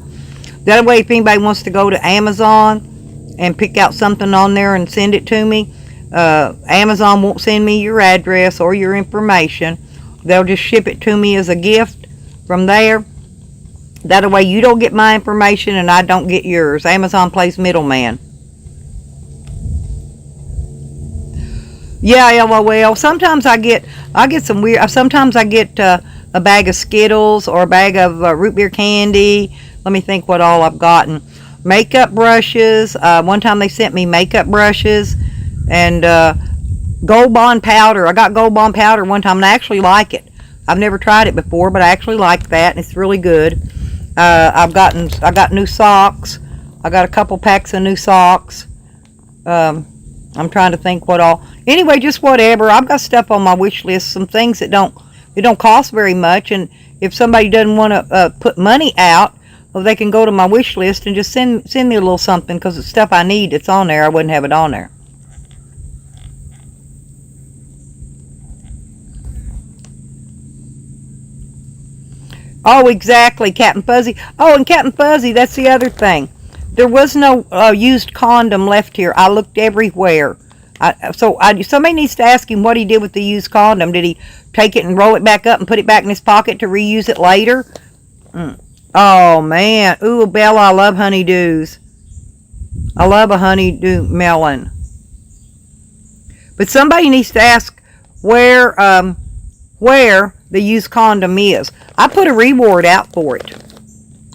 That way, if anybody wants to go to Amazon and pick out something on there and send it to me, Amazon won't send me your address or your information. They'll just ship it to me as a gift from there. That way you don't get my information and I don't get yours. Amazon plays middleman. Yeah, LOL. Sometimes I get some weird. Sometimes I get a bag of Skittles or a bag of root beer candy. Let me think what all I've gotten. Makeup brushes. One time they sent me makeup brushes and Gold Bond powder. I got Gold Bond powder one time and I actually like it. I've never tried it before, but I actually like that and it's really good. I got new socks. I got a couple packs of new socks. I'm trying to think what all. Anyway, just whatever. I've got stuff on my wish list. Some things that don't cost very much. And if somebody doesn't want to put money out, well, they can go to my wish list and just send me a little something because it's stuff I need. It's on there. I wouldn't have it on there. Oh, exactly, Captain Fuzzy. Oh, and Captain Fuzzy, that's the other thing. There was no used condom left here. I looked everywhere. Somebody needs to ask him what he did with the used condom. Did he take it and roll it back up and put it back in his pocket to reuse it later? Oh, man. Ooh, Bella, I love honeydews. I love a honeydew melon. But somebody needs to ask where the used condom is. I put a reward out for it.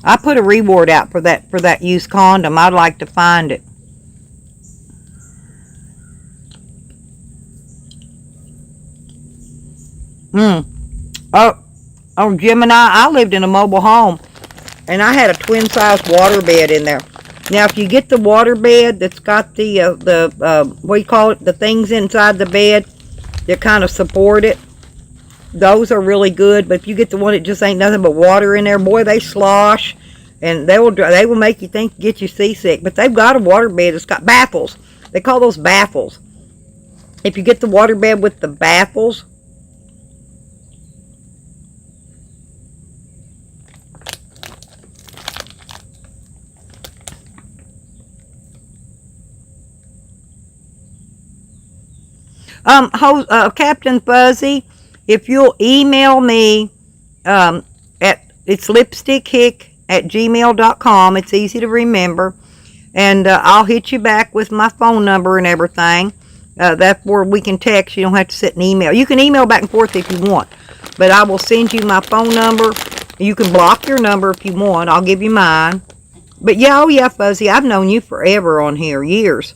I put a reward out for that used condom. I'd like to find it. Oh, Gemini, I lived in a mobile home and I had a twin size water bed in there. Now, if you get the water bed that's got the what do you call it, the things inside the bed that kind of support it, those are really good. But if you get the one that just ain't nothing but water in there, boy, they slosh, and they will make you think, get you seasick. But they've got a water bed that's got baffles. They call those baffles. If you get the water bed with the baffles, Captain Fuzzy, if you'll email me it's lipstickhick@gmail.com. It's easy to remember, and I'll hit you back with my phone number and everything. That's where we can text. You don't have to sit and email. You can email back and forth if you want, but I will send you my phone number. You can block your number if you want. I'll give you mine. But yeah, oh yeah, Fuzzy, I've known you forever on here, years.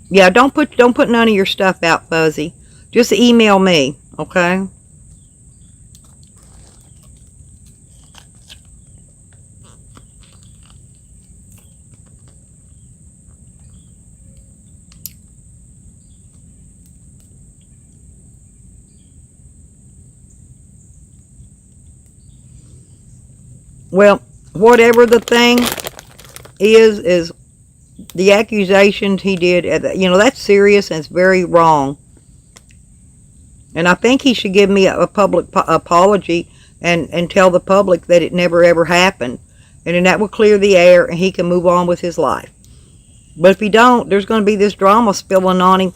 Yeah, don't put none of your stuff out, Fuzzy. Just email me, okay? Well, whatever the thing is the accusations he did, you know, that's serious and it's very wrong. And I think he should give me a public apology and tell the public that it never ever happened. And then that will clear the air and he can move on with his life. But if he don't, there's going to be this drama spilling on him.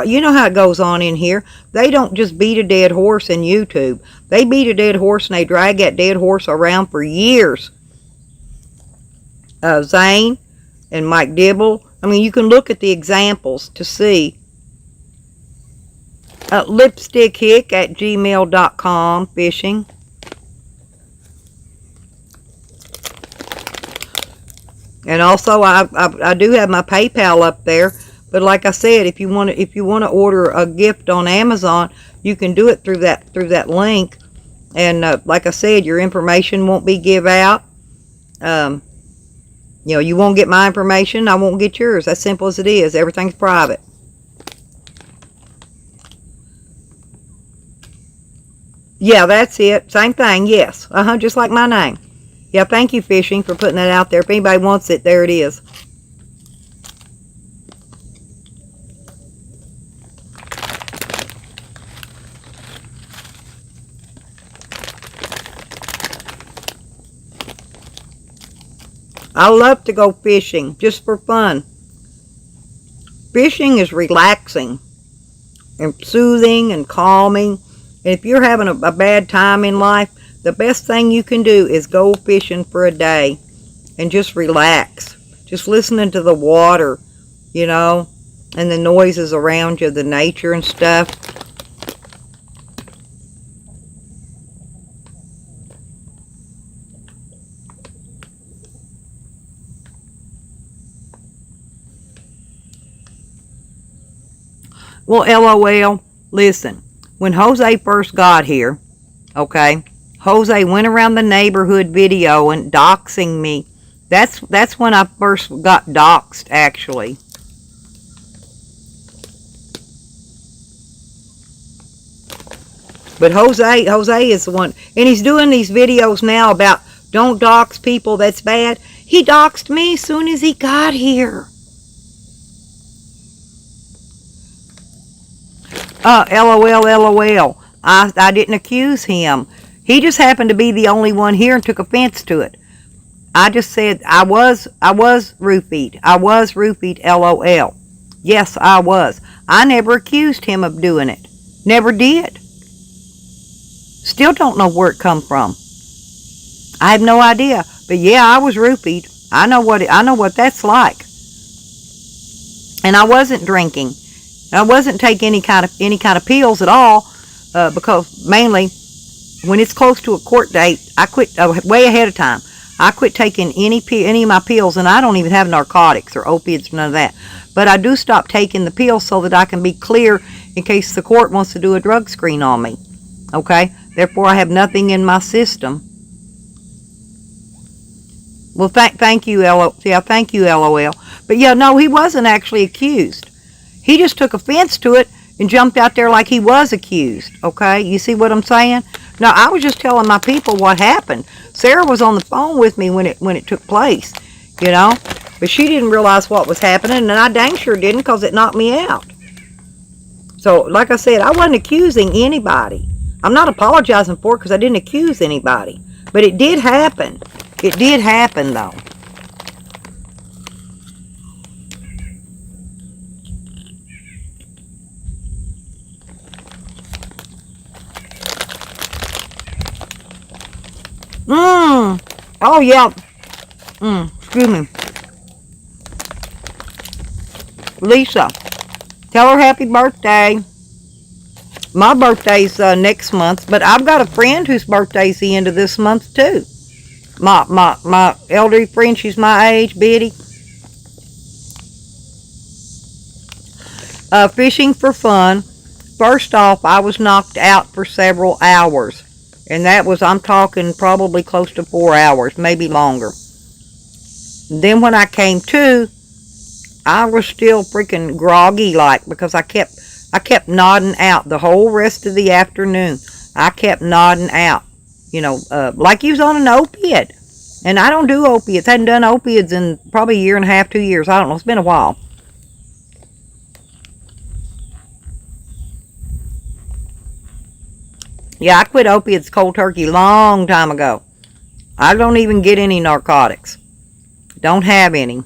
You know how it goes on in here. They don't just beat a dead horse in YouTube. They beat a dead horse and they drag that dead horse around for years. Zane and Mike Dibble. I mean, you can look at the examples to see. Lipstickhick@gmail.com, fishing. And also, I do have my PayPal up there. But like I said, if you want to order a gift on Amazon, you can do it through that link. And like I said, your information won't be give out. You know, you won't get my information, I won't get yours. As simple as it is. Everything's private. Yeah, that's it. Same thing. Yes. Just like my name. Yeah, thank you, Fishing, for putting that out there. If anybody wants it, there it is. I love to go fishing just for fun. Fishing is relaxing and soothing and calming. And if you're having a bad time in life, the best thing you can do is go fishing for a day and just relax. Just listening to the water, you know, and the noises around you, the nature and stuff. Well, LOL, listen, when Jose first got here, okay, Jose went around the neighborhood videoing, doxing me. That's when I first got doxed, actually. But Jose is the one, and he's doing these videos now about don't dox people, that's bad. He doxed me as soon as he got here. LOL. I didn't accuse him. He just happened to be the only one here and took offense to it. I just said I was roofied. I was roofied, LOL. Yes, I was. I never accused him of doing it. Never did. Still don't know where it come from. I have no idea. But yeah, I was roofied. I know what that's like. And I wasn't drinking. I wasn't taking any kind of pills at all, because mainly when it's close to a court date, I quit way ahead of time. I quit taking any of my pills, and I don't even have narcotics or opiates, none of that. But I do stop taking the pills so that I can be clear in case the court wants to do a drug screen on me. Okay? Therefore, I have nothing in my system. Well, thank you, LOL. Yeah, thank you, LOL. But yeah, no, he wasn't actually accused. He just took offense to it and jumped out there like he was accused. Okay, you see what I'm saying? No, I was just telling my people what happened. Sarah was on the phone with me when it took place, you know, but she didn't realize what was happening, and I dang sure didn't, because it knocked me out. So, like I said, I wasn't accusing anybody. I'm not apologizing for it because I didn't accuse anybody. But it did happen. It did happen, though. Oh, yeah. Excuse me. Lisa, tell her happy birthday. My birthday's next month, but I've got a friend whose birthday's the end of this month, too. My elderly friend, she's my age, Biddy. Fishing for fun. First off, I was knocked out for several hours. And that was, I'm talking probably close to 4 hours, maybe longer. Then when I came to, I was still freaking groggy like, because I kept nodding out the whole rest of the afternoon. I kept nodding out, you know, like you was on an opiate. And I don't do opiates. I hadn't done opiates in probably a year and a half, 2 years. I don't know. It's been a while. Yeah, I quit opiates cold turkey long time ago. I don't even get any narcotics. Don't have any.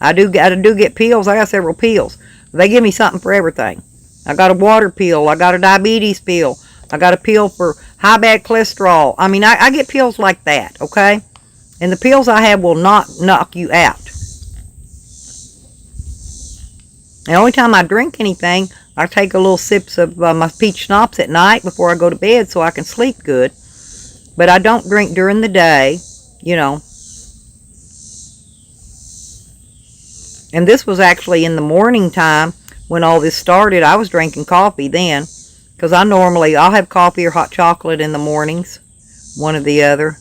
I do get pills. I got several pills. They give me something for everything. I got a water pill. I got a diabetes pill. I got a pill for high bad cholesterol. I mean, I get pills like that, okay? And the pills I have will not knock you out. The only time I drink anything, I take a little sips of my peach schnapps at night before I go to bed so I can sleep good. But I don't drink during the day, you know. And this was actually in the morning time when all this started. I was drinking coffee then, because I'll have coffee or hot chocolate in the mornings, one or the other.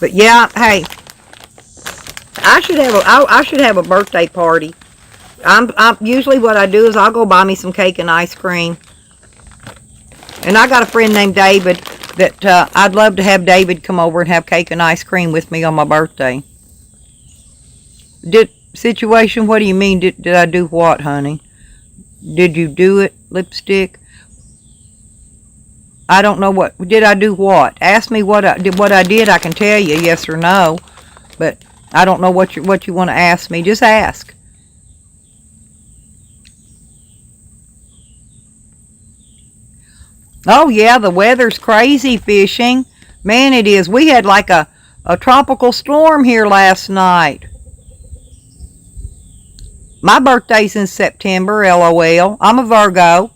But yeah, hey, I should have a birthday party. I'm usually what I do is I'll go buy me some cake and ice cream. And I got a friend named David that I'd love to have David come over and have cake and ice cream with me on my birthday. Situation, what do you mean? Did I do what, honey? Did you do it, lipstick? I don't know what. Did I do what? Ask me what I did. I can tell you yes or no. But I don't know what you want to ask me. Just ask. Oh yeah, the weather's crazy fishing. Man, it is. We had like a tropical storm here last night. My birthday's in September, LOL. I'm a Virgo.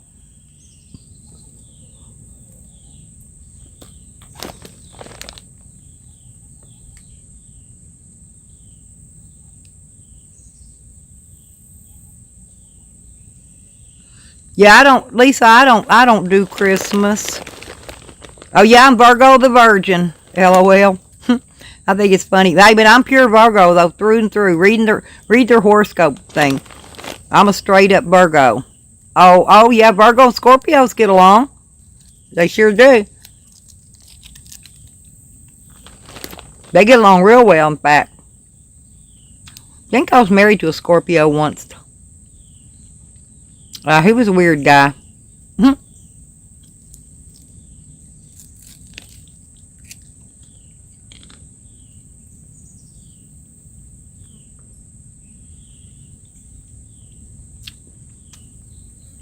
Yeah, Lisa, I don't do Christmas. Oh yeah, I'm Virgo the Virgin, LOL. I think it's funny. Hey, but I'm pure Virgo though, through and through. Read their horoscope thing. I'm a straight up Virgo. Oh yeah, Virgo and Scorpios get along. They sure do. They get along real well, in fact. I think I was married to a Scorpio once. He was a weird guy.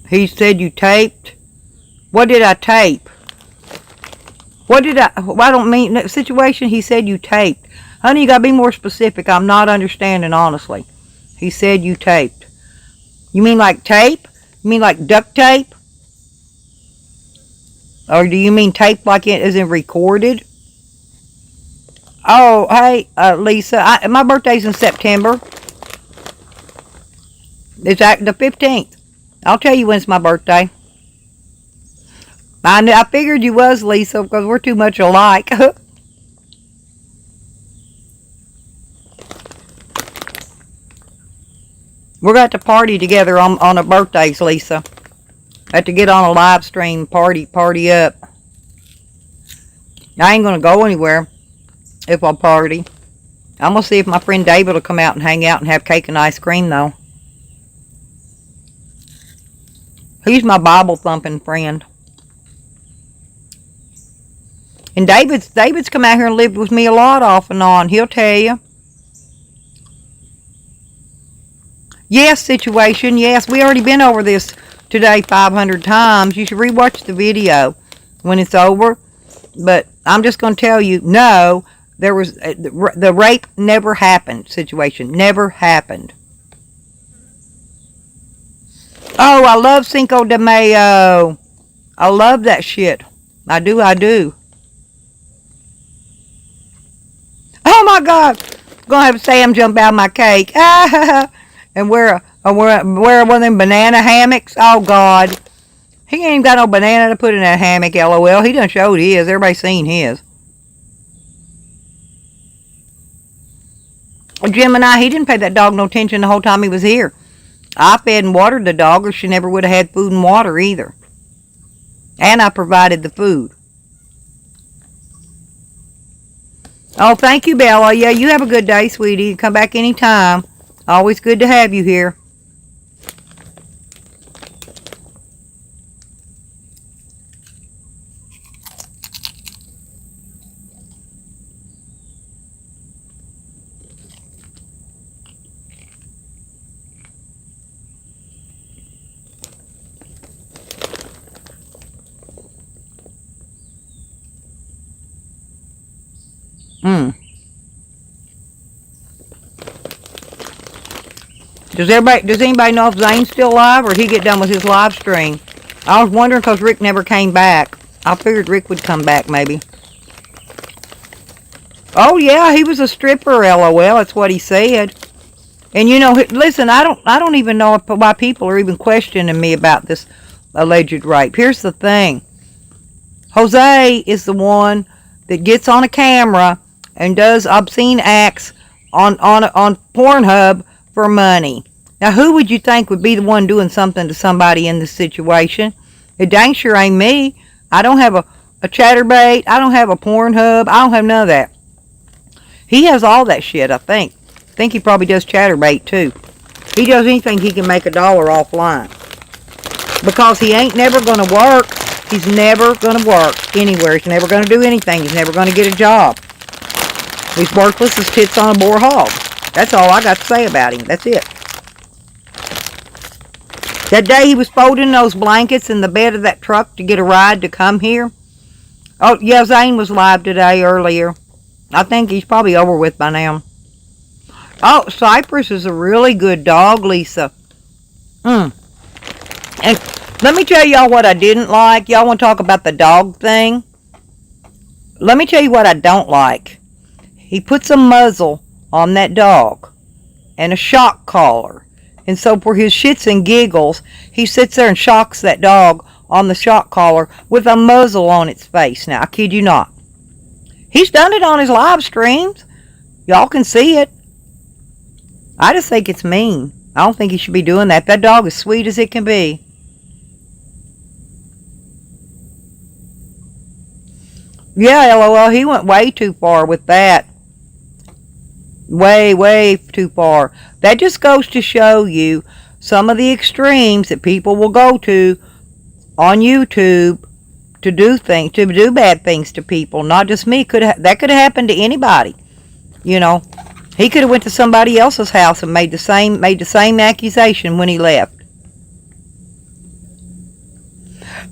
He said you taped. What did I tape? What did I don't mean situation. He said you taped. Honey, you gotta be more specific. I'm not understanding, honestly. He said you taped. You mean like tape? You mean like duct tape? Or do you mean tape like it isn't recorded? Oh, hey, Lisa, my birthday's in September. It's the 15th. I'll tell you when it's my birthday. I figured you was, Lisa, because we're too much alike. We're going to party together on our birthdays, Lisa. Have to get on a live stream, party up. I ain't going to go anywhere if I party. I'm going to see if my friend David will come out and hang out and have cake and ice cream, though. He's my Bible thumping friend. And David's come out here and lived with me a lot off and on. He'll tell you. Yes, situation. Yes, we already been over this today 500 times. You should rewatch the video when it's over. But I'm just going to tell you, no, there was the rape never happened situation. Never happened. Oh, I love Cinco de Mayo. I love that shit. I do. Oh my God. I'm going to have Sam jump out of my cake. And wear one of them banana hammocks. Oh God. He ain't even got no banana to put in that hammock, LOL. He done showed his. Everybody's seen his. Gemini, he didn't pay that dog no attention the whole time he was here. I fed and watered the dog, or she never would have had food and water either. And I provided the food. Oh, thank you, Bella. Yeah, you have a good day, sweetie. Come back anytime. Always good to have you here. Does anybody know if Zane's still alive, or did he get done with his live stream? I was wondering because Rick never came back. I figured Rick would come back maybe. Oh yeah, he was a stripper, LOL. That's what he said. And you know, listen, I don't even know why people are even questioning me about this alleged rape. Here's the thing. Jose is the one that gets on a camera and does obscene acts on Pornhub for money. Now, who would you think would be the one doing something to somebody in this situation? It dang sure ain't me. I don't have a Chatterbait. I don't have a Pornhub. I don't have none of that. He has all that shit, I think. I think he probably does Chatterbait, too. He does anything he can make $1 offline. Because he ain't never going to work. He's never going to work anywhere. He's never going to do anything. He's never going to get a job. He's worthless as tits on a boar hog. That's all I got to say about him. That's it. That day he was folding those blankets in the bed of that truck to get a ride to come here. Oh, yeah, Zane was live today earlier. I think he's probably over with by now. Oh, Cypress is a really good dog, Lisa. And let me tell y'all what I didn't like. Y'all want to talk about the dog thing? Let me tell you what I don't like. He puts a muzzle on that dog and a shock collar. And so for his shits and giggles, he sits there and shocks that dog on the shock collar with a muzzle on its face. Now, I kid you not. He's done it on his live streams. Y'all can see it. I just think it's mean. I don't think he should be doing that. That dog is sweet as it can be. Yeah, LOL, he went way too far with that. Way too far. That just goes to show you some of the extremes that people will go to on YouTube to do things, to do bad things to people. Not just me. That could have happened to anybody. You know, he could have went to somebody else's house and made the same accusation when he left.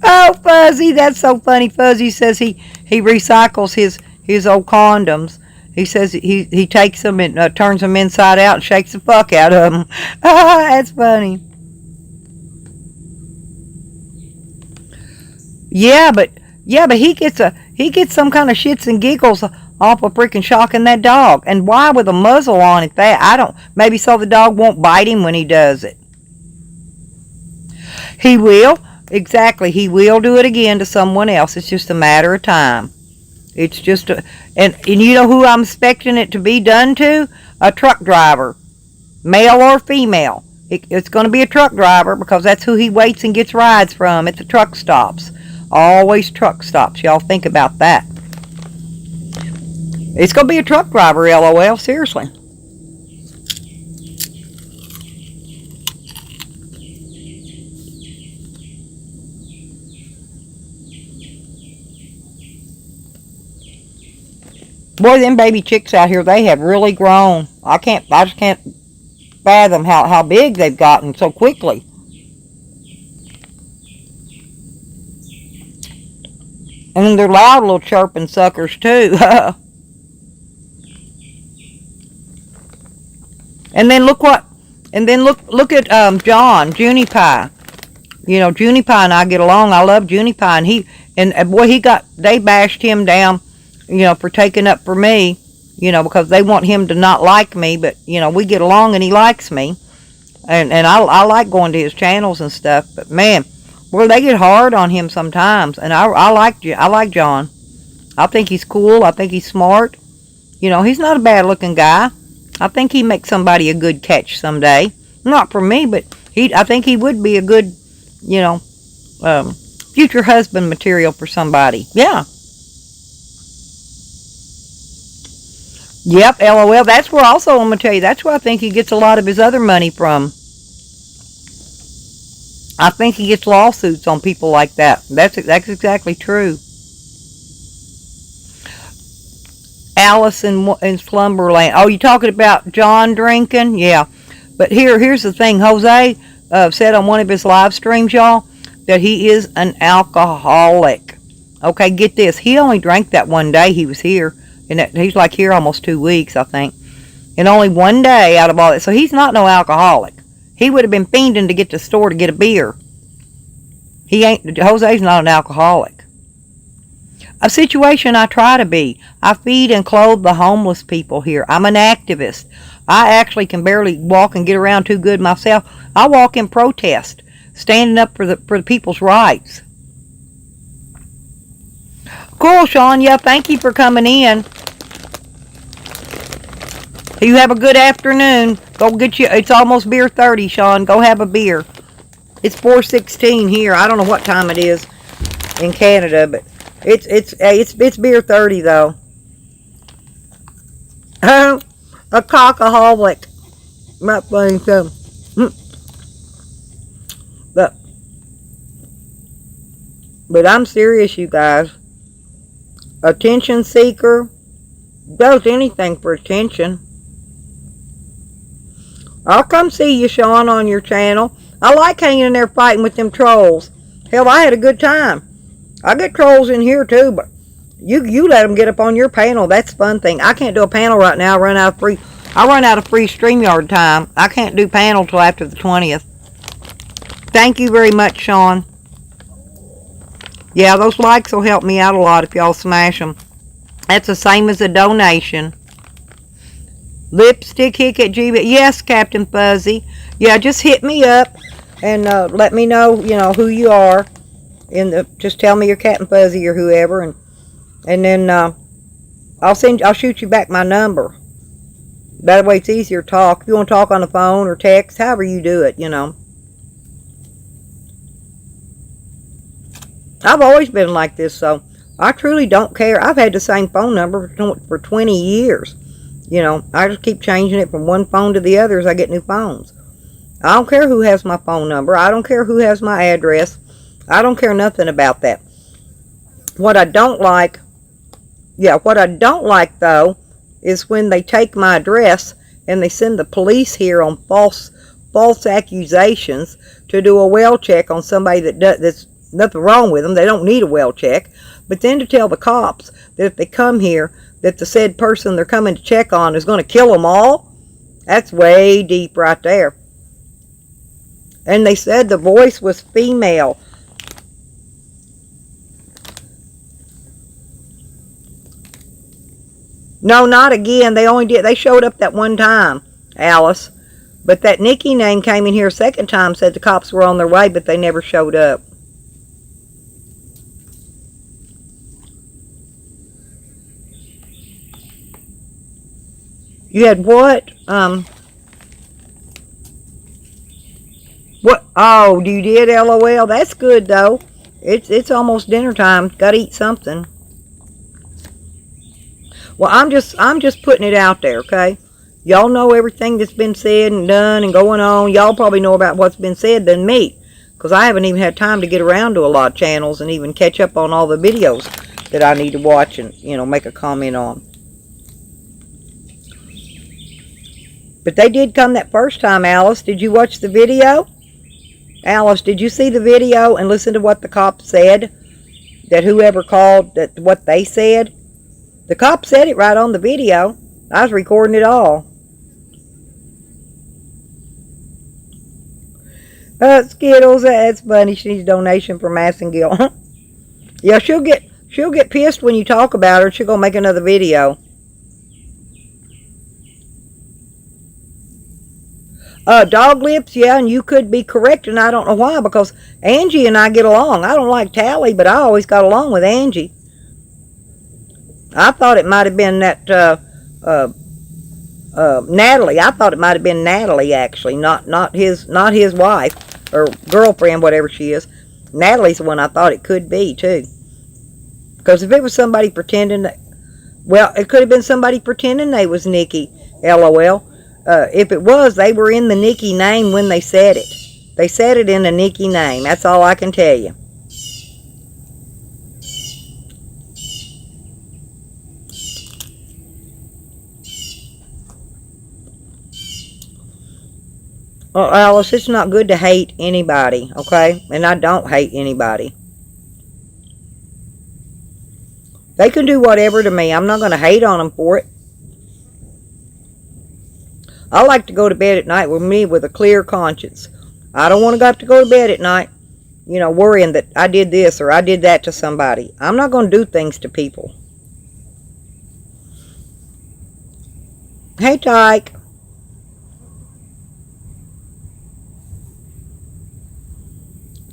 Oh, Fuzzy, that's so funny. Fuzzy says he recycles his old condoms. He says he takes them and turns them inside out and shakes the fuck out of them. That's funny. Yeah, but he gets some kind of shits and giggles off of freaking shocking that dog. And why with a muzzle on it? Maybe so the dog won't bite him when he does it. He will. Exactly. He will do it again to someone else. It's just a matter of time. It's just and you know who I'm expecting it to be done to? A truck driver, male or female. It's going to be a truck driver because that's who he waits and gets rides from at the truck stops. Always truck stops. Y'all think about that. It's going to be a truck driver, LOL. Seriously. Boy, them baby chicks out here, they have really grown. I just can't fathom how big they've gotten so quickly. And then they're loud little chirping suckers too. And then look at John, Junie Pie. You know, Junie Pie and I get along. I love Junie Pie, and boy, they bashed him down, you know, for taking up for me, you know, because they want him to not like me, but, you know, we get along and he likes me. And I like going to his channels and stuff, but man, well, they get hard on him sometimes, and I like John. I think he's cool. I think he's smart. You know, he's not a bad-looking guy. I think he makes somebody a good catch someday. Not for me, but I think he would be a good, you know, future husband material for somebody. Yeah. Yep, LOL. That's where also, I'm going to tell you, that's where I think he gets a lot of his other money from. I think he gets lawsuits on people like that. That's exactly true. Alice in Slumberland. Oh, you talking about John drinking? Yeah. But here's the thing. Jose said on one of his live streams, y'all, that he is an alcoholic. Okay, get this. He only drank that one day he was here. And he's like here almost 2 weeks, I think. And only one day out of all that. So he's not no alcoholic. He would have been fiending to get to the store to get a beer. Jose's not an alcoholic. A situation I try to be. I feed and clothe the homeless people here. I'm an activist. I actually can barely walk and get around too good myself. I walk in protest, standing up for the people's rights. Cool, Sean. Yeah, thank you for coming in. You have a good afternoon. Go get you. It's almost beer 30, Sean. Go have a beer. It's 4:16 here. I don't know what time it is in Canada, but it's beer 30 though. A cockaholic. Not funny so. But I'm serious, you guys. Attention seeker does anything for attention. I'll come see you, Sean, on your channel. I like hanging in there fighting with them trolls. Hell, I had a good time. I get trolls in here too, but you let them get up on your panel. That's the fun thing. I can't do a panel right now. I run out of free StreamYard time. I can't do panel till after the 20th. Thank you very much, Sean. Yeah, those likes will help me out a lot if y'all smash them. That's the same as a donation. Lipstick hick at Gmail. Yes, Captain Fuzzy. Yeah, just hit me up and let me know, you know, who you are. Just tell me you're Captain Fuzzy or whoever, and then I'll shoot you back my number. That way it's easier to talk. If you want to talk on the phone or text, however you do it, you know. I've always been like this, so I truly don't care. I've had the same phone number for 20 years. You know, I just keep changing it from one phone to the other as I get new phones. I don't care who has my phone number. I don't care who has my address. I don't care nothing about that. What I don't like though, is when they take my address and they send the police here on false accusations to do a well check on somebody that's nothing wrong with them. They don't need a well check. But then to tell the cops that if they come here, that the said person they're coming to check on is going to kill them all, that's way deep right there. And they said the voice was female. No, not again. They showed up that one time, Alice. But that Nikki name came in here a second time, said the cops were on their way, but they never showed up. You had what? Oh, you did, LOL. That's good though. It's almost dinner time. Gotta eat something. Well, I'm just putting it out there, okay? Y'all know everything that's been said and done and going on. Y'all probably know about what's been said than me, because I haven't even had time to get around to a lot of channels and even catch up on all the videos that I need to watch and, you know, make a comment on. But they did come that first time, Alice. Did you watch the video? Alice, did you see the video and listen to what the cop said? That whoever called, that what they said? The cop said it right on the video. I was recording it all. Skittles, that's funny. She needs a donation for Massengill. Yeah, she'll get pissed when you talk about her. She'll go make another video. Dog lips, yeah, and you could be correct, and I don't know why, because Angie and I get along. I don't like Tally, but I always got along with Angie. I thought it might have been that Natalie. I thought it might have been Natalie, actually, not his wife or girlfriend, whatever she is. Natalie's the one I thought it could be too. Because if it was somebody pretending that, well, it could have been somebody pretending they was Nikki. LOL. If it was, they were in the Nikki name when they said it. They said it in the Nikki name. That's all I can tell you. Well, Alice, it's not good to hate anybody, okay? And I don't hate anybody. They can do whatever to me. I'm not going to hate on them for it. I like to go to bed at night with a clear conscience. I don't want to have to go to bed at night, you know, worrying that I did this or I did that to somebody. I'm not going to do things to people. Hey, Tyke.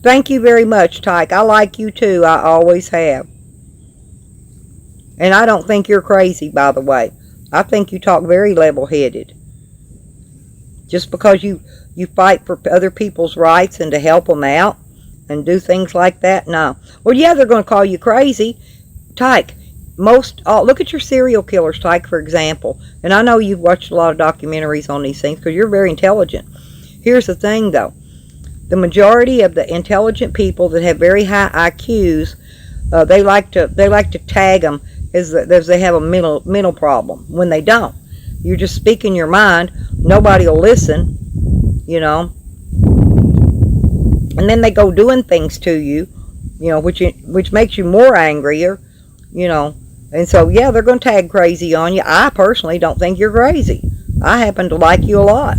Thank you very much, Tyke. I like you too. I always have. And I don't think you're crazy, by the way. I think you talk very level-headed. Just because you fight for other people's rights and to help them out and do things like that, no. Well, yeah, they're going to call you crazy. Tyke, look at your serial killers, Tyke, for example. And I know you've watched a lot of documentaries on these things because you're very intelligent. Here's the thing, though. The majority of the intelligent people that have very high IQs, they like to tag them as they have a mental problem when they don't. You're just speaking your mind. Nobody will listen, you know. And then they go doing things to you, you know, which makes you more angrier, you know. And so, yeah, they're going to tag crazy on you. I personally don't think you're crazy. I happen to like you a lot.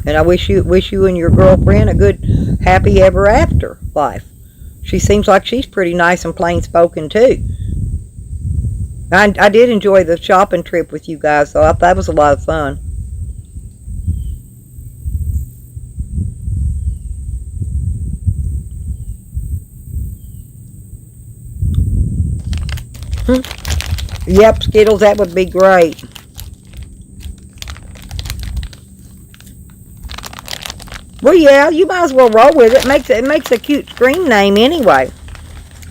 And I wish you and your girlfriend a good, happy ever after life. She seems like she's pretty nice and plain-spoken, too. I did enjoy the shopping trip with you guys, though. That was a lot of fun. Yep, Skittles, that would be great. Well, yeah, you might as well roll with it. It makes a cute screen name anyway.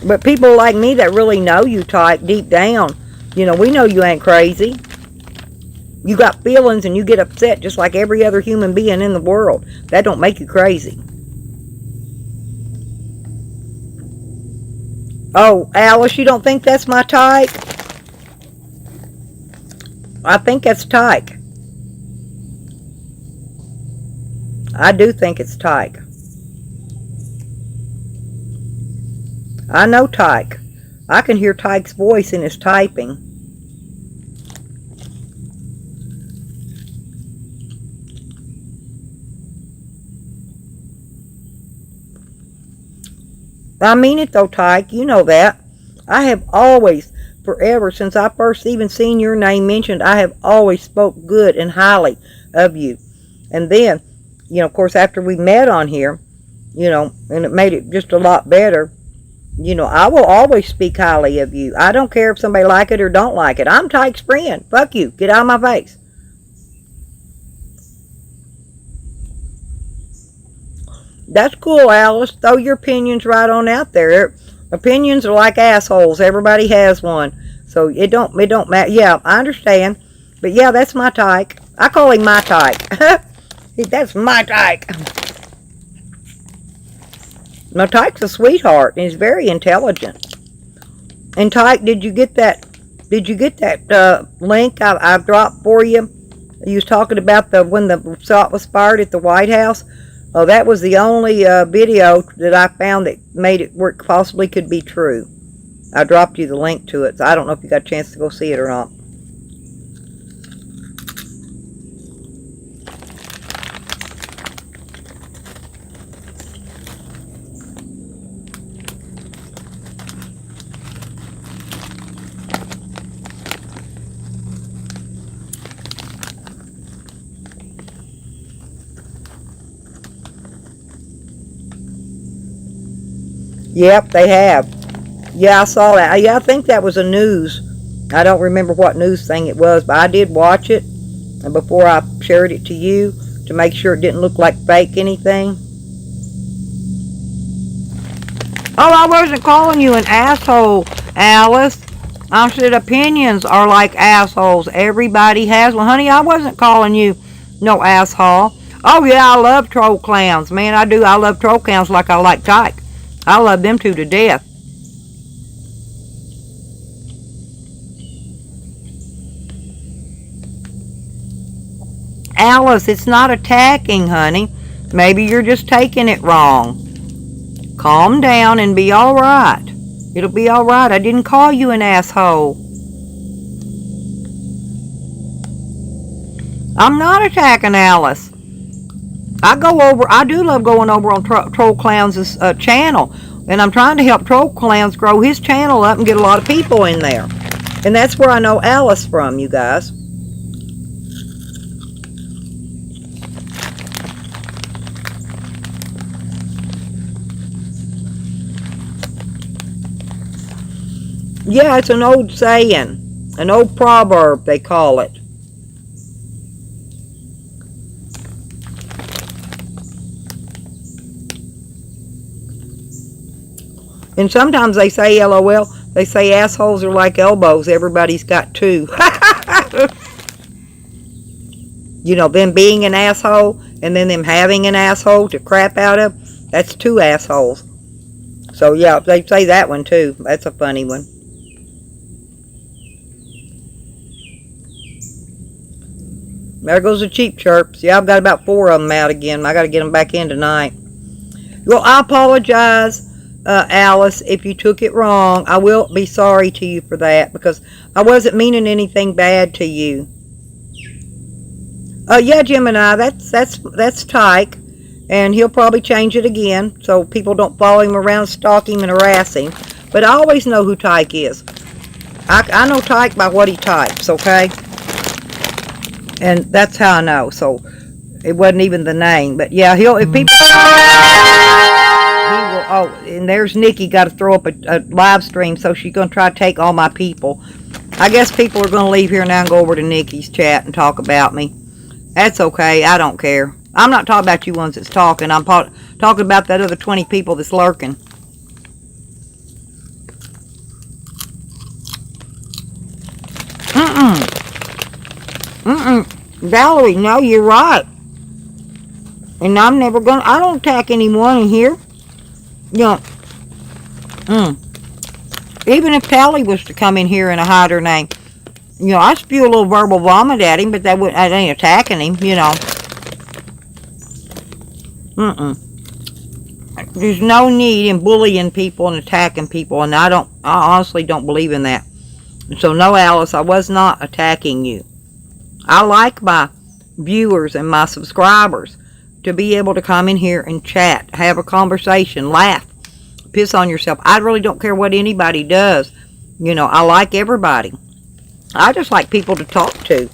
But people like me that really know you, Tyke, deep down, you know, we know you ain't crazy. You got feelings and you get upset just like every other human being in the world. That don't make you crazy. Oh, Alice, you don't think that's my Tyke? I think that's Tyke. I do think it's Tyke. I know Tyke. I can hear Tyke's voice in his typing. I mean it though, Tyke. You know that. I have always, forever, since I first even seen your name mentioned, I have always spoke good and highly of you. And then, you know, of course, after we met on here, you know, and it made it just a lot better, you know, I will always speak highly of you. I don't care if somebody like it or don't like it. I'm Tyke's friend. Fuck you. Get out of my face. That's cool, Alice. Throw your opinions right on out there. Opinions are like assholes. Everybody has one. So it don't matter. Yeah, I understand. But yeah, that's my tyke. I call him my tyke. That's my tyke. My tyke's a sweetheart, and he's very intelligent. And Tyke, did you get that? Did you get that link I dropped for you? You was talking about when the shot was fired at the White House. Oh, that was the only video that I found that made it where it possibly could be true. I dropped you the link to it, so I don't know if you got a chance to go see it or not. Yep, they have. Yeah, I saw that. Yeah, I think that was a news. I don't remember what news thing it was, but I did watch it. And before I shared it to you, to make sure it didn't look like fake anything. Oh, I wasn't calling you an asshole, Alice. I said opinions are like assholes. Everybody has one. Honey, I wasn't calling you no asshole. Oh, yeah, I love troll clowns. Man, I do. I love troll clowns like I like Tyke. I love them two to death. Alice, it's not attacking, honey. Maybe you're just taking it wrong. Calm down and be all right. It'll be all right. I didn't call you an asshole. I'm not attacking Alice. I do love going over on Troll Clowns' channel. And I'm trying to help Troll Clowns grow his channel up and get a lot of people in there. And that's where I know Alice from, you guys. Yeah, it's an old saying. An old proverb, they call it. And sometimes they say, LOL, they say assholes are like elbows. Everybody's got two. You know, them being an asshole and then them having an asshole to crap out of. That's two assholes. So, yeah, they say that one, too. That's a funny one. There goes the cheap chirps. Yeah, I've got about 4 of them out again. I got to get them back in tonight. Well, I apologize, Alice, if you took it wrong. I will be sorry to you for that because I wasn't meaning anything bad to you. Yeah, Gemini, that's Tyke, and he'll probably change it again so people don't follow him around, stalk him, and harass him. But I always know who Tyke is. I know Tyke by what he types, okay? And that's how I know. So it wasn't even the name, but yeah, if people. Oh, and there's Nikki got to throw up a live stream, so she's going to try to take all my people. I guess people are going to leave here now and go over to Nikki's chat and talk about me. That's okay. I don't care. I'm not talking about you ones that's talking. I'm talking about that other 20 people that's lurking. Valerie, no, you're right. And I'm never going to, I don't attack anyone in here. You know, even if Tally was to come in here and hide her name, you know, I spew a little verbal vomit at him, but that ain't attacking him, you know. There's no need in bullying people and attacking people, and I honestly don't believe in that. So no, Alice, I was not attacking you. I like my viewers and my subscribers to be able to come in here and chat, have a conversation, laugh, piss on yourself. I really don't care what anybody does. You know, I like everybody. I just like people to talk to.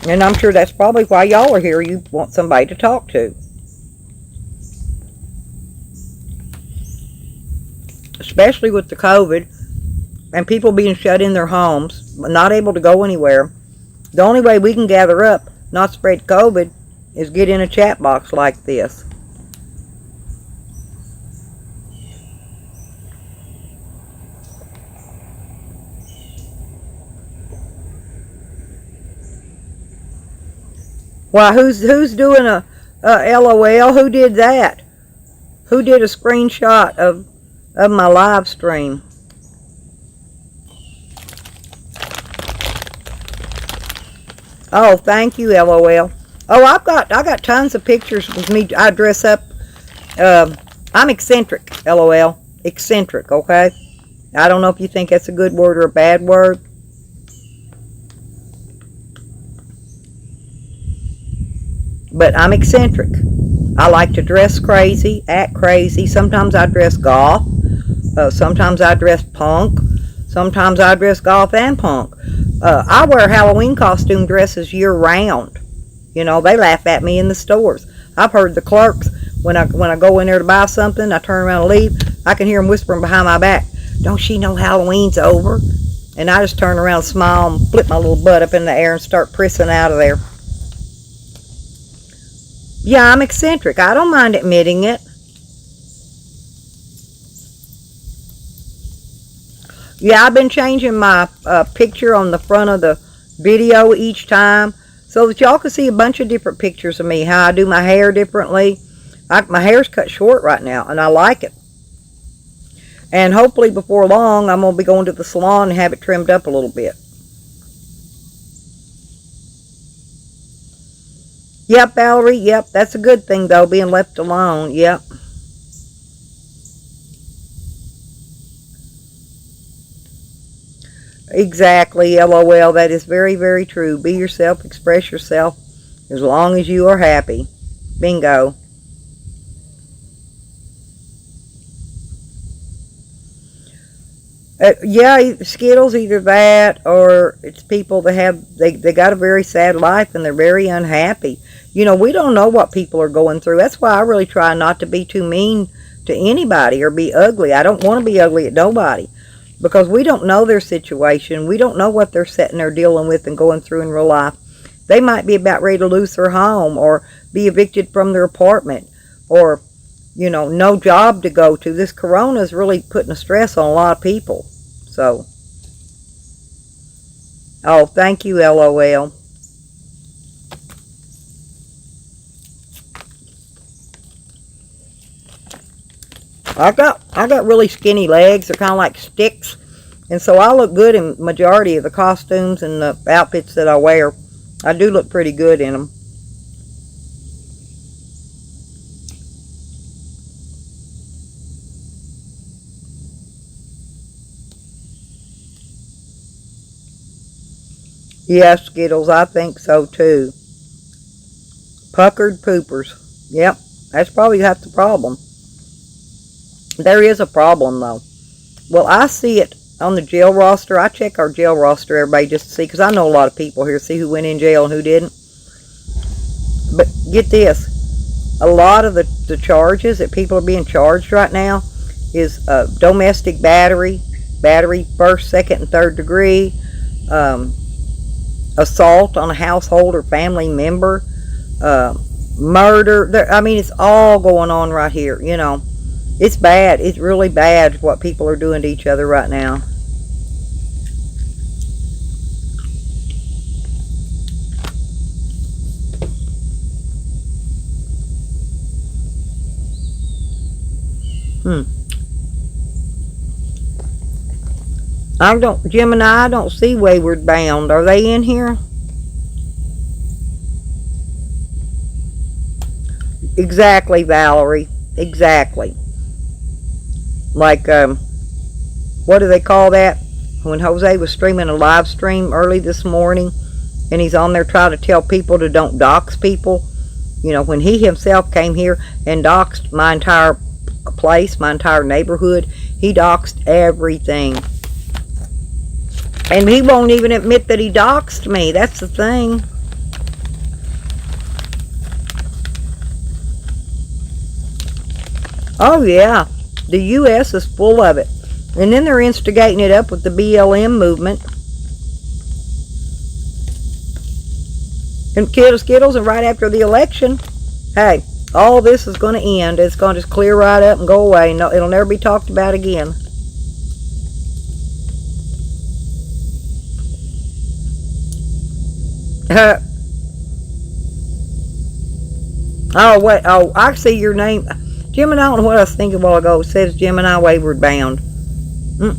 And I'm sure that's probably why y'all are here. You want somebody to talk to. Especially with the COVID and people being shut in their homes, not able to go anywhere. The only way we can gather up, not spread COVID, is get in a chat box like this. Why, who's doing a LOL? Who did that? Who did a screenshot of my live stream? Oh, thank you, LOL. Oh, I got tons of pictures with me. I dress up. I'm eccentric, LOL. Eccentric, okay? I don't know if you think that's a good word or a bad word. But I'm eccentric. I like to dress crazy, act crazy. Sometimes I dress goth. Sometimes I dress punk. Sometimes I dress goth and punk. I wear Halloween costume dresses year-round. You know, they laugh at me in the stores. I've heard the clerks, when I go in there to buy something, I turn around and leave, I can hear them whispering behind my back, "Don't she know Halloween's over?" And I just turn around, smile, and flip my little butt up in the air and start prissing out of there. Yeah, I'm eccentric. I don't mind admitting it. Yeah, I've been changing my picture on the front of the video each time so that y'all can see a bunch of different pictures of me, how I do my hair differently. My hair's cut short right now, and I like it. And hopefully before long, I'm going to be going to the salon and have it trimmed up a little bit. Yep, Valerie, yep, that's a good thing, though, being left alone, yep. Exactly, LOL, that is very, very true. Be yourself, express yourself, as long as you are happy. Bingo. Yeah, Skittles, either that or it's people that they got a very sad life and they're very unhappy. You know, we don't know what people are going through. That's why I really try not to be too mean to anybody or be ugly. I don't want to be ugly at nobody because we don't know their situation. We don't know what they're sitting there dealing with and going through in real life. They might be about ready to lose their home or be evicted from their apartment or, you know, no job to go to. This corona is really putting a stress on a lot of people. So, oh, thank you, LOL. I got really skinny legs. They're kind of like sticks. And so I look good in majority of the costumes and the outfits that I wear. I do look pretty good in them. Yeah, Skittles, I think so too. Puckered poopers. Yep, that's probably half the problem. There is a problem, though. Well, I see it on the jail roster. I check our jail roster, everybody, just to see, because I know a lot of people here, see who went in jail and who didn't. But get this. A lot of the charges that people are being charged right now is domestic battery, first, second, and third degree, assault on a household or family member, murder. I mean, it's all going on right here, you know. It's bad. It's really bad what people are doing to each other right now. Gemini, I don't see Wayward Bound. Are they in here? Exactly, Valerie. Exactly. Like, what do they call that? When Jose was streaming a live stream early this morning, and he's on there trying to tell people to don't dox people. You know, when he himself came here and doxed my entire place, my entire neighborhood, he doxed everything. And he won't even admit that he doxed me. That's the thing. Oh, yeah. The U.S. is full of it. And then they're instigating it up with the BLM movement. And Skittles, and right after the election, hey, all this is going to end. It's going to just clear right up and go away. No, it'll never be talked about again. Oh, wait. Oh, I see your name. Gemini, I don't know what I was thinking a while ago. It says Gemini Wayward Bound.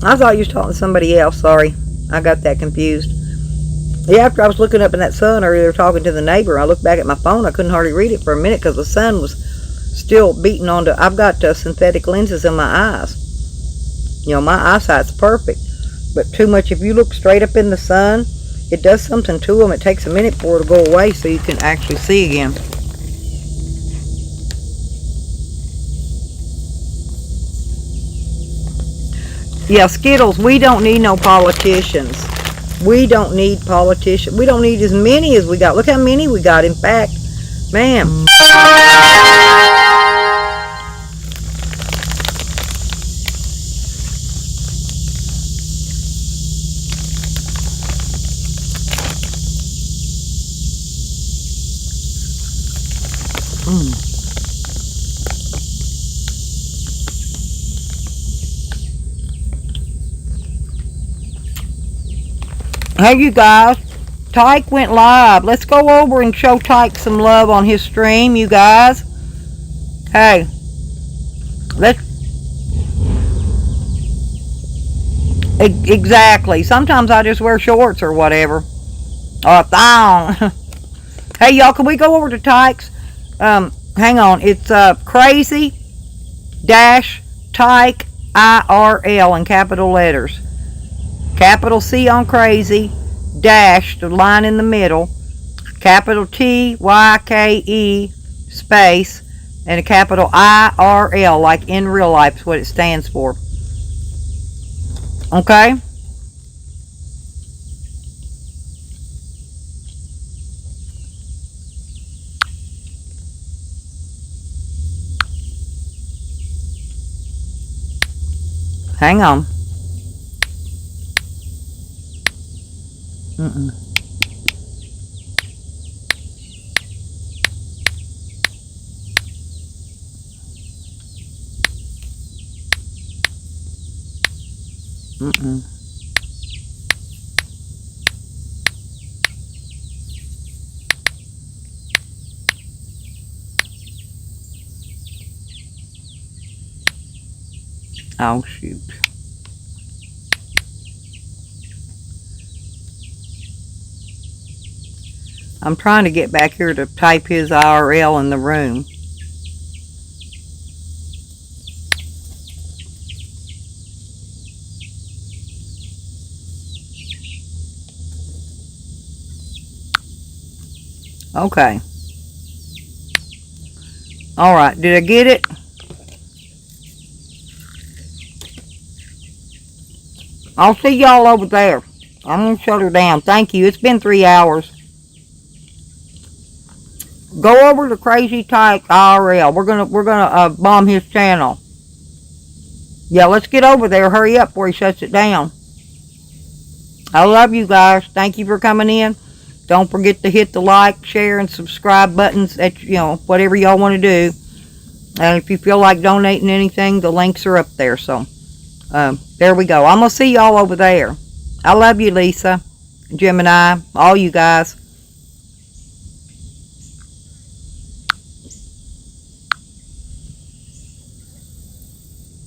I thought you was talking to somebody else. Sorry. I got that confused. Yeah, after I was looking up in that sun earlier talking to the neighbor, I looked back at my phone. I couldn't hardly read it for a minute because the sun was still beating onto... I've got synthetic lenses in my eyes. You know, my eyesight's perfect. But too much, if you look straight up in the sun, it does something to them. It takes a minute for it to go away so you can actually see again. Yeah, Skittles, we don't need no politicians. We don't need politicians. We don't need as many as we got. Look how many we got. In fact, man. Hey, you guys. Tyke went live. Let's go over and show Tyke some love on his stream, you guys. Hey. Exactly. Sometimes I just wear shorts or whatever. Or a thong. Hey, y'all, can we go over to Tyke's? Hang on. It's crazy dash Tyke IRL in capital letters. Capital C on crazy, dash, the line in the middle, capital TYKE space, and a capital IRL, like in real life is what it stands for. Okay? Hang on. Mm-mm. Mm-mm. Oh, shoot. I'm trying to get back here to type his IRL in the room. Okay. Alright, did I get it? I'll see y'all over there. I'm going to shut her down. Thank you. It's been 3 hours. Go over to Crazy Tyke IRL. We're gonna bomb his channel. Yeah, let's get over there. Hurry up before he shuts it down. I love you guys. Thank you for coming in. Don't forget to hit the like, share, and subscribe buttons at, you know, whatever y'all want to do. And if you feel like donating anything, the links are up there. So, there we go. I'm gonna see y'all over there. I love you, Lisa, Gemini, all you guys.